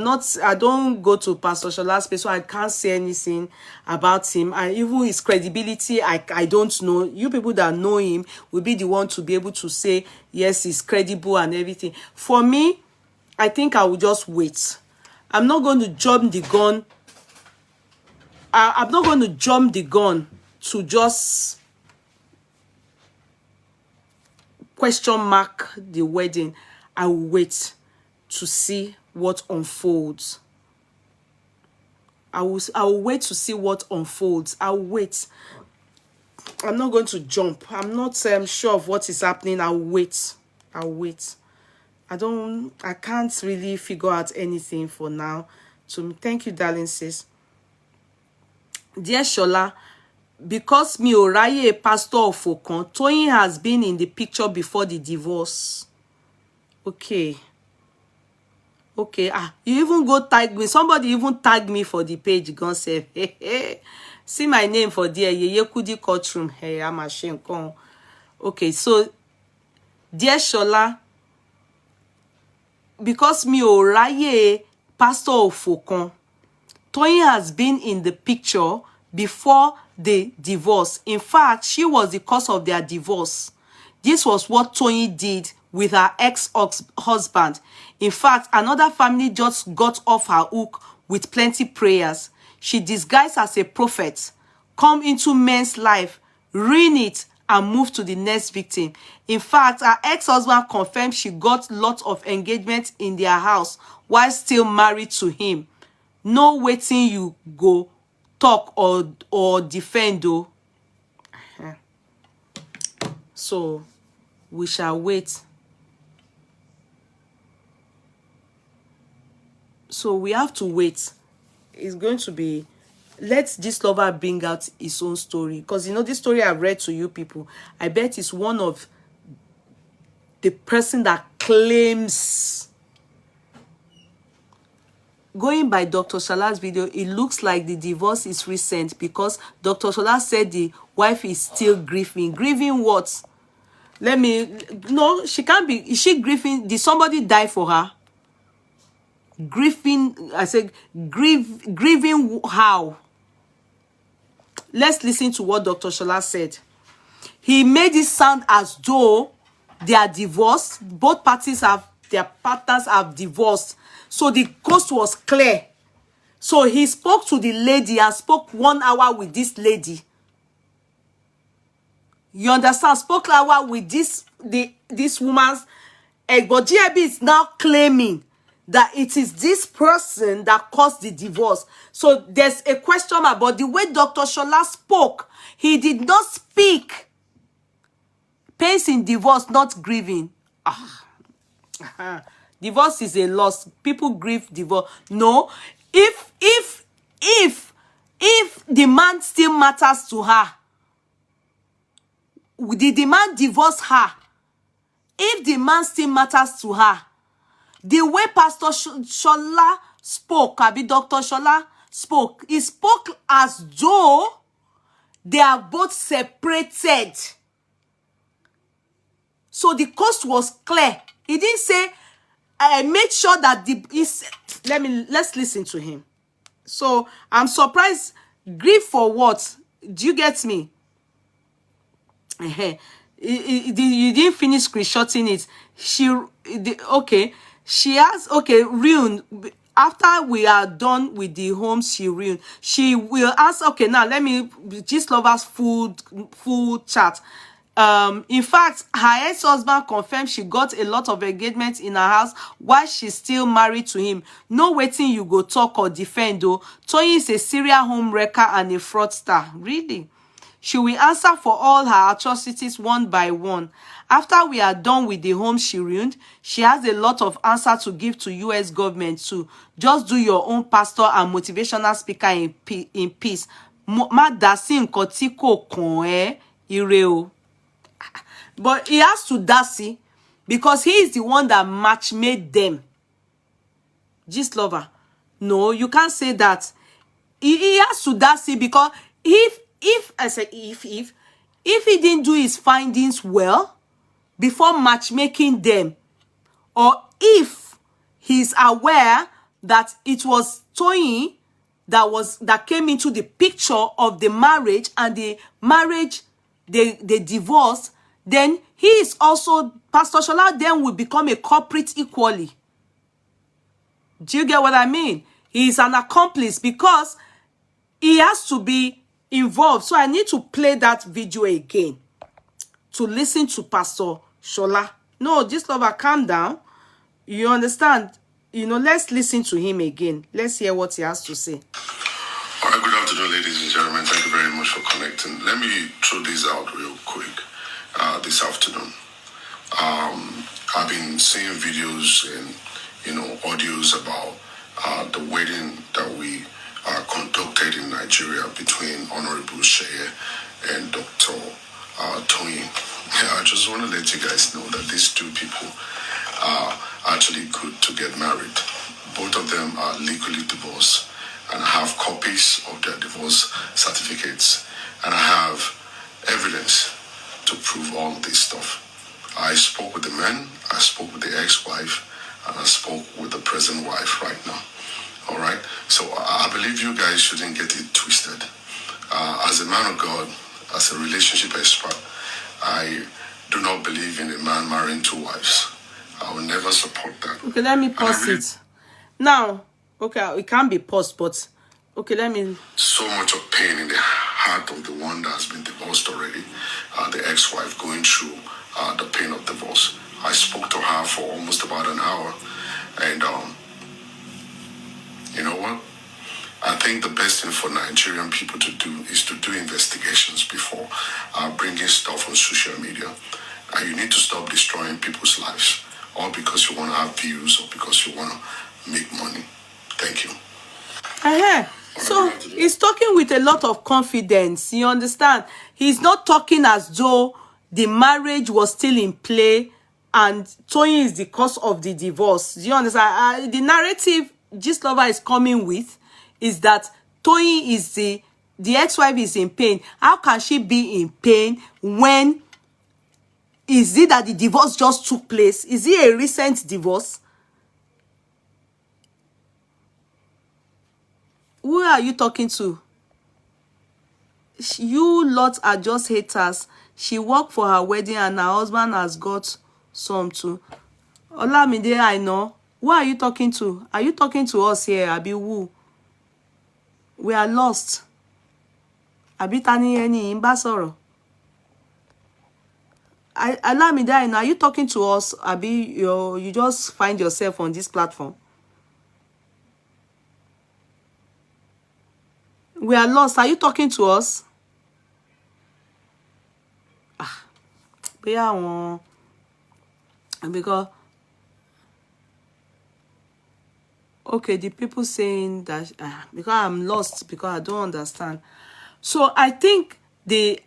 don't go to Pastor Shola's space, so I can't say anything about him. And even his credibility, I don't know. You people that know him will be the one to be able to say, yes, he's credible and everything. For me, I think I will just wait. I'm not going to jump the gun. I'm not going to jump the gun to just question mark the wedding. I will wait to see what unfolds. I will wait to see what unfolds. I'll wait. I'm not going to jump. I'm not sure of what is happening. I'll wait. I can't really figure out anything for now. So thank you, darling sis. Dear Shola, because mi ò ráyè pastor Ofokan, Toyin has been in the picture before the divorce. Okay. You even go tag me. Somebody even tagged me for the page. Gone say, hey. See my name for there. Yeye Kudi courtroom. Hey, I'm ashamed. Okay, so dear Shola, because mi ò ráyè pastor Ofokan, Toyin has been in the picture before the divorce. In fact, she was the cause of their divorce. This was what Toyin did with her ex-husband. In fact, another family just got off her hook with plenty prayers. She disguised as a prophet, come into men's life, ruin it, and move to the next victim. In fact, her ex-husband confirmed she got lots of engagement in their house while still married to him. No waiting you go talk or defend though. So we shall wait. So we have to wait. It's going to be, let this lover bring out his own story, because you know this story I've read to you people, I bet it's one of the person that claims. Going by Dr. Sholaa's video, it looks like the divorce is recent, because Dr. Sholaa said the wife is still grieving. Grieving what? No, she can't be. Is she grieving? Did somebody die for her? Grieving, I said grieving how? Let's listen to what Dr. Sholaa said. He made it sound as though they are divorced. Both parties their partners have divorced. So the coast was clear. So he spoke to the lady and spoke 1 hour with this lady. You understand? Spoke 1 hour with this woman's egg. But GIB is now claiming that it is this person that caused the divorce. So there's a question about the way Dr. Sholaa spoke. He did not speak pains in divorce, not grieving. Divorce is a loss. People grieve divorce. No. If the man still matters to her, did the man divorce her? If the man still matters to her, the way Pastor Sholaa spoke, Dr. Sholaa spoke, he spoke as though they are both separated. So the coast was clear. He didn't say, I made sure that let's listen to him. So I'm surprised. Grief for what? Do you get me? You didn't finish screenshotting it. She has, ruined. After we are done with the home, she ruined. She will ask, now let me, just lovers full chat. In fact, her ex-husband confirmed she got a lot of engagement in her house while she's still married to him. No waiting you go talk or defend though. Toyin is a serial home wrecker and a fraudster. Really? She will answer for all her atrocities one by one. After we are done with the home she ruined, she has a lot of answer to give to US government too. Just do your own pastor and motivational speaker in peace. Ma dasi nkan tí kò kàn ẹ́, ire o. But he has to dasi because he is the one that match made them. Gist lover. No, you can't say that. He has to dasi because if he didn't do his findings well before matchmaking them, or if he's aware that it was Toyin that came into the picture of the marriage, and the marriage they divorced, then he is also, Pastor Sholaa then will become a culprit equally. Do you get what I mean? He is an accomplice because he has to be involved. So I need to play that video again to listen to Pastor Sholaa. No, this lover, calm down. You understand? Let's listen to him again. Let's hear what he has to say. All right, good afternoon, ladies and gentlemen. Thank you very much for connecting. Let me throw this out real quick this afternoon. I've been seeing videos and audios about the wedding that we conducted in Nigeria between Honorable Sheye and Dr. Toyin. I just want to let you guys know that these two people are actually good to get married. Both of them are legally divorced, and I have copies of their divorce certificates, and I have evidence to prove all this stuff. I spoke with the man, I spoke with the ex-wife, and I spoke with the present wife right now. All right? So I believe you guys shouldn't get it twisted. As a man of God, as a relationship expert, I do not believe in a man marrying two wives. I will never support that. Okay, let me pause it. Now, okay, it can't be paused, but okay, let me. So much of pain in the part of the one that has been divorced already, the ex-wife going through the pain of divorce. I spoke to her for almost about an hour, and you know what? I think the best thing for Nigerian people to do is to do investigations before bringing stuff on social media. And you need to stop destroying people's lives, all because you want to have views or because you want to make money. Thank you. So he's talking with a lot of confidence. You understand? He's not talking as though the marriage was still in play and Toyin is the cause of the divorce. Do you understand? The narrative Gistlover is coming with is that Toyin is the ex-wife is in pain. How can she be in pain when is it that the divorce just took place? Is it a recent divorce? Who are you talking to? You lot are just haters. She worked for her wedding and her husband has got some too. Olamide, I know. Who are you talking to? Are you talking to us here? Abi who? We are lost. Abi tani eni ń bá sọ̀rọ̀. Olamide, I know. Are you talking to us? Abi you just find yourself on this platform? We are lost. Are you talking to us? Because okay, the people saying that because I'm lost because I don't understand. So I think the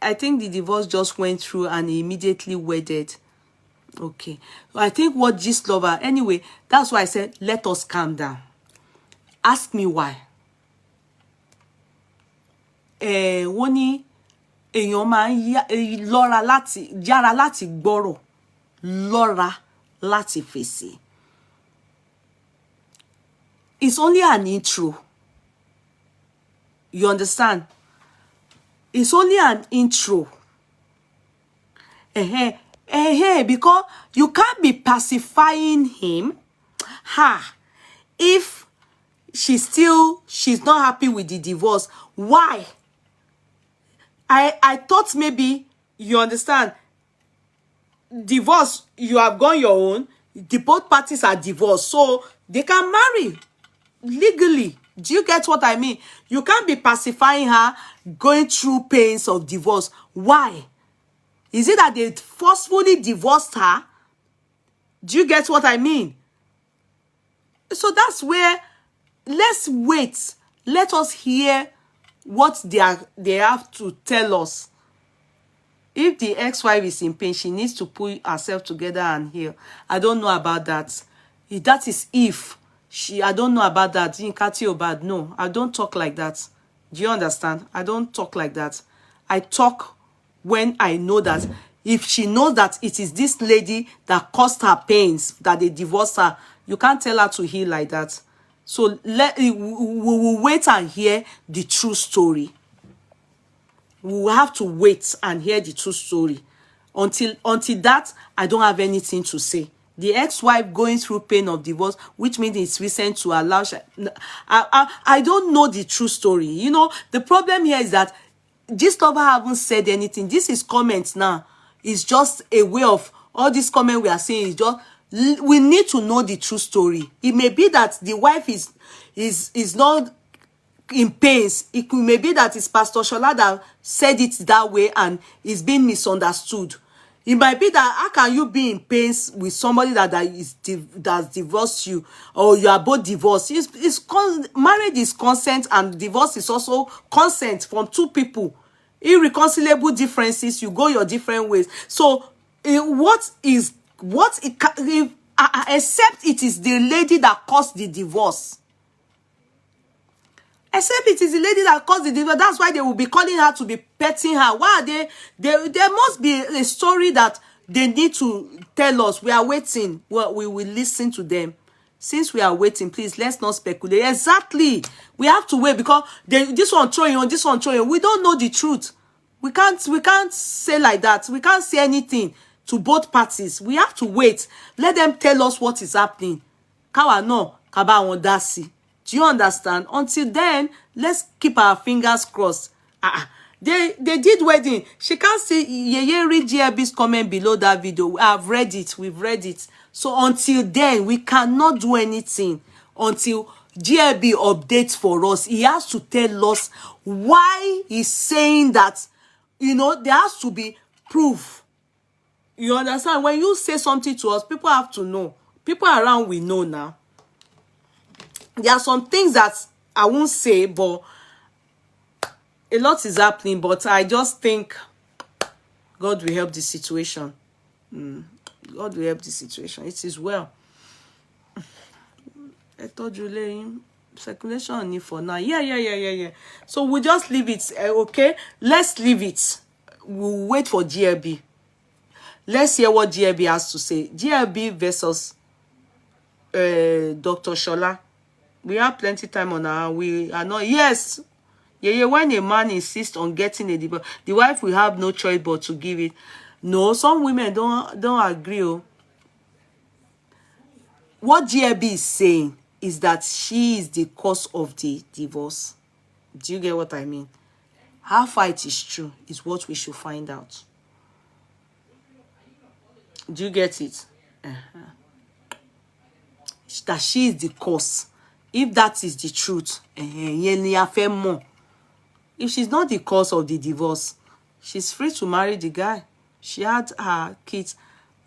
divorce just went through and he immediately wedded. Okay. So I think what Gistlover, anyway, that's why I said let us calm down. Ask me why. Wọ́n ní èèyàn máa ń yára láti gbọ́rọ̀, lọ́ra láti fèsì. It's only an intro. You understand? It's only an intro. Because you can't be pacifying him. If she's not happy with the divorce. Why? I thought maybe, you understand, divorce, you have gone your own, both parties are divorced, so they can marry legally. Do you get what I mean? You can't be pacifying her, going through pains of divorce. Why? Is it that they forcefully divorced her? Do you get what I mean? So that's where, let's wait. Let us hear what they have to tell us. If the ex-wife is in pain, she needs to pull herself together and heal. I don't know about that. That is if I don't know about that. No, I don't talk like that. Do you understand? I don't talk like that. I talk when I know that if she knows that it is this lady that caused her pains, that they divorced her, you can't tell her to heal like that. So we will wait and hear the true story. We will have to wait and hear the true story. Until that, I don't have anything to say. The ex-wife going through pain of divorce, which means it's recent to allow... I don't know the true story. You know, the problem here is that Gistlover haven't said anything. This is comments now. It's just a way of... All these comments we are saying is just... We need to know the true story. It may be that the wife is not in pains. It may be that it's Pastor Shola that said it that way and is being misunderstood. It might be that how can you be in pains with somebody that's divorced you, or you are both divorced? Marriage is consent and divorce is also consent from two people. Irreconcilable differences, you go your different ways. So except it is the lady that caused the divorce. Except it is the lady that caused the divorce. That's why they will be calling her to be petting her. Why are they? There must be a story that they need to tell us. We are waiting. Well, we will listen to them. Since we are waiting, please, let's not speculate. Exactly. We have to wait because this one throwing on, this one throwing on. We don't know the truth. We can't say like that. We can't say anything to both parties. We have to wait. Let them tell us what is happening. Kawa no, kaba won dasi. Do you understand? Until then, let's keep our fingers crossed. They did wedding. She can't see. Yeye read GLB's comment below that video. I've read it. We've read it. So until then, we cannot do anything until GLB updates for us. He has to tell us why he's saying that. You know, there has to be proof. You understand? When you say something to us, people have to know. People around we know now. There are some things that I won't say, but a lot is happening. But I just think God will help the situation. God will help the situation. It is well. I told you, Lane, circulation on it for now. Yeah. So we'll just leave it. Okay? Let's leave it. We'll wait for GLB. Let's hear what GLB has to say. GLB versus Dr. Shola. We have plenty time on our. We are not. Yes. Yeah. When a man insists on getting a divorce, the wife will have no choice but to give it. No, some women don't agree. Oh. What GLB is saying is that she is the cause of the divorce. Do you get what I mean? How far it is true is what we should find out. Do you get it? That she is the cause. If that is the truth, if she's not the cause of the divorce, she's free to marry the guy. She had her kids.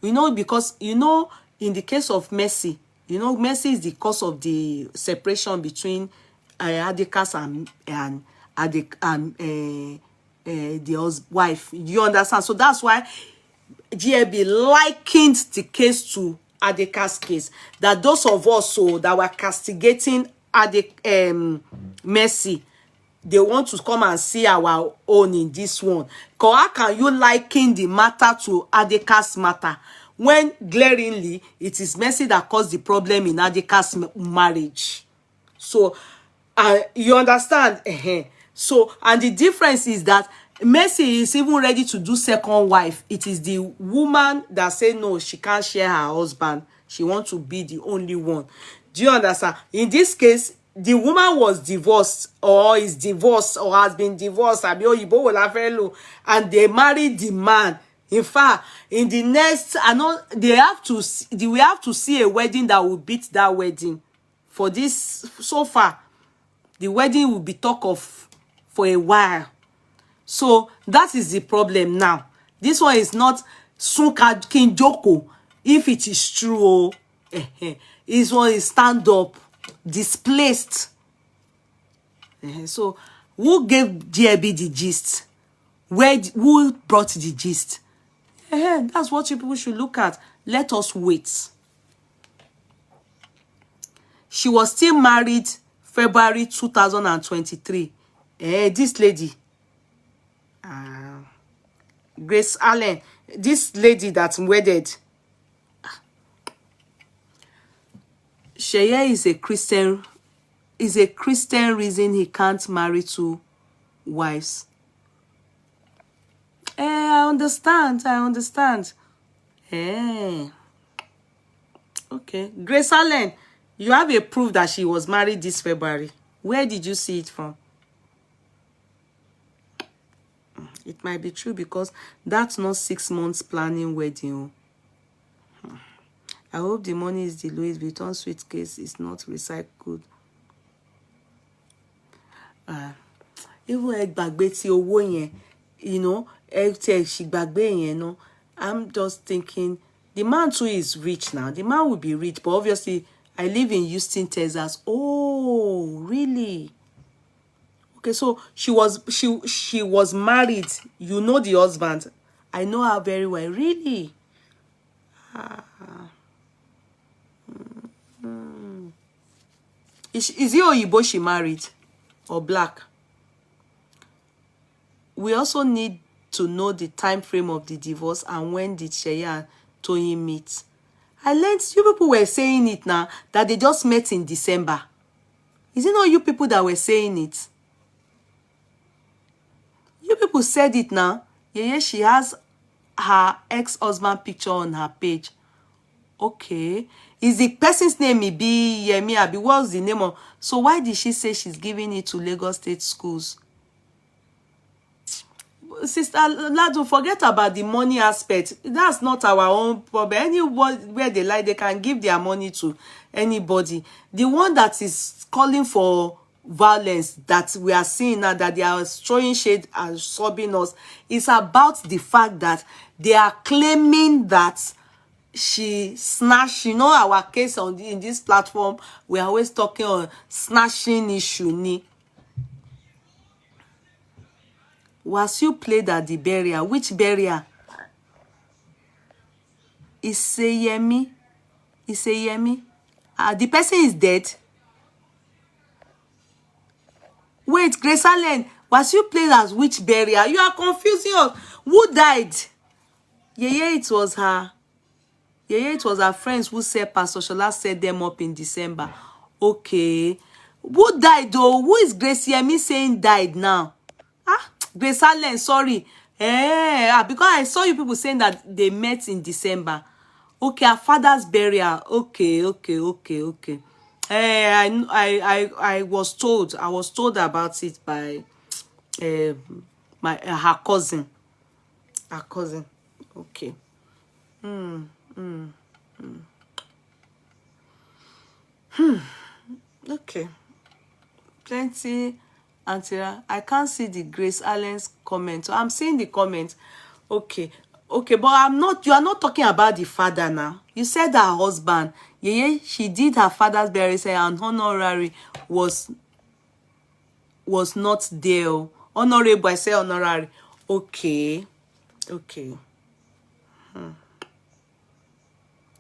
You know, because, you know, in the case of Mercy, you know, Mercy is the cause of the separation between Adekas and the wife. You understand? So that's why GLB likened the case to Adeka's case. That those of us that were castigating Mercy, they want to come and see our own in this one. Because how can you liken the matter to Adeka's matter when glaringly it is Mercy that caused the problem in Adeka's marriage? So, you understand? So, and the difference is that Mercy is even ready to do second wife. It is the woman that say no, she can't share her husband. She wants to be the only one. Do you understand? In this case, the woman was divorced or is divorced or has been divorced, and they married the man. In fact, in the next, I know we have to see a wedding that will beat that wedding. For this, so far, the wedding will be talk of for a while. So that is the problem now. This one is not Sunka Kinjoko. If it is true, this one is stand up, displaced. So who gave GLB the gist? Who brought the gist? That's what you people should look at. Let us wait. She was still married February 2023. This lady, Grace Allen, this lady that's wedded, Sheye is a Christian. Is a Christian reason he can't marry two wives. I understand. Okay. Grace Allen, you have a proof that she was married this February. Where did you see it from? It might be true because that's not 6 months planning wedding. I hope the money is the Louis Vuitton suitcase is not recycled. Even Egbagbe ti owo yen, you know, she gbagbe yen, no. I'm just thinking the man too is rich now. The man will be rich, but obviously I live in Houston, Texas. Oh, really? Okay, so she was married. You know the husband. I know her very well. Really? Is he Oyibo she married or black? We also need to know the time frame of the divorce and when did Sheye and Toyin meet. I learned you people were saying it now that they just met in December. Is it not you people that were saying it? You people said it now. Yeah, she has her ex-husband picture on her page. Okay. Is the person's name be Yemi Abi? What's the name of? So why did she say she's giving it to Lagos State schools? Sister Ladu, forget about the money aspect. That's not our own problem. Anyone where they like, they can give their money to anybody. The one that is calling for violence that we are seeing now, that they are throwing shade and sobbing us, is about the fact that they are claiming that she snatched, you know, our case on in this platform, we are always talking on snatching issue ni. Was you played at the burial? Which burial? Iseyemi. Iseyemi. The person is dead. Wait, Grace Allen, was you played as which burial? You are confusing us. Who died? Yeah, it was her. Yeah, it was her friends who said Pastor Shola set them up in December. Okay. Who died though? Who is Grace Yemi saying died now? Grace Allen, sorry. Because I saw you people saying that they met in December. Okay, her father's burial. Okay. I was told about it by her cousin. Her cousin. Okay. Okay. Plenty. Antira, I can't see the Grace Allen's comment. I'm seeing the comment. Okay, but you are not talking about the father now. You said her husband. Yeah, she did her father's burial and honorary was not there. Honorable, I say honorary. Okay.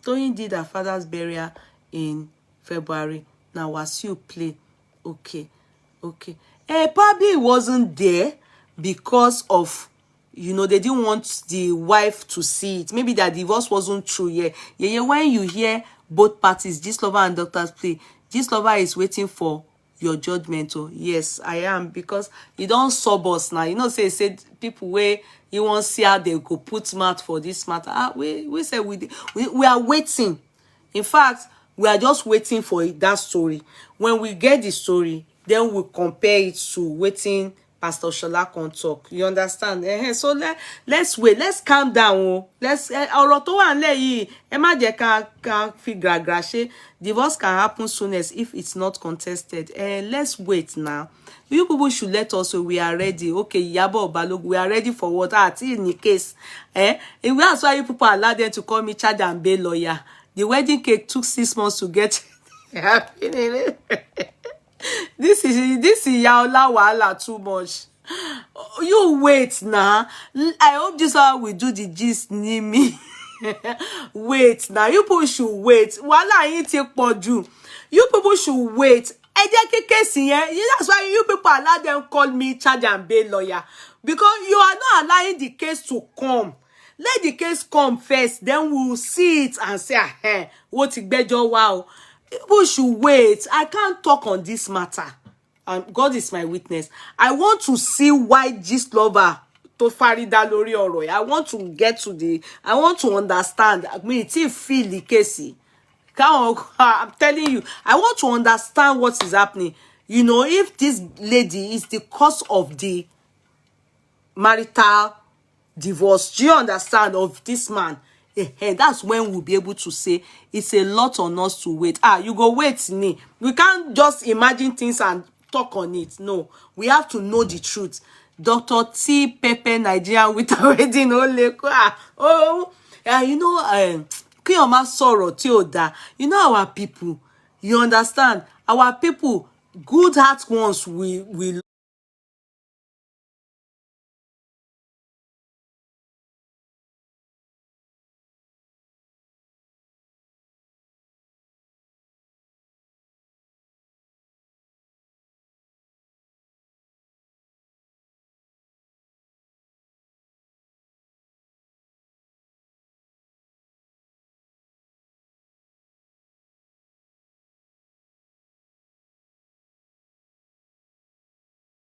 Tony did her father's burial in February. Now was you play? Okay. Probably it wasn't there because of, you know, they didn't want the wife to see it. Maybe that divorce wasn't true. Yeah. When you hear both parties, Gistlover and Doctor's Play, Gistlover is waiting for your judgment. Oh, yes, I am, because you don't sub us now. You know, say people where you want to see how they go put mouth for this matter. We say we are waiting. In fact, we are just waiting for that story. When we get the story, then we'll compare it to waiting Pastor Shola can talk. You understand? So let's wait. Let's calm down. Let's ọ̀rọ̀ tó wà nílẹ̀ yìí, ẹ má jẹ́ ká fi gragra ṣe. Divorce can happen soonest if it's not contested. Let's wait now. You people should let us know we are ready. Okay, Iyabo Balogun, we are ready for what? In the case. That's why you people allow them to call me charge and bail lawyer. The wedding cake took 6 months to get. This is Yaola Wahala too much. You wait now. I hope this one will do the gist near me. Wait now. You people should wait. Wahala ain't take poju. You people should wait. That's why you people allow them call me charge and bail lawyer. Because you are not allowing the case to come. Let the case come first. Then we'll see it and say, hey, what it bejo wow. People should wait. I can't talk on this matter. God is my witness. I want to see why Gistlover to Farida lórí ọ̀rọ̀. I want to understand. I mean, it's feel the case. I'm telling you, I want to understand what is happening. You know, if this lady is the cause of the marital divorce, do you understand, of this man? That's when we'll be able to say it's a lot on us to wait. You go wait me. We can't just imagine things and talk on it. No, we have to know the truth. Dr. T Pepe Nigeria with a wedding you know, Kiyoma sorrow Tioda. You know our people. You understand? Our people, good heart ones we